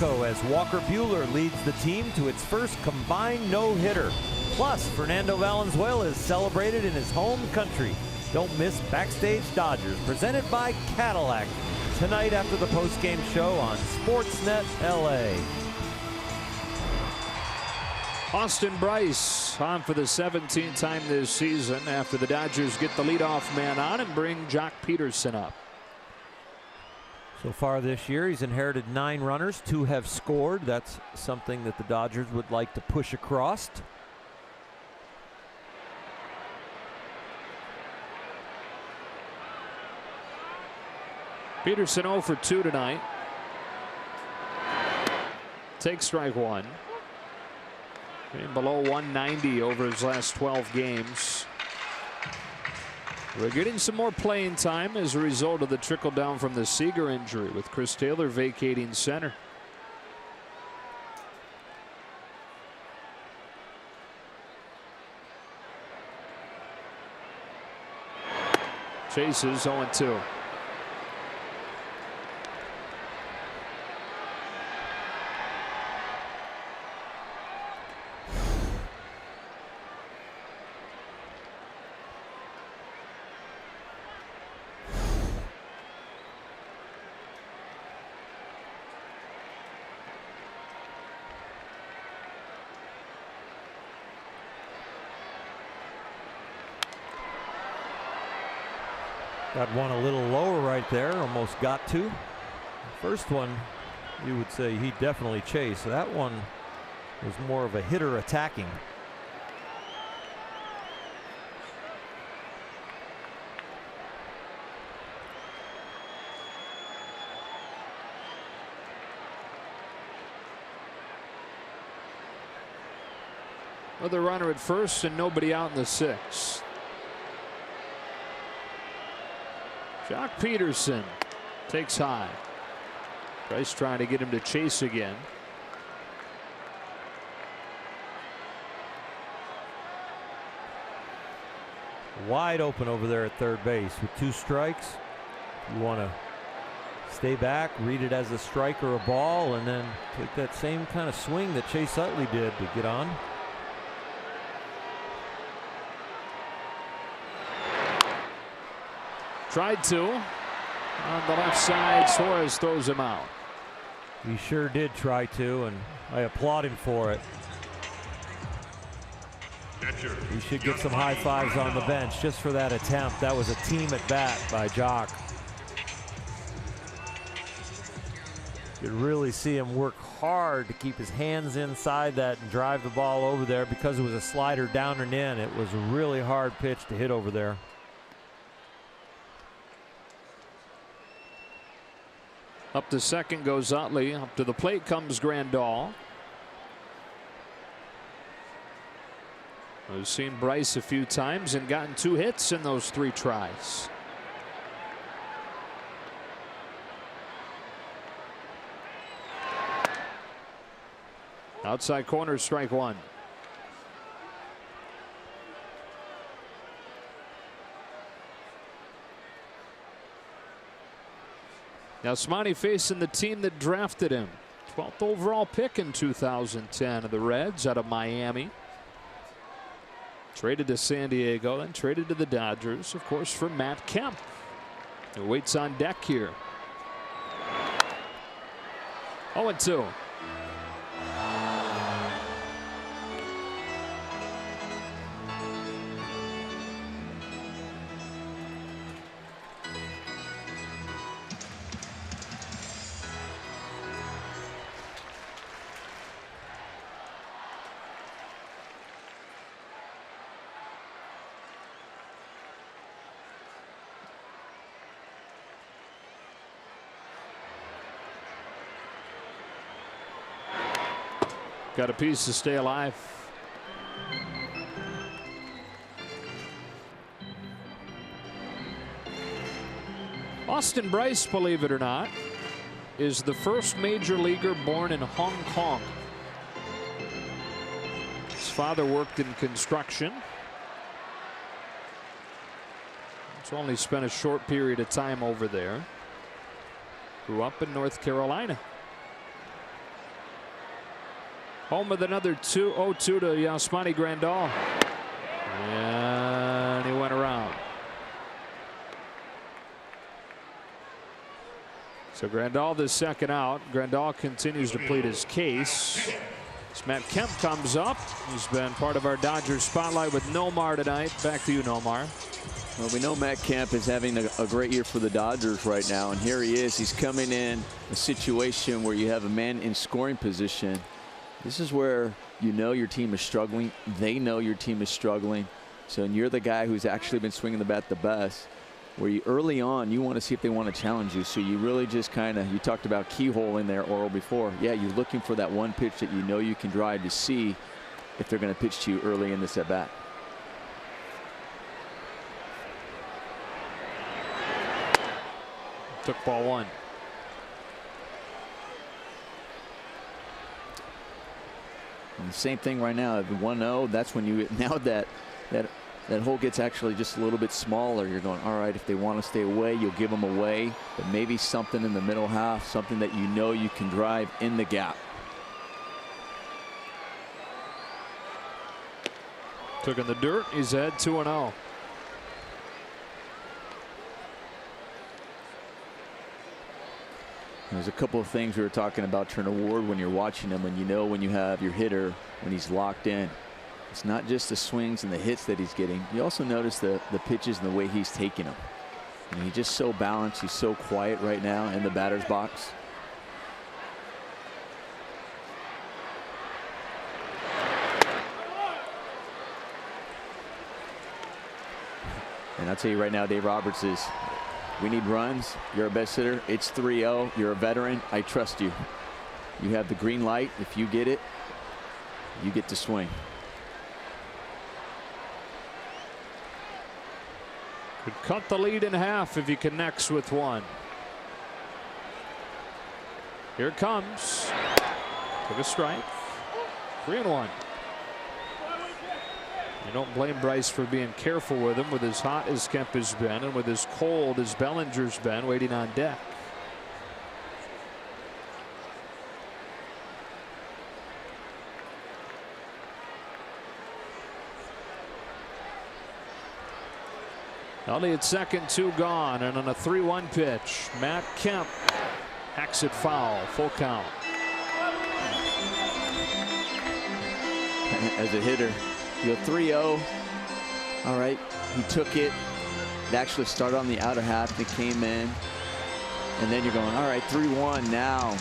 Mexico as Walker Buehler leads the team to its first combined no-hitter. Plus, Fernando Valenzuela is celebrated in his home country. Don't miss Backstage Dodgers, presented by Cadillac, tonight after the post-game show on Sportsnet LA. Austin Brice on for the 17th time this season after the Dodgers get the leadoff man on and bring Jock Peterson up. So far this year, he's inherited 9 runners. 2 have scored. That's something that the Dodgers would like to push across. Peterson 0 for 2 tonight. Takes strike 1. And below 190 over his last 12 games. We're getting some more playing time as a result of the trickle down from the Seager injury, with Chris Taylor vacating center. Chases 0-2. Got one a little lower right there, almost got to. The first one, you would say he definitely chased. That one was more of a hitter attacking. With a runner at first and nobody out in the 6th. Jock Peterson takes high. Brice trying to get him to chase again. Wide open over there at third base with 2 strikes. You want to stay back, read it as a strike or a ball, and then take that same kind of swing that Chase Utley did to get on. Tried to. On the left side, Suarez throws him out. He sure did try to, and I applaud him for it. He should get some high fives on the bench just for that attempt. That was a team at bat by Jock. You could really see him work hard to keep his hands inside that and drive the ball over there. Because it was a slider down and in, it was a really hard pitch to hit over there. Up to second goes Utley. Up to the plate comes Grandal. We've seen Brice a few times and gotten 2 hits in those 3 tries. Outside corner, strike 1. Now Smiley facing the team that drafted him. 12th overall pick in 2010 of the Reds out of Miami. Traded to San Diego and traded to the Dodgers, of course, for Matt Kemp, who waits on deck here. 0-2. Got a piece to stay alive. Austin Brice, believe it or not, is the first major leaguer born in Hong Kong. His father worked in construction. He's only spent a short period of time over there. Grew up in North Carolina. Home with another 0-2 to Yasmani Grandal. And he went around. So Grandal the second out. Grandal continues to plead his case. As Matt Kemp comes up. He's been part of our Dodgers spotlight with Nomar tonight. Back to you, Nomar. Well, we know Matt Kemp is having a great year for the Dodgers right now, and here he is. He's coming in a situation where you have a man in scoring position. This is where you know your team is struggling. They know your team is struggling. So, and you're the guy who's actually been swinging the bat the best. Where you early on, you want to see if they want to challenge you. So you really just kind of, you talked about keyhole in there, Oral, before. Yeah, you're looking for that one pitch that you know you can drive to see if they're going to pitch to you early in this at bat. Took ball one. And the same thing right now. At 1-0, that's when you, now that hole gets actually just a little bit smaller, you're going, all right, if they want to stay away, you'll give them away. But maybe something in the middle half, something that you know you can drive in the gap. Took in the dirt. He's at 2-0. There's a couple of things we were talking about, Turner Ward, when you're watching him, when you know when you have your hitter, when he's locked in. It's not just the swings and the hits that he's getting. You also notice the pitches and the way he's taking them. And he's just so balanced. He's so quiet right now in the batter's box. And I'll tell you right now, Dave Roberts is, we need runs. You're a best hitter. It's 3-0. You're a veteran. I trust you. You have the green light. If you get it, you get to swing. Could cut the lead in half if he connects with one. Here it comes. Took a strike. 3-1. You don't blame Bryce for being careful with him, with as hot as Kemp has been and with as cold as Bellinger's been waiting on deck. Elliott second, 2 gone, and on a 3-1 pitch, Matt Kemp hacks it foul. Full count. As a hitter, you go 3-0. All right, he took it. It actually started on the outer half. It came in, and then you're going, all right, 3-1 now.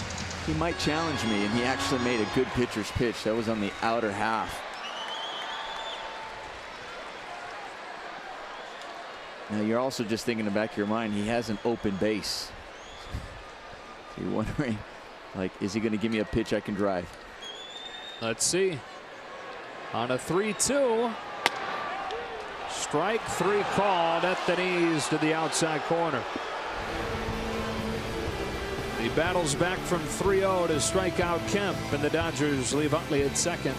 He might challenge me, and he actually made a good pitcher's pitch. That was on the outer half. Now you're also just thinking in the back of your mind, he has an open base. So you're wondering, like, is he going to give me a pitch I can drive? Let's see. On a 3-2. Strike 3 called at the knees to the outside corner. He battles back from 3-0 to strike out Kemp, and the Dodgers leave Utley at second.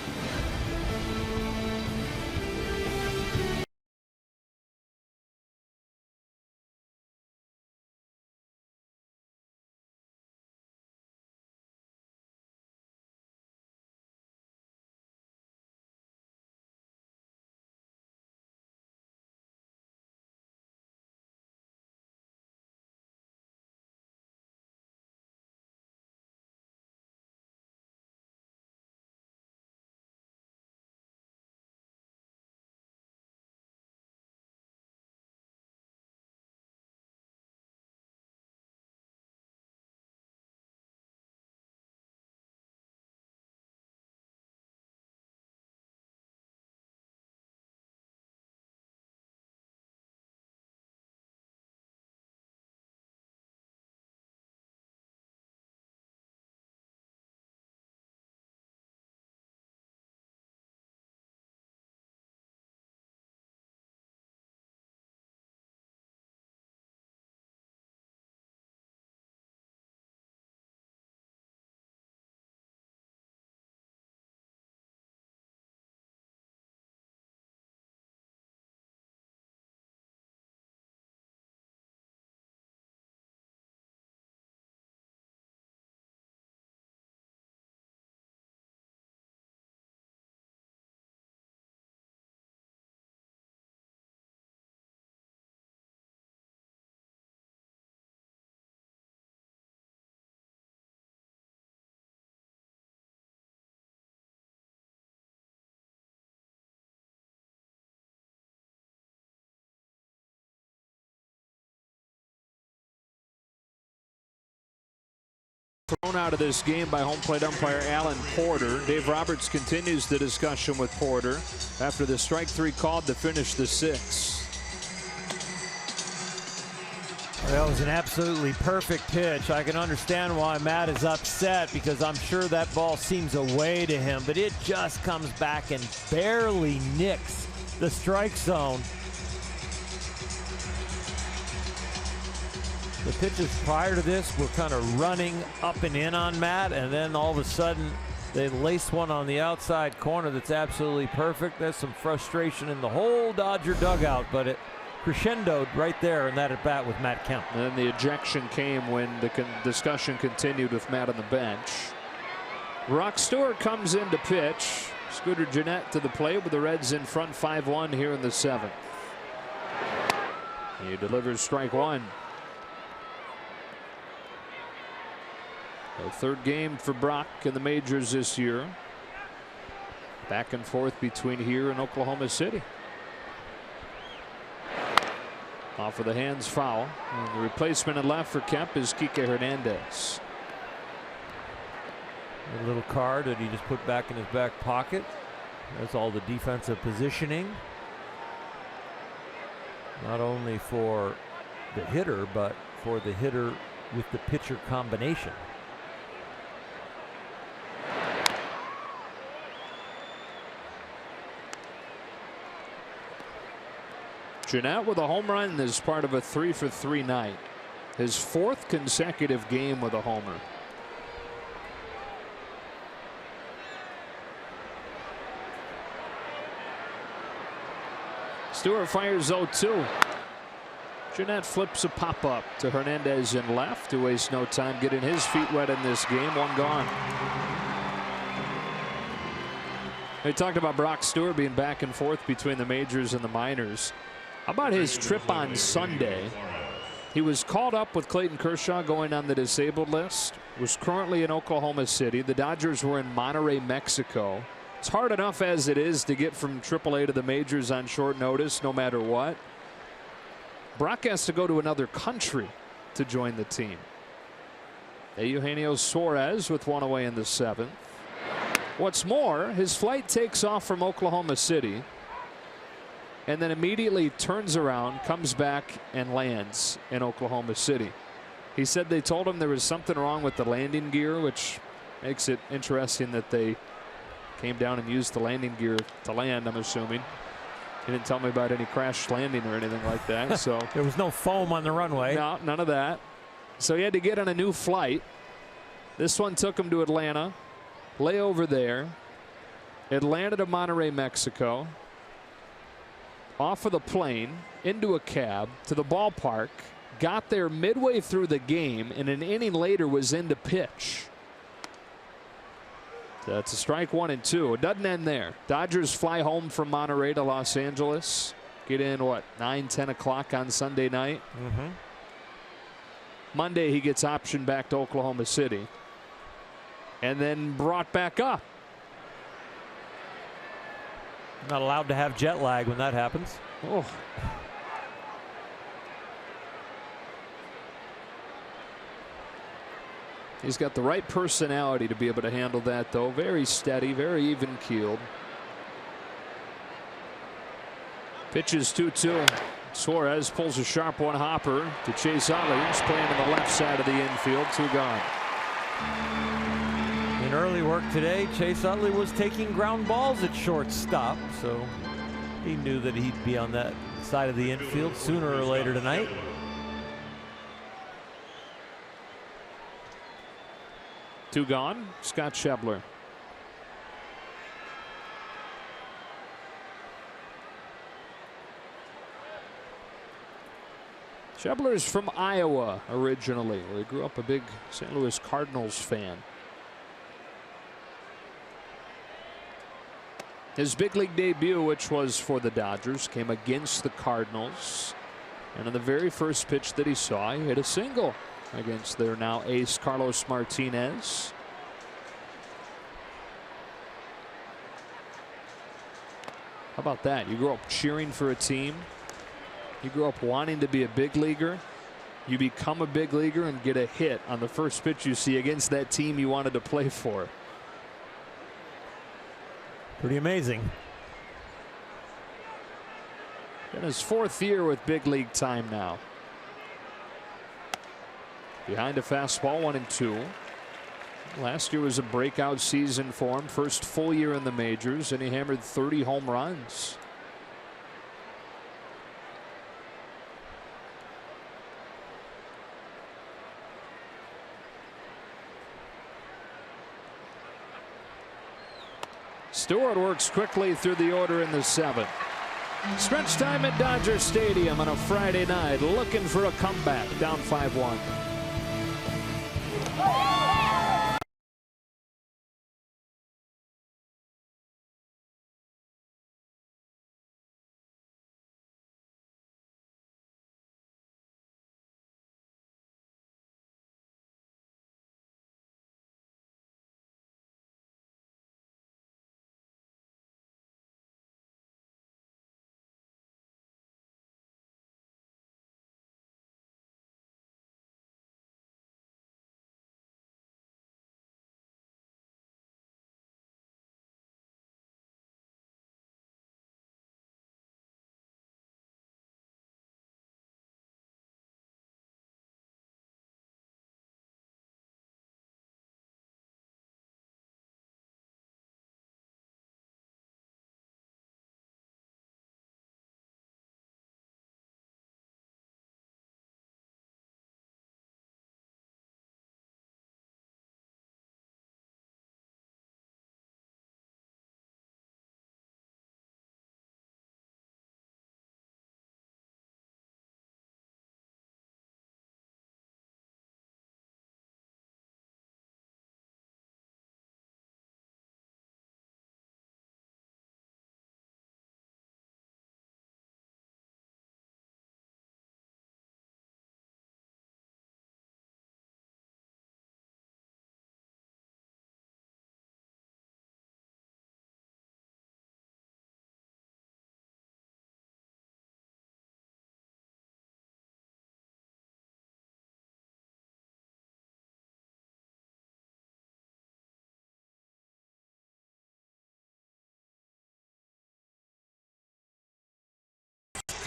Thrown out of this game by home plate umpire Alan Porter. Dave Roberts continues the discussion with Porter after the strike 3 called to finish the 6th. That was an absolutely perfect pitch. I can understand why Matt is upset, because I'm sure that ball seems away to him, but it just comes back and barely nicks the strike zone. The pitches prior to this were kind of running up and in on Matt, and then all of a sudden they lace one on the outside corner that's absolutely perfect. There's some frustration in the whole Dodger dugout, but it crescendoed right there in that at bat with Matt Kemp. And then the ejection came when the discussion continued with Matt on the bench. Brock Stewart comes in to pitch. Scooter Gennett to the plate with the Reds in front 5-1 here in the 7th. He delivers strike 1. The 3rd game for Brock in the majors this year. Back and forth between here and Oklahoma City. Off of the hands, foul. And the replacement in left for Kemp is Kike Hernandez. A little card that he just put back in his back pocket. That's all the defensive positioning. Not only for the hitter, but for the hitter with the pitcher combination. Gennett with a home run as part of a 3-for-3 night. His 4th consecutive game with a homer. Stewart fires 0-2. Gennett flips a pop-up to Hernandez in left, who wastes no time getting his feet wet in this game. 1 gone. They talked about Brock Stewart being back and forth between the majors and the minors. How about his trip on Sunday? He was called up with Clayton Kershaw going on the disabled list. Was currently in Oklahoma City. The Dodgers were in Monterrey, Mexico. It's hard enough as it is to get from AAA to the majors on short notice, no matter what. Brock has to go to another country to join the team. Eugenio Suarez with 1 away in the 7th. What's more, his flight takes off from Oklahoma City and then immediately turns around, comes back, and lands in Oklahoma City. He said they told him there was something wrong with the landing gear, which makes it interesting that they came down and used the landing gear to land, I'm assuming. He didn't tell me about any crash landing or anything like that. So there was no foam on the runway. No, none of that. So he had to get on a new flight. This one took him to Atlanta, lay over there, Atlanta to Monterrey, Mexico, off of the plane, into a cab, to the ballpark, got there midway through the game, and an inning later was in to pitch. That's a strike 1 and 2. It doesn't end there. Dodgers fly home from Monterrey to Los Angeles. Get in, what, 9, 10 o'clock on Sunday night? Monday, he gets optioned back to Oklahoma City and then brought back up. Not allowed to have jet lag when that happens. Oh. He's got the right personality to be able to handle that, though. Very steady, very even keeled. Pitches 2-2. Suarez pulls a sharp one hopper to Chase Utley, who's playing on the left side of the infield. 2 gone. In early work today, Chase Utley was taking ground balls at shortstop, so he knew that he'd be on that side of the infield sooner or later tonight. Two gone. Scott Schebler. Schebler is from Iowa originally, where he grew up a big St. Louis Cardinals fan. His big league debut, which was for the Dodgers, came against the Cardinals. And on the very first pitch that he saw, he hit a single against their now ace Carlos Martinez. How about that? You grew up cheering for a team. You grew up wanting to be a big leaguer. you become a big leaguer and get a hit on the first pitch you see against that team you wanted to play for. Pretty amazing. In his 4th year with big league time now. Behind a fastball, 1-2. Last year was a breakout season for him. First full year in the majors, and he hammered 30 home runs. Stewart works quickly through the order in the 7th. Stretch time at Dodger Stadium on a Friday night, looking for a comeback, down 5-1.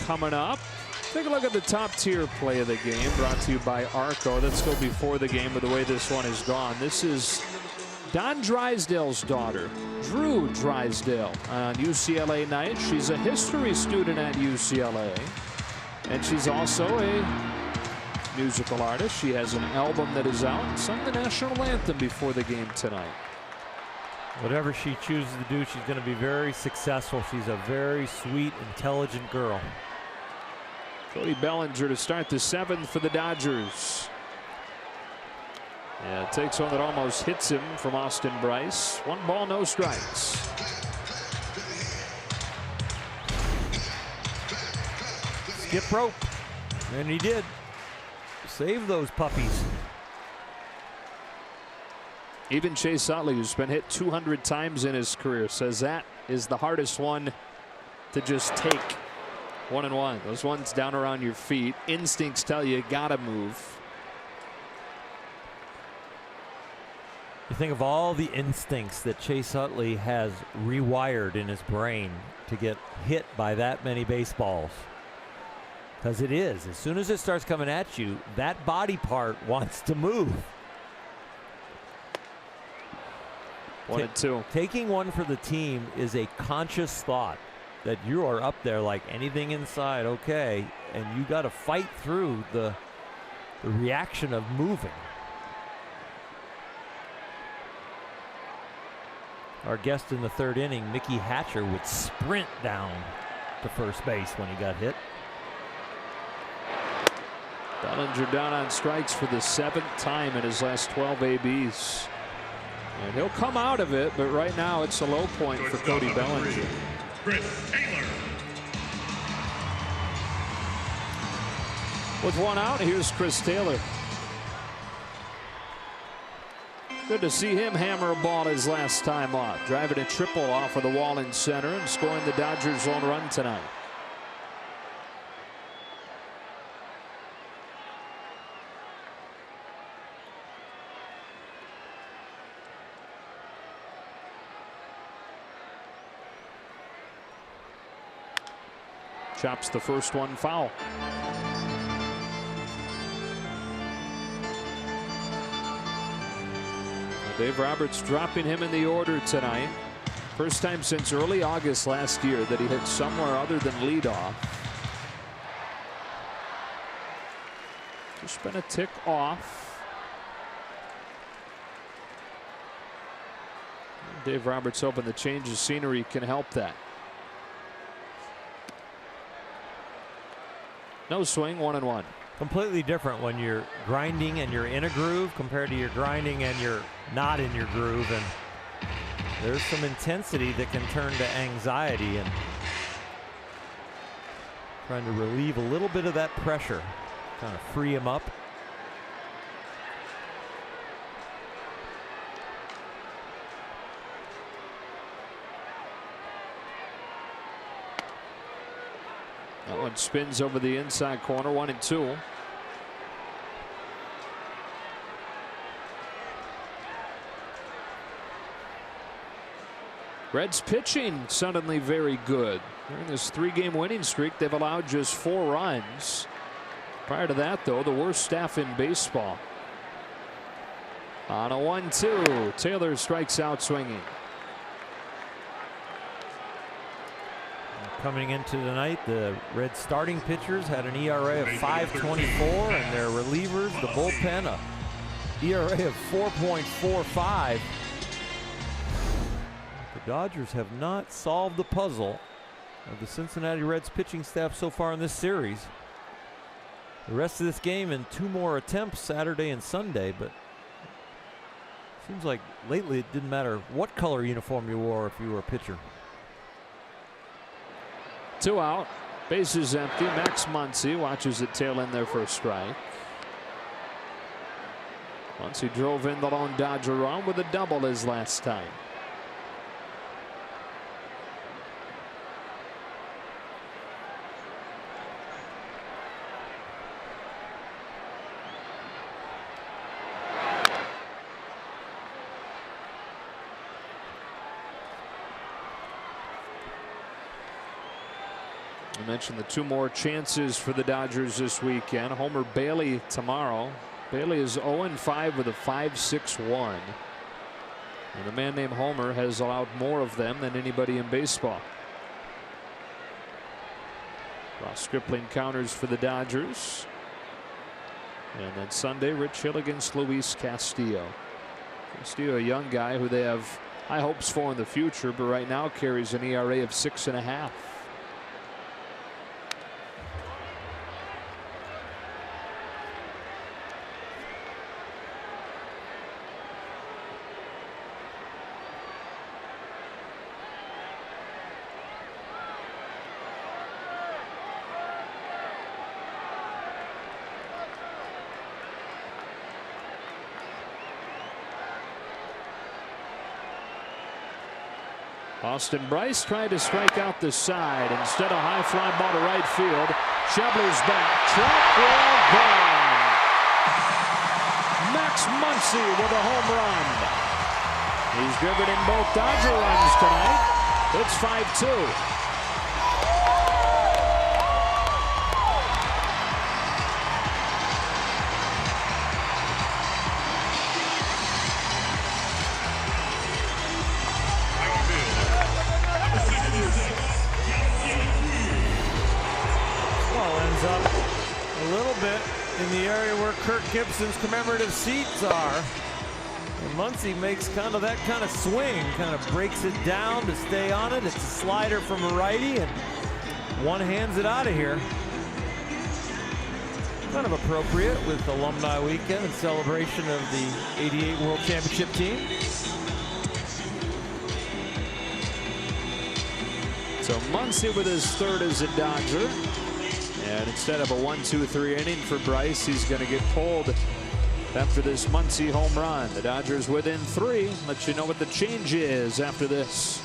Coming up, take a look at the top tier play of the game, brought to you by Arco. Let's go before the game with the way this one is gone. This is Don Drysdale's daughter, Drew Drysdale, on UCLA night. She's a history student at UCLA, and she's also a musical artist. She has an album that is out and sung the national anthem before the game tonight. Whatever she chooses to do, she's going to be very successful. She's a very sweet, intelligent girl. Cody Bellinger to start the 7th for the Dodgers. Yeah, takes one that almost hits him from Austin Bryce. 1 ball, no strikes. Skip rope. And he did. Save those puppies. Even Chase Utley, who's been hit 200 times in his career, says that is the hardest one to just take. 1-1. Those ones down around your feet. Instincts tell you gotta move. You think of all the instincts that Chase Utley has rewired in his brain to get hit by that many baseballs. Because it is. As soon as it starts coming at you, that body part wants to move. 1-2. Taking one for the team is a conscious thought that you are up there like anything inside, okay, and you got to fight through the reaction of moving. Our guest in the 3rd inning, Mickey Hatcher, would sprint down to first base when he got hit. Bellinger down on strikes for the 7th time in his last 12 ABs. And he'll come out of it, but right now it's a low point for Cody Bellinger. With 1 out, here's Chris Taylor. Good to see him hammer a ball his last time up, driving a triple off of the wall in center and scoring the Dodgers' own run tonight. Chops the first one foul. Dave Roberts dropping him in the order tonight. First time since early August last year that he hit somewhere other than leadoff. Just been a tick off. Dave Roberts hoping the change of scenery can help that. No swing, 1-1. Completely different when you're grinding and you're in a groove compared to you're grinding and you're not in your groove, and there's some intensity that can turn to anxiety, and trying to relieve a little bit of that pressure, kind of free him up. That one spins over the inside corner, 1-2. Reds pitching suddenly very good. During this 3-game winning streak, they've allowed just 4 runs. Prior to that, though, the worst staff in baseball. On a 1-2, Taylor strikes out swinging. Coming into the night, the Red starting pitchers had an ERA of 5.24, and their relievers, the bullpen, a ERA of 4.45. The Dodgers have not solved the puzzle of the Cincinnati Reds pitching staff so far in this series. The rest of this game and 2 more attempts Saturday and Sunday, but seems like lately it didn't matter what color uniform you wore if you were a pitcher. 2 out, bases empty. Max Muncy watches it tail end there for a strike. Muncy drove in the lone Dodger run with a double his last time. I mentioned the 2 more chances for the Dodgers this weekend. Homer Bailey tomorrow. Bailey is 0-5 with a 5.61. And a man named Homer has allowed more of them than anybody in baseball. Ross Stripling counters for the Dodgers. And then Sunday, Rich Hill against Luis Castillo. Castillo, a young guy who they have high hopes for in the future, but right now carries an ERA of 6.5. Austin Bryce tried to strike out the side. Instead, a high fly ball to right field. Schebler's back. Track wall gone. Max Muncy with a home run. He's driven in both Dodger runs tonight. It's 5-2. Up a little bit in the area where Kirk Gibson's commemorative seats are. And Muncy makes kind of that kind of swing, kind of breaks it down to stay on it. It's a slider from a righty, and one hands it out of here. Kind of appropriate with Alumni Weekend and celebration of the '88 World Championship team. So Muncy with his 3rd as a Dodger. And instead of a 1-2-3 inning for Bryce, he's going to get pulled after this Muncy home run. The Dodgers within 3. Let you know what the change is after this.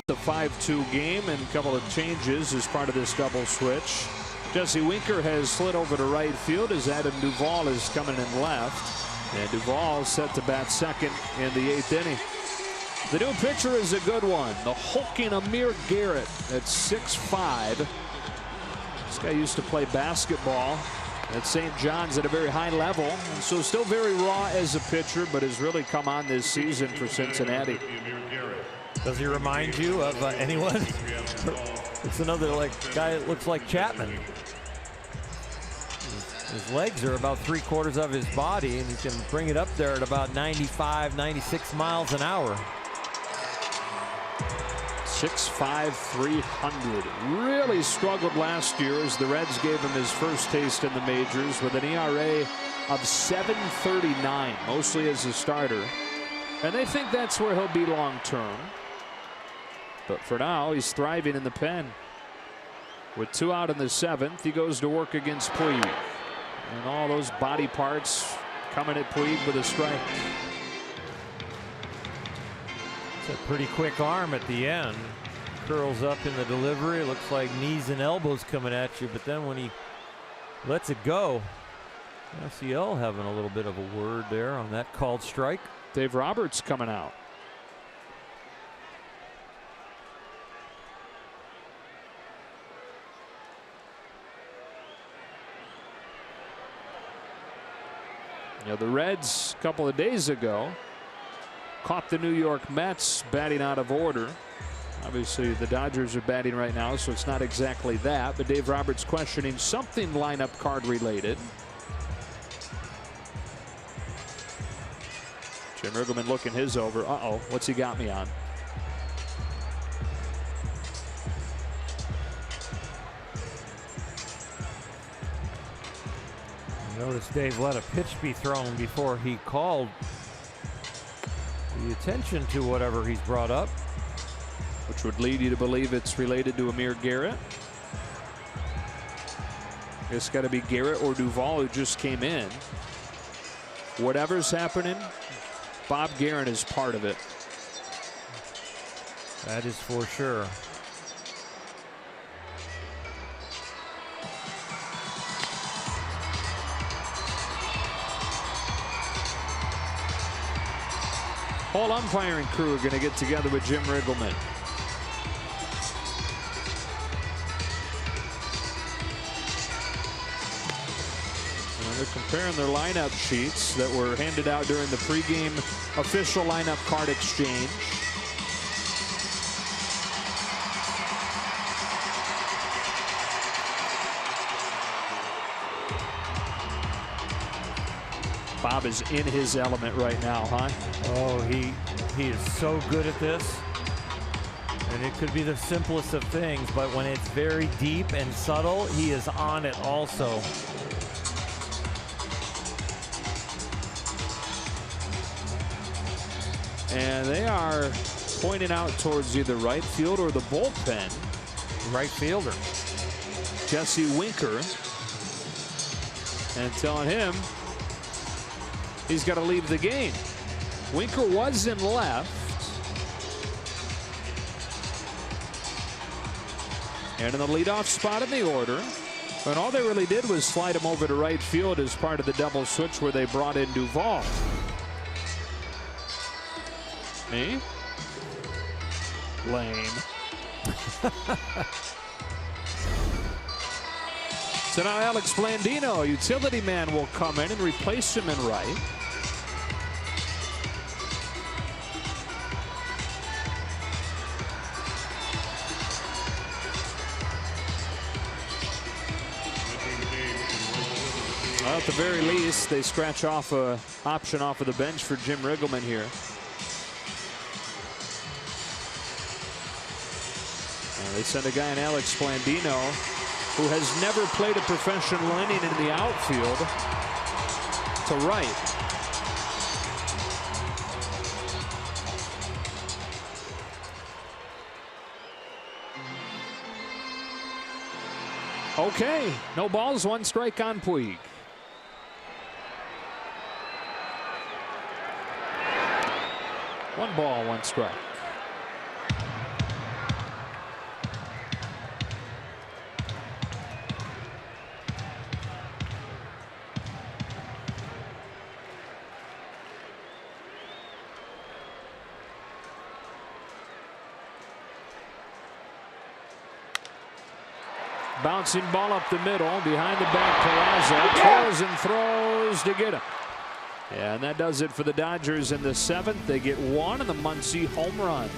The 5-2 game and a couple of changes as part of this double switch. Jesse Winker has slid over to right field as Adam Duvall is coming in left. And Duvall set to bat second in the 8th inning. The new pitcher is a good one. The hulking Amir Garrett at 6'5". This guy used to play basketball at St. John's at a very high level, and so still very raw as a pitcher, but has really come on this season for Cincinnati. Does he remind you of anyone? It's another guy that looks like Chapman. His legs are about 3/4 of his body, and he can bring it up there at about 95, 96 miles an hour. 6'5", 300. Really struggled last year as the Reds gave him his first taste in the majors with an ERA of 7.39, mostly as a starter. And they think that's where he'll be long term. But for now, he's thriving in the pen. With 2 out in the 7th, he goes to work against Puig. And all those body parts coming at Puig with a strike. It's a pretty quick arm at the end. Curls up in the delivery. Looks like knees and elbows coming at you, but then when he lets it go, SEL having a little bit of a word there on that called strike. Dave Roberts coming out. You know, the Reds a couple of days ago caught the New York Mets batting out of order. Obviously, the Dodgers are batting right now, so it's not exactly that. But Dave Roberts questioning something lineup card related. Jim Riggleman looking his over. Uh-oh, what's he got me on? Notice Dave let a pitch be thrown before he called the attention to whatever he's brought up. Which would lead you to believe it's related to Amir Garrett. It's got to be Garrett or Duvall who just came in. Whatever's happening, Bob Guerin is part of it. That is for sure. Whole umpiring crew are going to get together with Jim Riggleman. And they're comparing their lineup sheets that were handed out during the pregame official lineup card exchange. Bob is in his element right now, huh? Oh, he is so good at this. And it could be the simplest of things, but when it's very deep and subtle, he is on it also. And they are pointing out towards either right field or the bullpen. Right fielder. Jesse Winker. And telling him he's got to leave the game. Winker was in left. And in the leadoff spot in the order. And all they really did was slide him over to right field as part of the double switch where they brought in Duvall. Me? Lame. So now Alex Blandino, utility man, will come in and replace him in right. Well, at the very least, they scratch off an option off of the bench for Jim Riggleman here. They send a guy in Alex Blandino, who has never played a professional inning in the outfield, to right. Okay, no balls, 1 strike on Puig. One ball, 1 strike. Bouncing ball up the middle. Behind the back, Peraza twirls and throws to get him. Yeah, and that does it for the Dodgers in the 7th. They get 1 in the Muncy home run.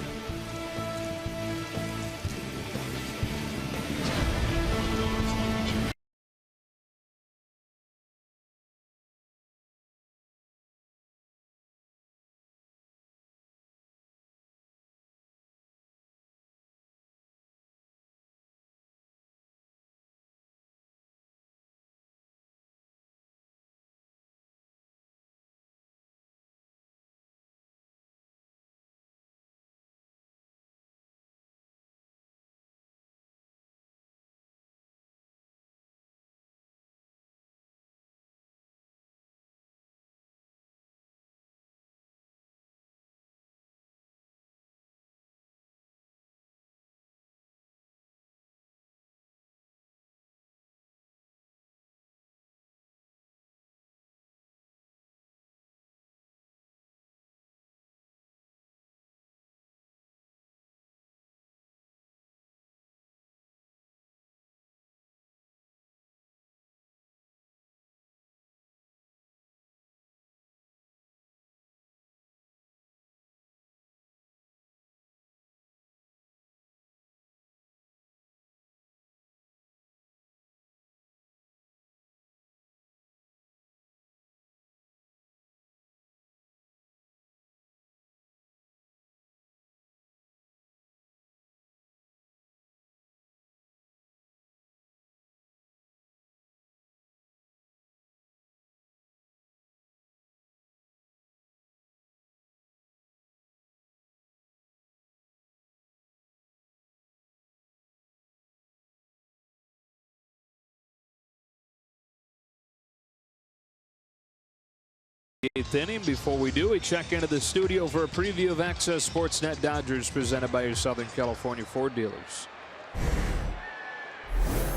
Eighth inning. Before we do, we check into the studio for a preview of Access Sportsnet Dodgers presented by your Southern California Ford dealers.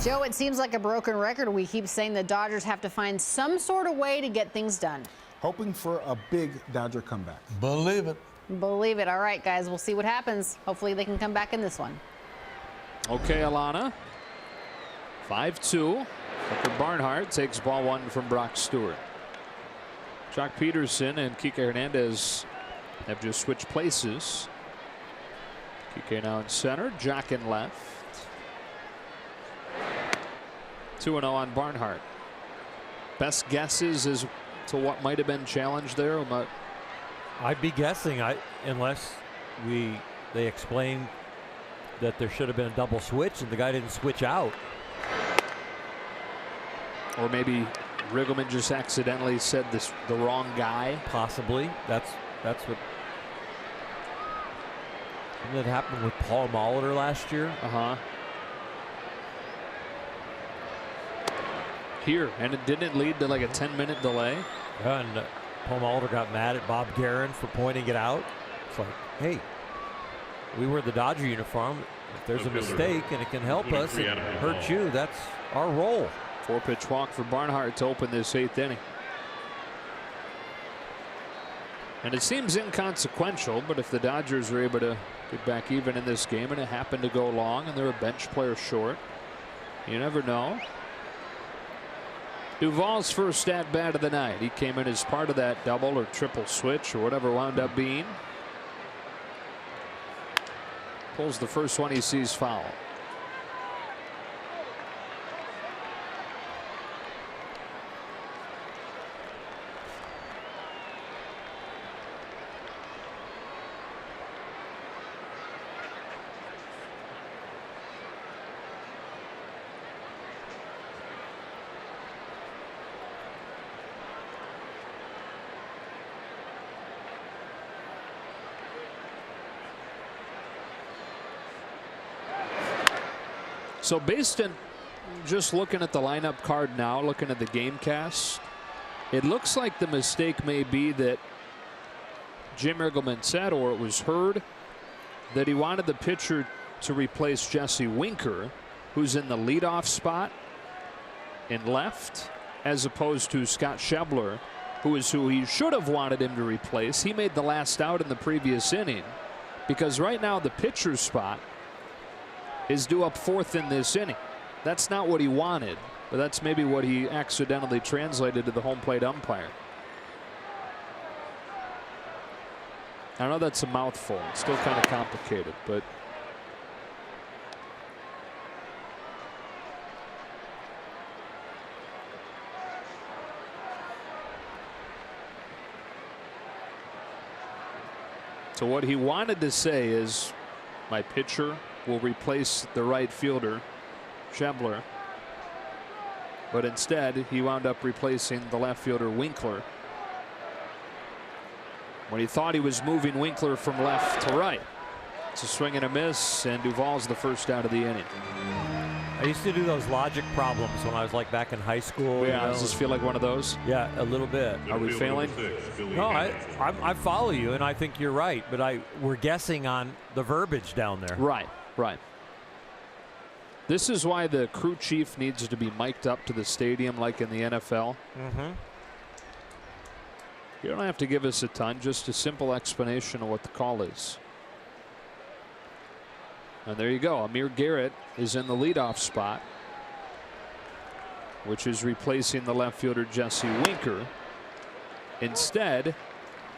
Joe, it seems like a broken record. We keep saying the Dodgers have to find some sort of way to get things done. Hoping for a big Dodger comeback. Believe it. Believe it. All right, guys, we'll see what happens. Hopefully they can come back in this one. Okay, Alana. 5-2. Tucker Barnhart takes ball 1 from Brock Stewart. Jock Peterson and Kike Hernandez have just switched places. Kike now in center, Jock in left. 2-0 on Barnhart. Best guesses as to what might have been challenged there? I'd be guessing, unless they explain that there should have been a double switch and the guy didn't switch out. Or maybe Riggleman just accidentally said the wrong guy. Possibly. That's what. Didn't that happen with Paul Molitor last year? Here, and it didn't lead to like a 10-minute delay. Yeah, and Paul Molitor got mad at Bob Guerin for pointing it out. It's like, hey, we wear the Dodger uniform. If there's a mistake and it can help us and hurt you, that's our role. 4-pitch walk for Barnhart to open this 8th inning. And it seems inconsequential, but if the Dodgers are able to get back even in this game and it happened to go long and they're a bench player short, you never know. Duvall's first at bat of the night. He came in as part of that double or triple switch or whatever wound up being. Pulls the first one he sees foul. So based on just looking at the lineup card now, looking at the game cast, it looks like the mistake may be that Jim Riggleman said, or it was heard, that he wanted the pitcher to replace Jesse Winker, who's in the leadoff spot in left, as opposed to Scott Schebler, who is who he should have wanted him to replace. He made the last out in the previous inning, because right now the pitcher's spot is due up 4th in this inning. That's not what he wanted, but that's maybe what he accidentally translated to the home plate umpire. I know that's a mouthful. It's still kind of complicated, but so what he wanted to say is, my pitcher will replace the right fielder, Schebler. But instead, he wound up replacing the left fielder, Winkler, when he thought he was moving Winkler from left to right. It's a swing and a miss, and Duvall's the first out of the inning. I used to do those logic problems when I was like back in high school. Yeah, does this feel like one of those? Yeah, a little bit. Are we failing? No, I follow you, and I think you're right. But we're guessing on the verbiage down there. Right, right. This is why the crew chief needs to be mic'd up to the stadium like in the NFL. Mm-hmm. You don't have to give us a ton, just a simple explanation of what the call is. And there you go. Amir Garrett is in the leadoff spot, which is replacing the left fielder Jesse Winker, instead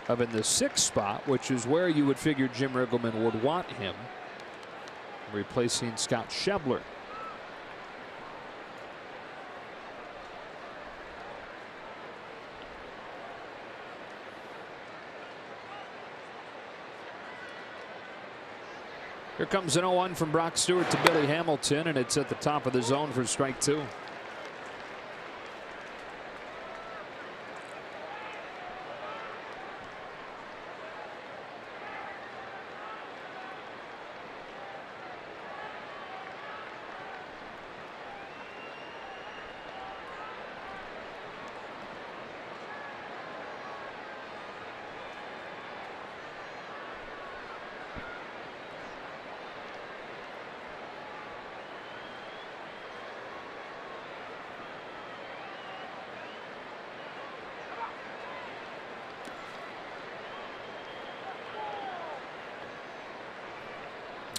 of in the 6th spot, which is where you would figure Jim Riggleman would want him, replacing Scott Schebler. Here comes an 0-1 from Brock Stewart to Billy Hamilton, and it's at the top of the zone for strike 2.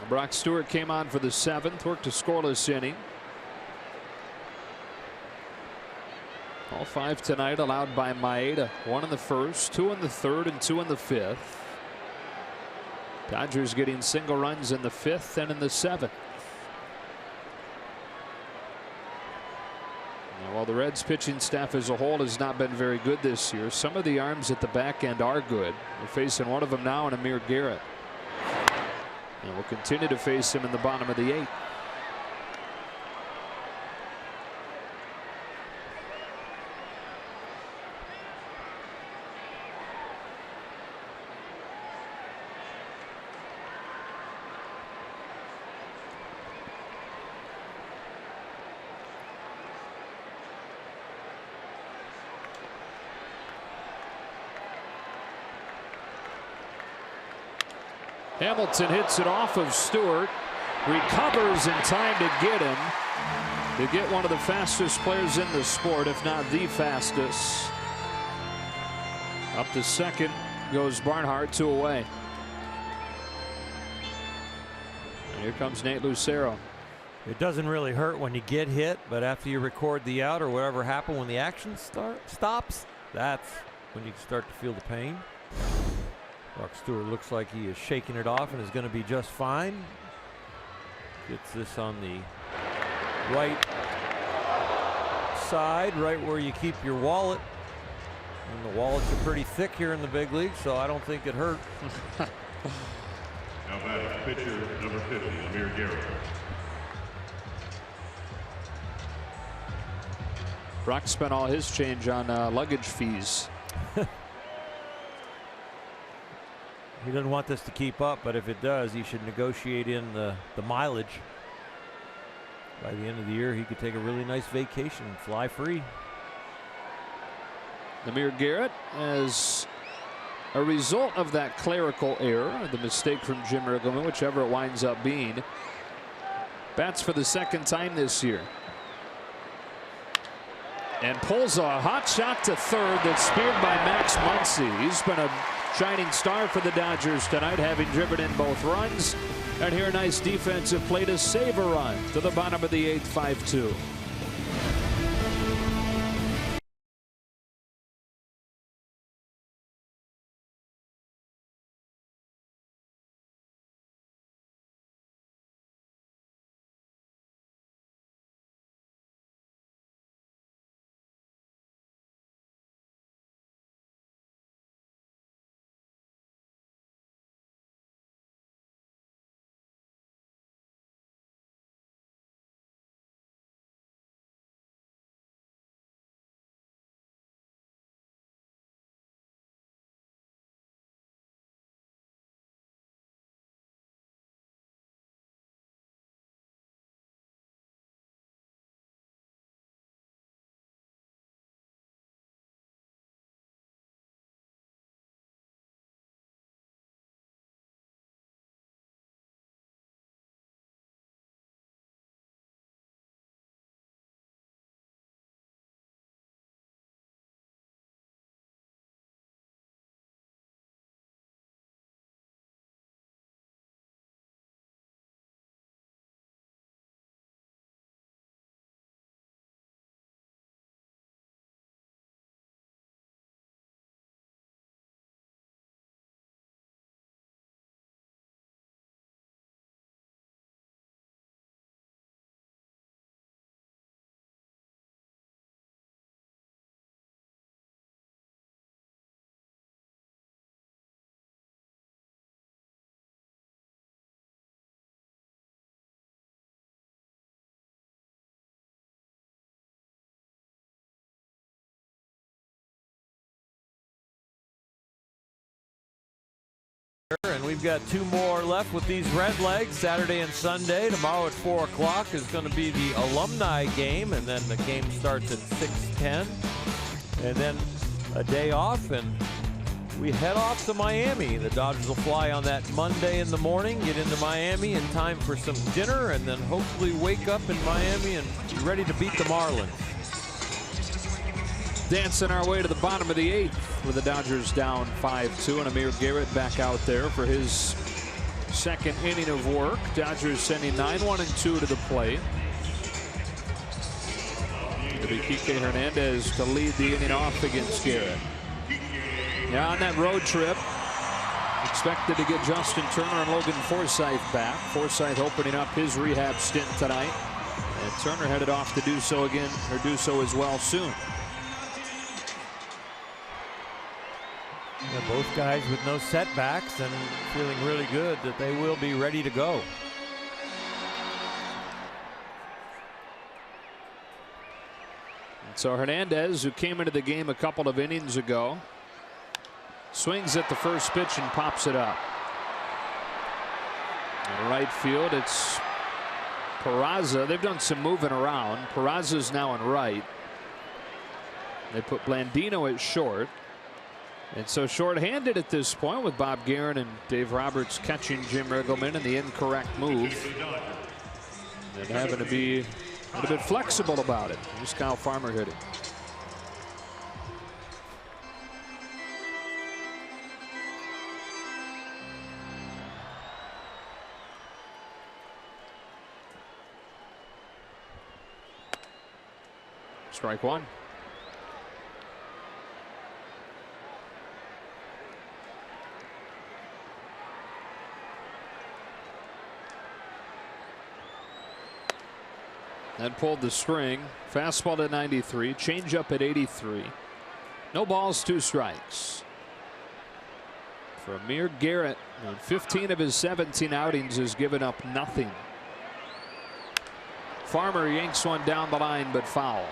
Brock Stewart came on for the 7th, worked a scoreless inning. All 5 tonight allowed by Maeda. 1 in the 1st, 2 in the 3rd, and 2 in the 5th. Dodgers getting single runs in the 5th and in the 7th. Now, while the Reds pitching staff as a whole has not been very good this year, some of the arms at the back end are good. We're facing one of them now in Amir Garrett. And we'll continue to face him in the bottom of the 8th. Hamilton hits it off of Stewart, recovers in time to get one of the fastest players in the sport, if not the fastest. Up to second goes Barnhart, 2 away. And here comes Nate Lucero. It doesn't really hurt when you get hit, but after you record the out or whatever happened when the action stops, that's when you start to feel the pain. Brock Stewart looks like he is shaking it off and is going to be just fine. Gets this on the right side, right where you keep your wallet. And the wallets are pretty thick here in the big league, so I don't think it hurt. Now back, pitcher number 50, Amir Garrett. Brock spent all his change on luggage fees. He doesn't want this to keep up, but if it does, he should negotiate in the mileage. By the end of the year, he could take a really nice vacation and fly free. Amir Garrett, as a result of that clerical error, the mistake from Jim Riggleman, whichever it winds up being, bats for the 2nd time this year. And pulls a hot shot to 3rd that's speared by Max Muncy. He's been a shining star for the Dodgers tonight, having driven in both runs. And here a nice defensive play to save a run to the bottom of the 8th, 5-2. And we've got 2 more left with these red legs, Saturday and Sunday. Tomorrow at 4 o'clock is going to be the alumni game, and then the game starts at 6:10. And then a day off, and we head off to Miami. The Dodgers will fly on that Monday in the morning, get into Miami in time for some dinner, and then hopefully wake up in Miami and be ready to beat the Marlins. Dancing our way to the bottom of the 8th with the Dodgers down 5-2, and Amir Garrett back out there for his second inning of work. Dodgers sending 9-1-2 to the plate. It'll be Kike Hernandez to lead the inning off against Garrett. Yeah, on that road trip, expected to get Justin Turner and Logan Forsythe back. Forsythe opening up his rehab stint tonight, and Turner headed off to do so again, or do so as well soon. Yeah, both guys with no setbacks and feeling really good that they will be ready to go. And so Hernandez, who came into the game a couple of innings ago, swings at the first pitch and pops it up. In right field, it's Peraza. They've done some moving around. Peraza's now in right. They put Blandino at short. And so short-handed at this point with Bob Guerin and Dave Roberts catching Jim Riggleman in the incorrect move. And having to be a little bit flexible about it. Here's Kyle Farmer hitting. Strike one. And pulled the string. Fastball at 93. Changeup at 83. No balls, 2 strikes. For Amir Garrett, in 15 of his 17 outings, has given up nothing. Farmer yanks one down the line, but foul.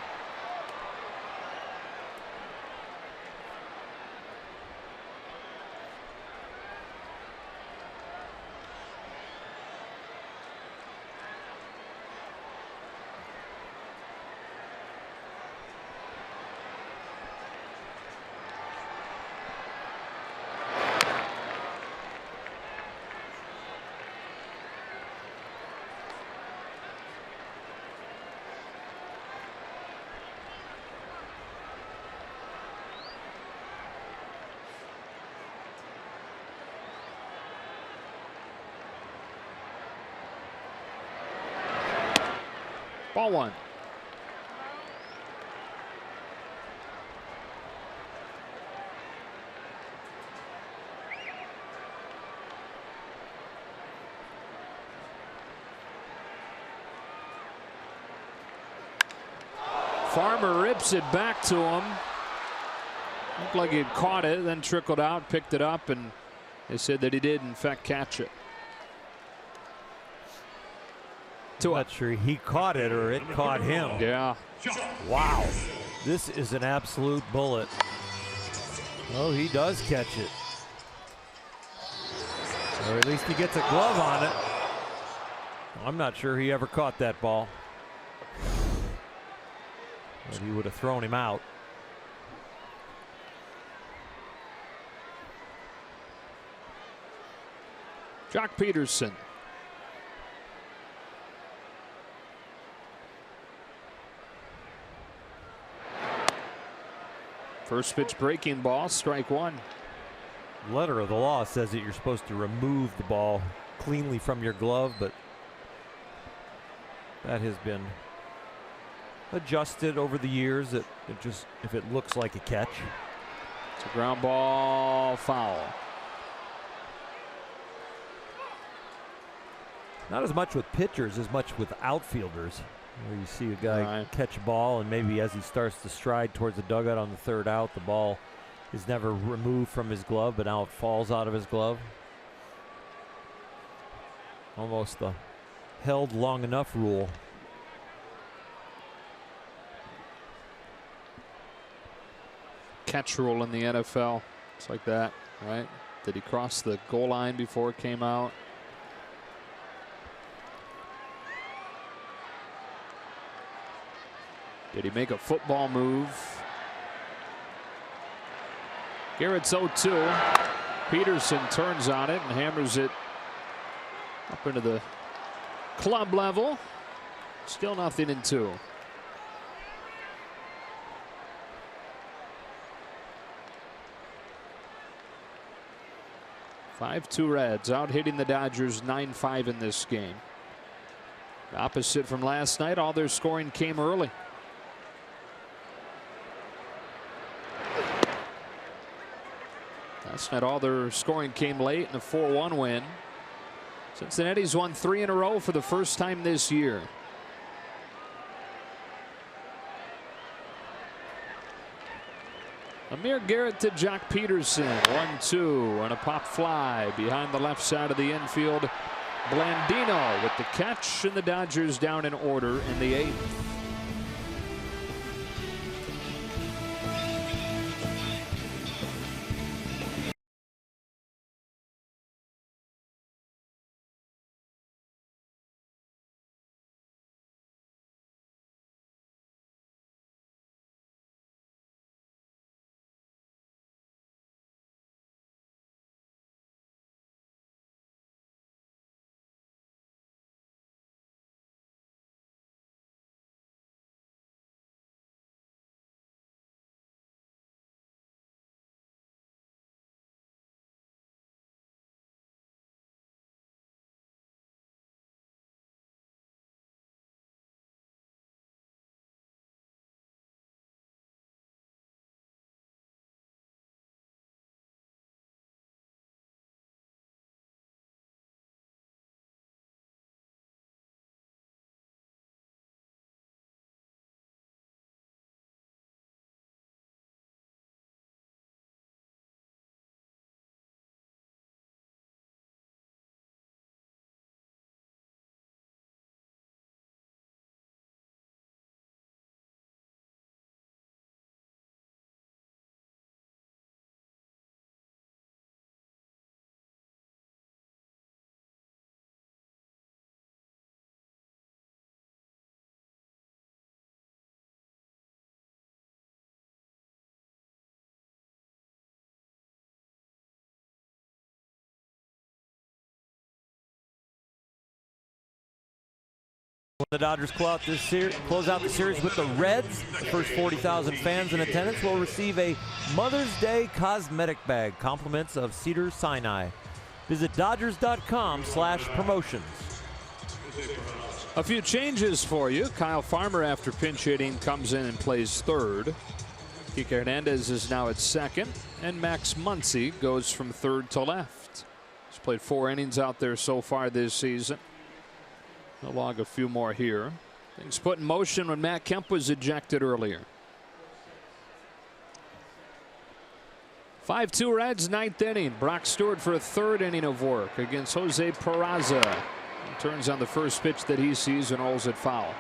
Ball one. Farmer rips it back to him. Looked like he'd caught it, then trickled out, picked it up, and they said that he did, in fact, catch it. I'm not sure he caught it or it caught him. Yeah. Wow. This is an absolute bullet. Oh, he does catch it. Or at least he gets a glove on it. I'm not sure he ever caught that ball. But he would have thrown him out. Jock Peterson. First pitch breaking ball, strike one. Letter of the law says that you're supposed to remove the ball cleanly from your glove, but that has been adjusted over the years. That it just, if it looks like a catch. It's a ground ball, foul. Not as much with pitchers as much with outfielders, where you see a guy catch a ball and maybe as he starts to stride towards the dugout on the third out, the ball is never removed from his glove, but now it falls out of his glove. Almost the held long enough rule. Catch rule in the NFL. It's like that, right? Did he cross the goal line before it came out? Did he make a football move? Garrett's 0-2. Peterson turns on it and hammers it up into the club level. Still 0-2. (5-2) Reds out hitting the Dodgers 9-5 in this game. Opposite from last night, all their scoring came early. Last night, all their scoring came late in a 4-1 win. Cincinnati's won 3 in a row for the first time this year. Amir Garrett to Jock Peterson. 1-2 and a pop fly behind the left side of the infield. Blandino with the catch, and the Dodgers down in order in the 8th. The Dodgers close out the series with the Reds. The first 40,000 fans in attendance will receive a Mother's Day cosmetic bag, compliments of Cedar Sinai. Visit Dodgers.com/promotions. A few changes for you. Kyle Farmer, after pinch hitting, comes in and plays third. Kike Hernandez is now at second, and Max Muncy goes from third to left. He's played 4 innings out there so far this season. He'll log a few more here. Things put in motion when Matt Kemp was ejected earlier. 5-2 Reds, 9th inning. Brock Stewart for a 3rd inning of work against Jose Peraza. He turns on the first pitch that he sees and rolls it foul.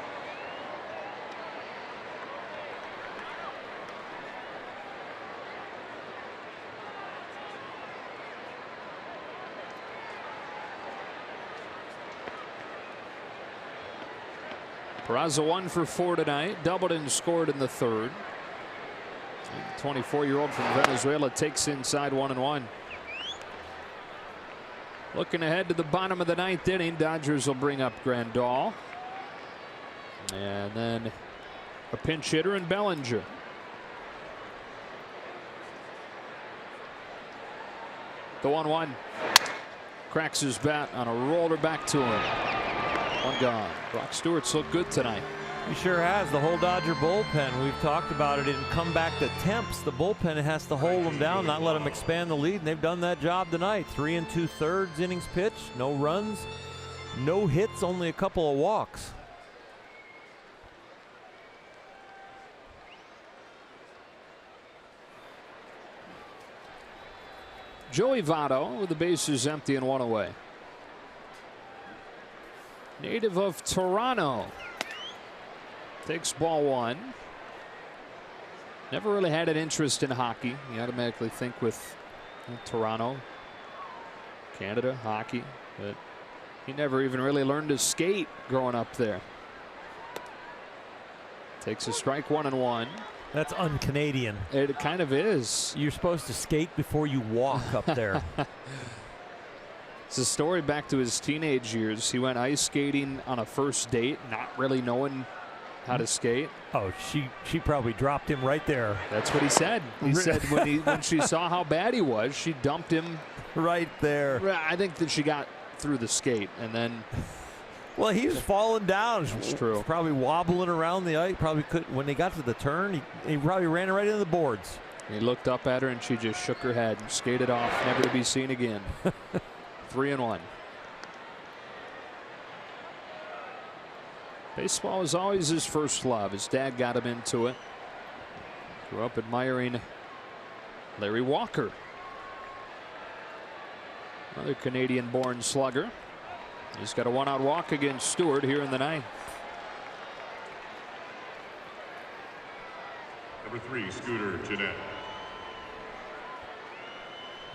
Peraza 1 for 4 tonight. Doubled and scored in the 3rd. The 24-year-old from Venezuela takes inside 1-1. Looking ahead to the bottom of the 9th inning, Dodgers will bring up Grandal. And then a pinch hitter in Bellinger. The 1-1. Cracks his bat on a roller back to him. One gone. Brock Stewart's looked good tonight. He sure has. The whole Dodger bullpen, we've talked about it, in comeback to temps. The bullpen has to hold them down, not let them expand the lead, and they've done that job tonight. 3 2/3 innings pitched, no runs, no hits, only a couple of walks. Joey Votto with the bases empty and 1 away. Native of Toronto. Takes ball 1. Never really had an interest in hockey. You automatically think with Toronto, Canada, hockey, but he never even really learned to skate growing up there. Takes a strike, 1-1. That's un-Canadian. It kind of is. You're supposed to skate before you walk up there. It's a story back to his teenage years. He went ice skating on a first date, not really knowing how to skate. Oh, she probably dropped him right there. That's what he said. He said when she saw how bad he was, she dumped him right there. I think that she got through the skate and then. Well, he was falling down. That's true. Probably wobbling around the ice. Probably couldn't. When they got to the turn, he probably ran right into the boards. He looked up at her and she just shook her head and skated off, never to be seen again. 3-1. Baseball was always his first love. His dad got him into it. Grew up admiring Larry Walker, another Canadian-born slugger. He's got a 1-out walk against Stewart here in the 9th. Number 3, Scooter Jeanette.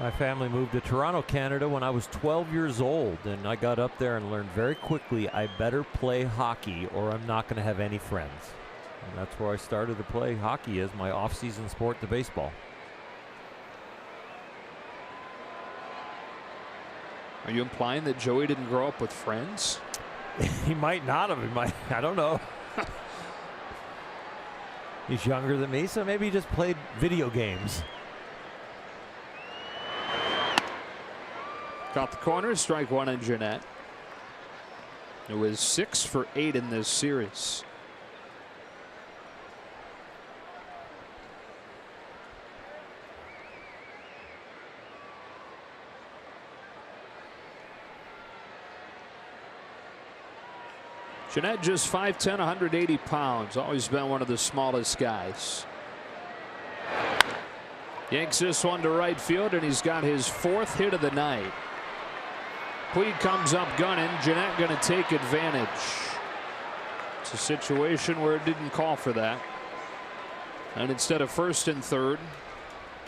My family moved to Toronto, Canada when I was 12 years old, and I got up there and learned very quickly I better play hockey or I'm not going to have any friends. And that's where I started to play hockey as my off-season sport to baseball. Are you implying that Joey didn't grow up with friends? He might not have. He might. I don't know. He's younger than me, so maybe he just played video games. Got the corner, strike 1 on Jeanette, who is 6 for 8 in this series. Jeanette just 5'10", 180 pounds. Always been one of the smallest guys. Yanks this one to right field, and he's got his 4th hit of the night. Puig comes up gunning. Jeanette going to take advantage. It's a situation where it didn't call for that. And instead of 1st and 3rd,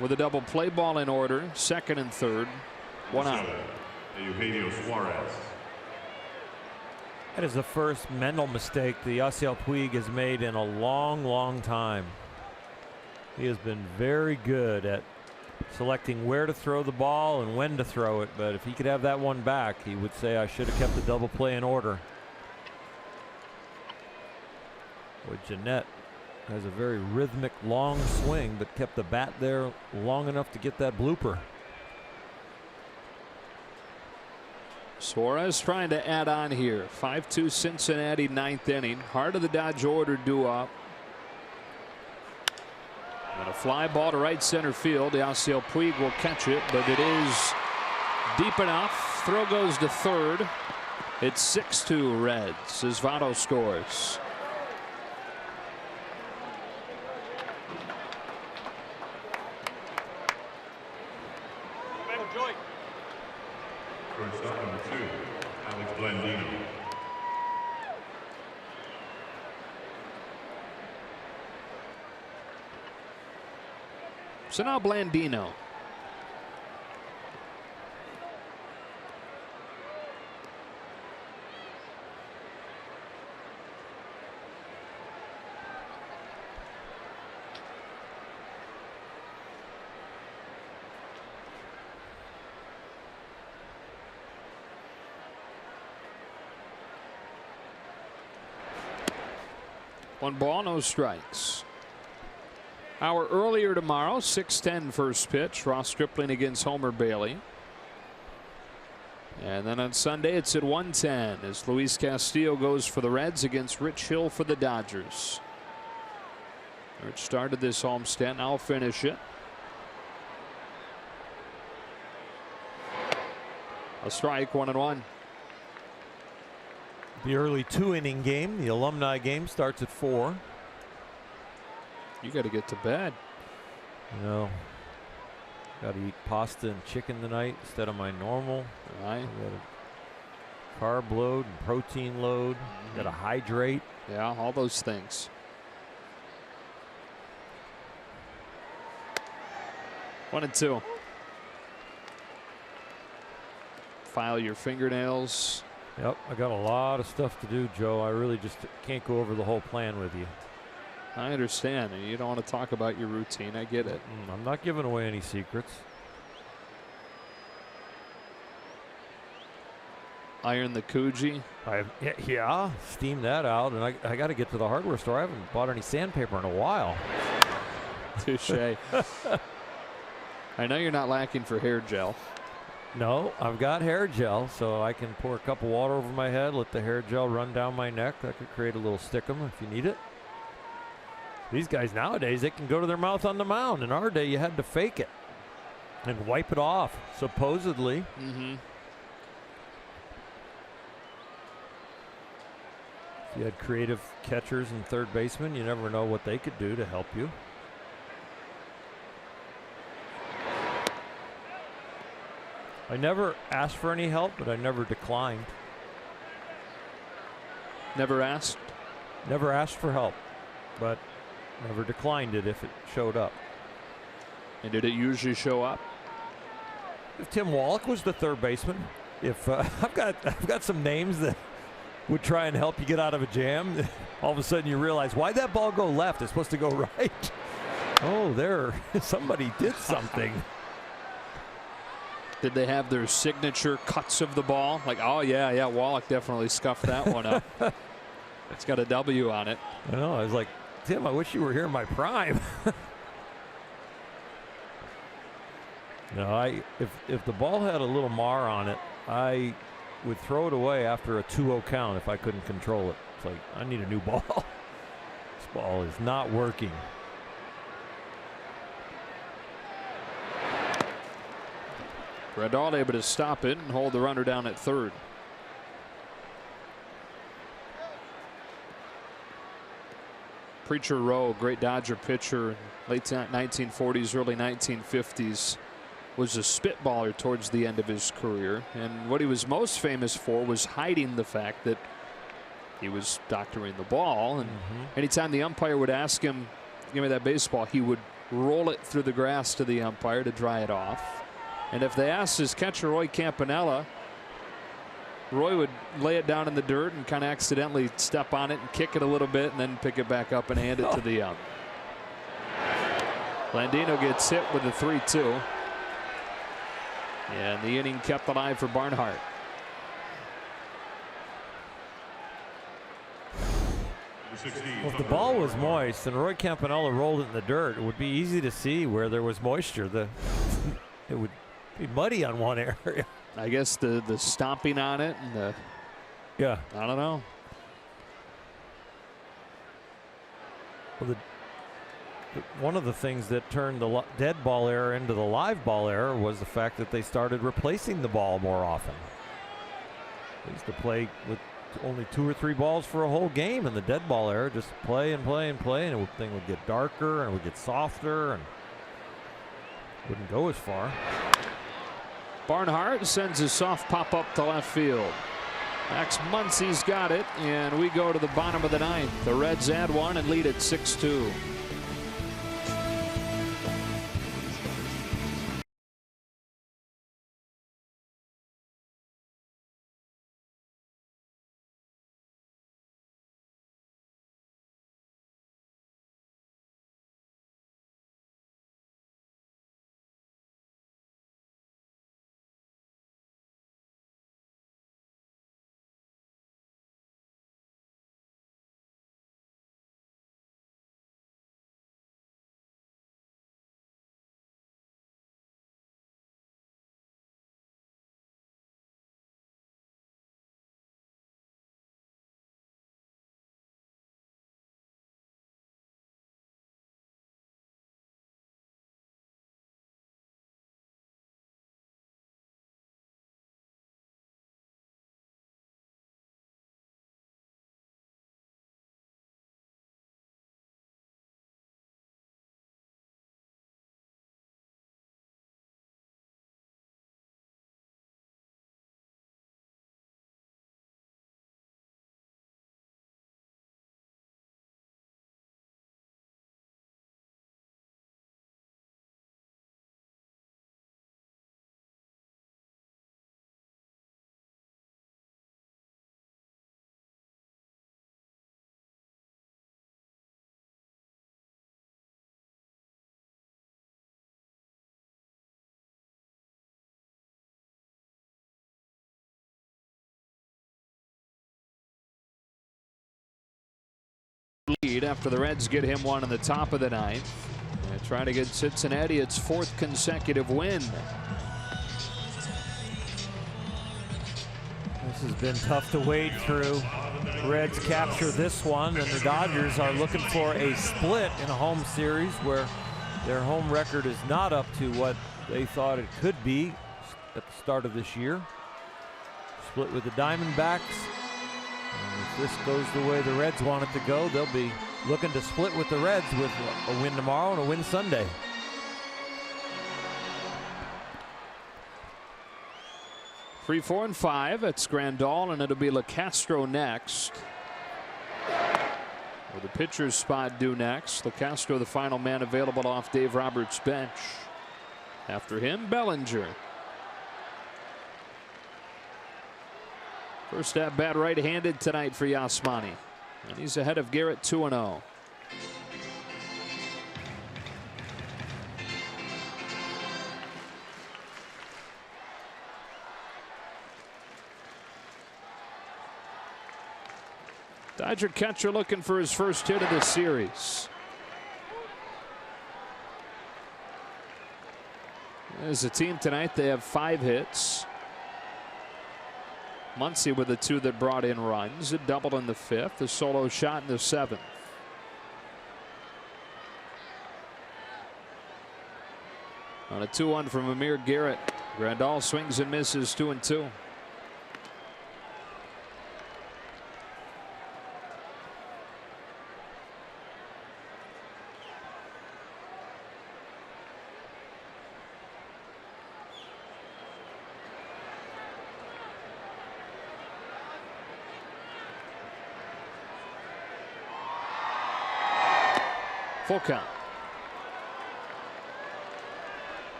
with a double play ball in order, 2nd and 3rd, 1 out. Eugenio Suarez. That is the first mental mistake the Yasiel Puig has made in a long, long time. He has been very good at selecting where to throw the ball and when to throw it, but if he could have that one back, he would say, I should have kept the double play in order. Boy, Jeanette has a very rhythmic, long swing, but kept the bat there long enough to get that blooper. Suarez trying to add on here. 5-2 Cincinnati, 9th inning. Heart of the Dodge order due up. And a fly ball to right center field. Yasiel Puig will catch it, but it is deep enough. Throw goes to third. It's 6-2 Reds as Votto scores. Shortstop number 2, Alex Blandino. So now Blandino. One ball, no strikes. Hour earlier tomorrow, 6:10 first pitch. Ross Stripling against Homer Bailey. And then on Sunday, it's at 1:10 as Luis Castillo goes for the Reds against Rich Hill for the Dodgers. Rich started this homestand. I'll finish it. A strike, 1-1. The early 2-inning game, the alumni game, starts at 4. You got to get to bed. You know, got to eat pasta and chicken tonight instead of my normal. Right. Got a carb load and protein load. Got to hydrate. Yeah, all those things. 1-2. File your fingernails. Yep, I got a lot of stuff to do, Joe. I really just can't go over the whole plan with you. I understand. You don't want to talk about your routine. I get it. I'm not giving away any secrets. Iron the Coogee. Yeah, steam that out, and I got to get to the hardware store. I haven't bought any sandpaper in a while. Touche. I know you're not lacking for hair gel. No, I've got hair gel, so I can pour a cup of water over my head, let the hair gel run down my neck. That could create a little stickum if you need it. These guys nowadays, they can go to their mouth on the mound. In our day, you had to fake it and wipe it off, supposedly. If you had creative catchers and third basemen, you never know what they could do to help you. I never asked for any help, but I never declined. Never asked? Never asked for help, but never declined it if it showed up. And did it usually show up? If Tim Wallach was the third baseman, if I've got some names that would try and help you get out of a jam, all of a sudden you realize, why'd that ball go left? It's supposed to go right. Oh, there, somebody did something. Did they have their signature cuts of the ball? Like, oh, yeah, Wallach definitely scuffed that one up. It's got a W on it. I know. I was like, Tim, I wish you were here in my prime. No, if the ball had a little mar on it, I would throw it away after a 2-0 count if I couldn't control it. It's like, I need a new ball. This ball is not working. Grandal able to stop it and hold the runner down at third. Preacher Rowe, great Dodger pitcher, late 1940s, early 1950s, was a spitballer towards the end of his career. And what he was most famous for was hiding the fact that he was doctoring the ball. And anytime the umpire would ask him, give me that baseball, he would roll it through the grass to the umpire to dry it off. And if they asked his catcher, Roy Campanella, Roy would lay it down in the dirt and kind of accidentally step on it and kick it a little bit and then pick it back up and hand it to the ump. Blandino gets hit with a 3-2. And the inning kept alive for Barnhart. Well, if the ball was moist and Roy Campanella rolled it in the dirt, it would be easy to see where there was moisture. It would be muddy on one area. I guess the stomping on it and the, yeah, I don't know. Well, one of the things that turned the dead ball era into the live ball era was the fact that they started replacing the ball more often. They used to play with only 2 or 3 balls for a whole game. In the dead ball era, just play and play and play, and the thing would get darker and it would get softer and wouldn't go as far. Barnhart sends a soft pop up to left field. Max Muncy's got it, and we go to the bottom of the 9th. The Reds add 1 and lead at 6-2. Lead after the Reds get him 1 in the top of the 9th. And trying to get Cincinnati its 4th consecutive win. This has been tough to wade through. Reds capture this one, and the Dodgers are looking for a split in a home series where their home record is not up to what they thought it could be at the start of this year. Split with the Diamondbacks. And if this goes the way the Reds want it to go, they'll be looking to split with the Reds with a win tomorrow and a win Sunday. 3, 4, and 5. It's Grandal, and it'll be LeCastro next. With the pitcher's spot due next. LeCastro, the final man available off Dave Roberts' bench. After him, Bellinger. First at bat right-handed tonight for Yasmani. And he's ahead of Garrett 2-0. Dodger catcher looking for his first hit of the series. As a team tonight, they have 5 hits. Muncy with the 2 that brought in runs. A double in the 5th, a solo shot in the 7th. On a 2-1 from Amir Garrett. Grandal swings and misses 2-2. Full count.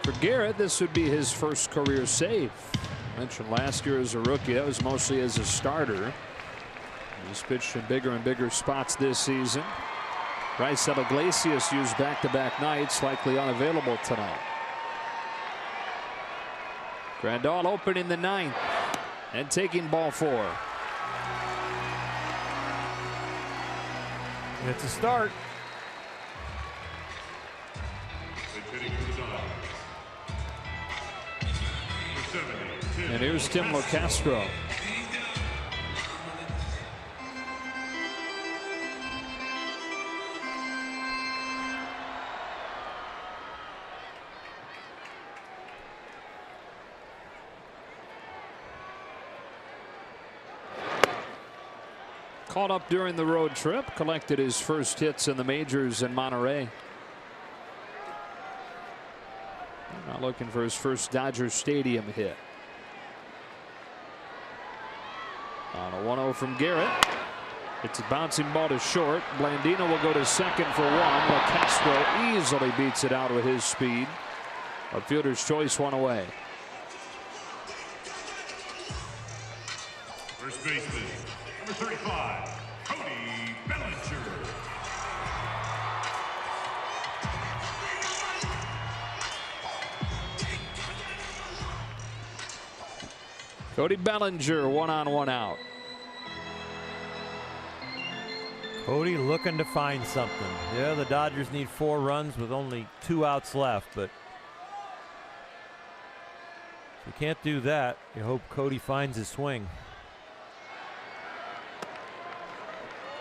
For Garrett, this would be his first career save. I mentioned last year as a rookie, that was mostly as a starter. He's pitched in bigger and bigger spots this season. Raisel Iglesias used back-to-back nights, likely unavailable tonight. Grandal opening the 9th and taking ball 4. It's a start. And here's Tim Locastro. Caught up during the road trip, collected his first hits in the majors in Monterey. Not looking for his first Dodger Stadium hit. On a 1-0 from Garrett. It's a bouncing ball to short. Blandino will go to second for one. Locastro easily beats it out with his speed. A fielder's choice, one away. First baseman, number 35, Cody Bellinger. Cody Bellinger, 1-on, 1-out. Cody looking to find something. Yeah, the Dodgers need 4 runs with only 2 outs left, but if you can't do that, you hope Cody finds his swing.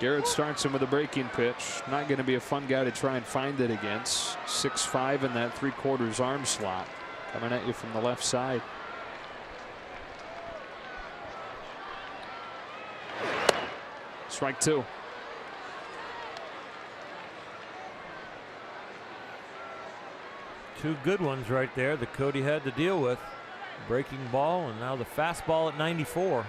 Garrett starts him with a breaking pitch. Not going to be a fun guy to try and find it against. 6'5" in that 3/4 arm slot. Coming at you from the left side. Strike 2. Two good ones right there that Cody had to deal with. Breaking ball and now the fastball at 94.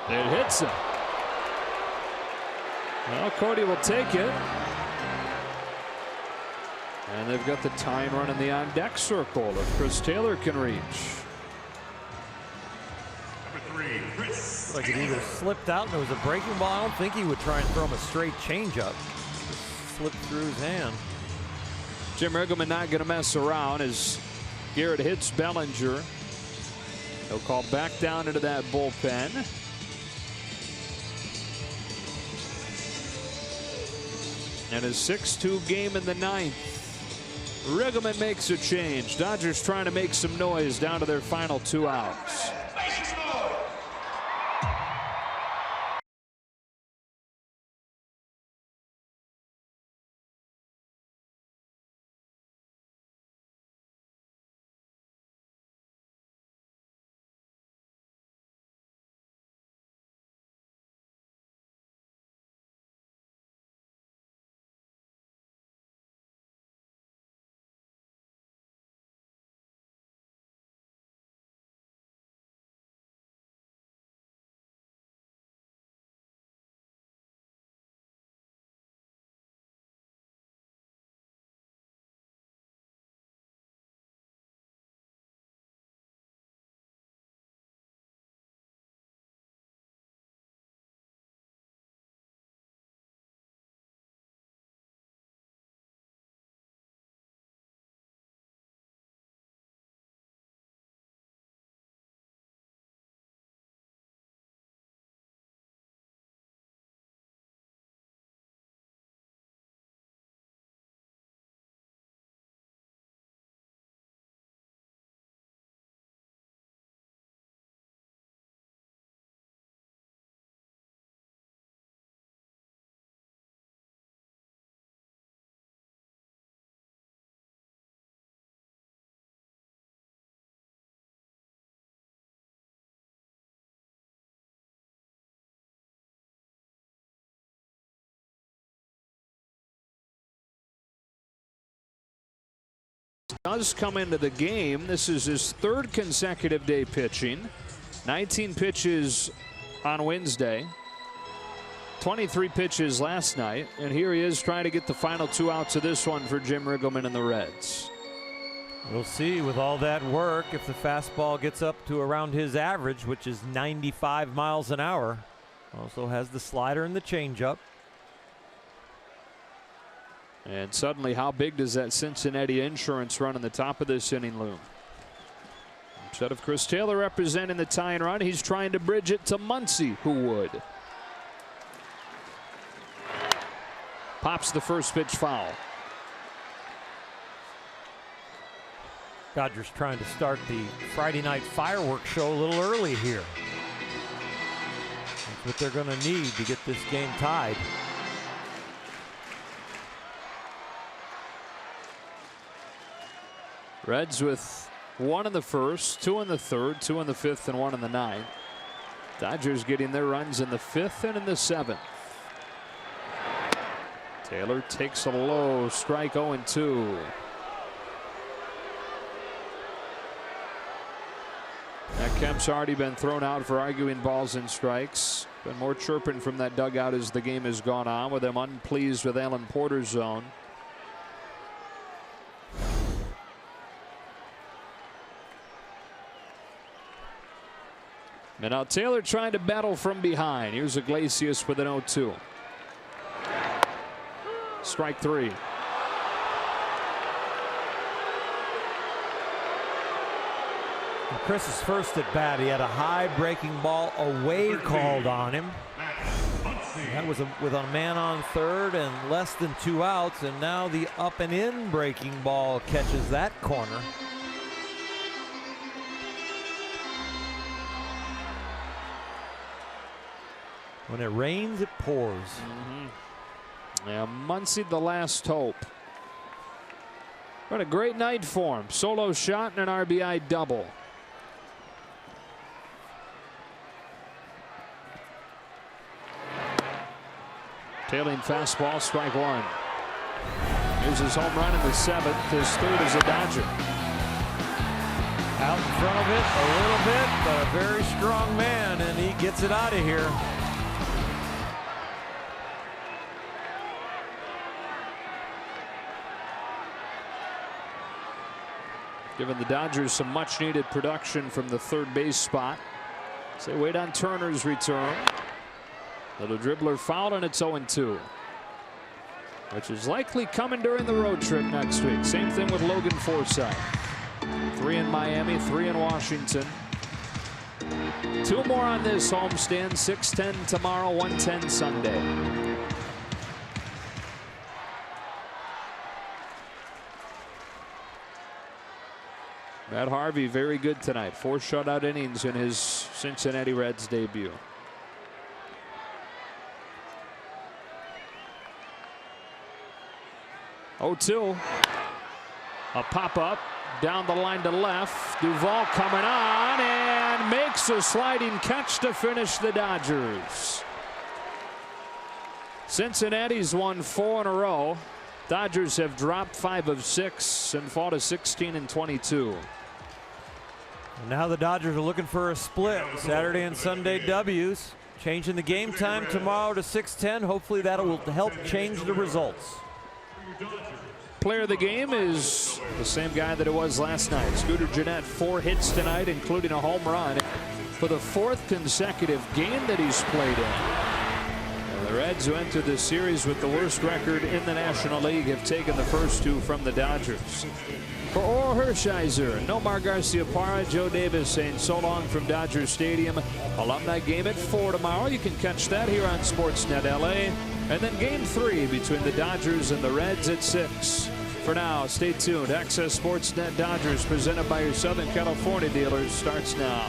It hits him. Well, Cody will take it. And they've got the tying run in the on-deck circle if Chris Taylor can reach. Number 3, Chris. Like it either slipped out and it was a breaking ball. I don't think he would try and throw him a straight changeup. Just slipped through his hand. Jim Riggleman not going to mess around as Garrett hits Bellinger. He'll call back down into that bullpen. And a 6-2 game in the 9th. Riggleman makes a change. Dodgers trying to make some noise down to their final 2 outs. Does come into the game. This is his 3rd consecutive day pitching. 19 pitches on Wednesday. 23 pitches last night. And here he is trying to get the final 2 outs of this one for Jim Riggleman and the Reds. We'll see with all that work if the fastball gets up to around his average, which is 95 miles an hour. Also has the slider and the changeup. And suddenly, how big does that Cincinnati insurance run in the top of this inning loom? Instead of Chris Taylor representing the tie and run, he's trying to bridge it to Muncy, who would. Pops the first pitch foul. Dodgers trying to start the Friday night fireworks show a little early here. That's what they're going to need to get this game tied. Reds with 1 in the first, 2 in the third, 2 in the fifth, and 1 in the ninth. Dodgers getting their runs in the fifth and in the seventh. Taylor takes a low strike, 0-2. Matt Kemp's already been thrown out for arguing balls and strikes. Been more chirping from that dugout as the game has gone on, with them unpleased with Alan Porter's zone. And now Taylor trying to battle from behind. Here's Iglesias with an 0-2. Strike 3. Chris's first at bat, he had a high breaking ball away called on him. That was with a man on third and less than 2 outs, and now the up and in breaking ball catches that corner. When it rains, it pours. Yeah, Muncy the last hope. What a great night for him. Solo shot and an RBI double. Tailing fastball, strike 1. Here's his home run in the seventh. His third as a Dodger. Out in front of it a little bit, but a very strong man, and he gets it out of here. Giving the Dodgers some much needed production from the third base spot. So they wait on Turner's return. Little dribbler fouled, and it's 0-2. Which is likely coming during the road trip next week. Same thing with Logan Forsythe. 3 in Miami, 3 in Washington. 2 more on this homestand. 6:10 tomorrow, 1:10 Sunday. Matt Harvey very good tonight. 4 shutout innings in his Cincinnati Reds debut. Oh-2. A pop-up down the line to left. Duvall coming on and makes a sliding catch to finish the Dodgers. Cincinnati's won 4 in a row. Dodgers have dropped 5 of 6 and fought a 16-22. Now the Dodgers are looking for a split. Saturday and Sunday W's. Changing the game time tomorrow to 6:10. Hopefully that will help change the results. Player of the game is the same guy that it was last night. Scooter Gennett, 4 hits tonight, including a home run for the 4th consecutive game that he's played in. And the Reds, who entered this series with the worst record in the National League, have taken the first 2 from the Dodgers. For Oral Hershiser, Nomar Garciaparra, Joe Davis saying so long from Dodger Stadium. Alumni game at 4 tomorrow. You can catch that here on Sportsnet LA. And then game 3 between the Dodgers and the Reds at 6. For now, stay tuned. Access Sportsnet Dodgers, presented by your Southern California dealers, starts now.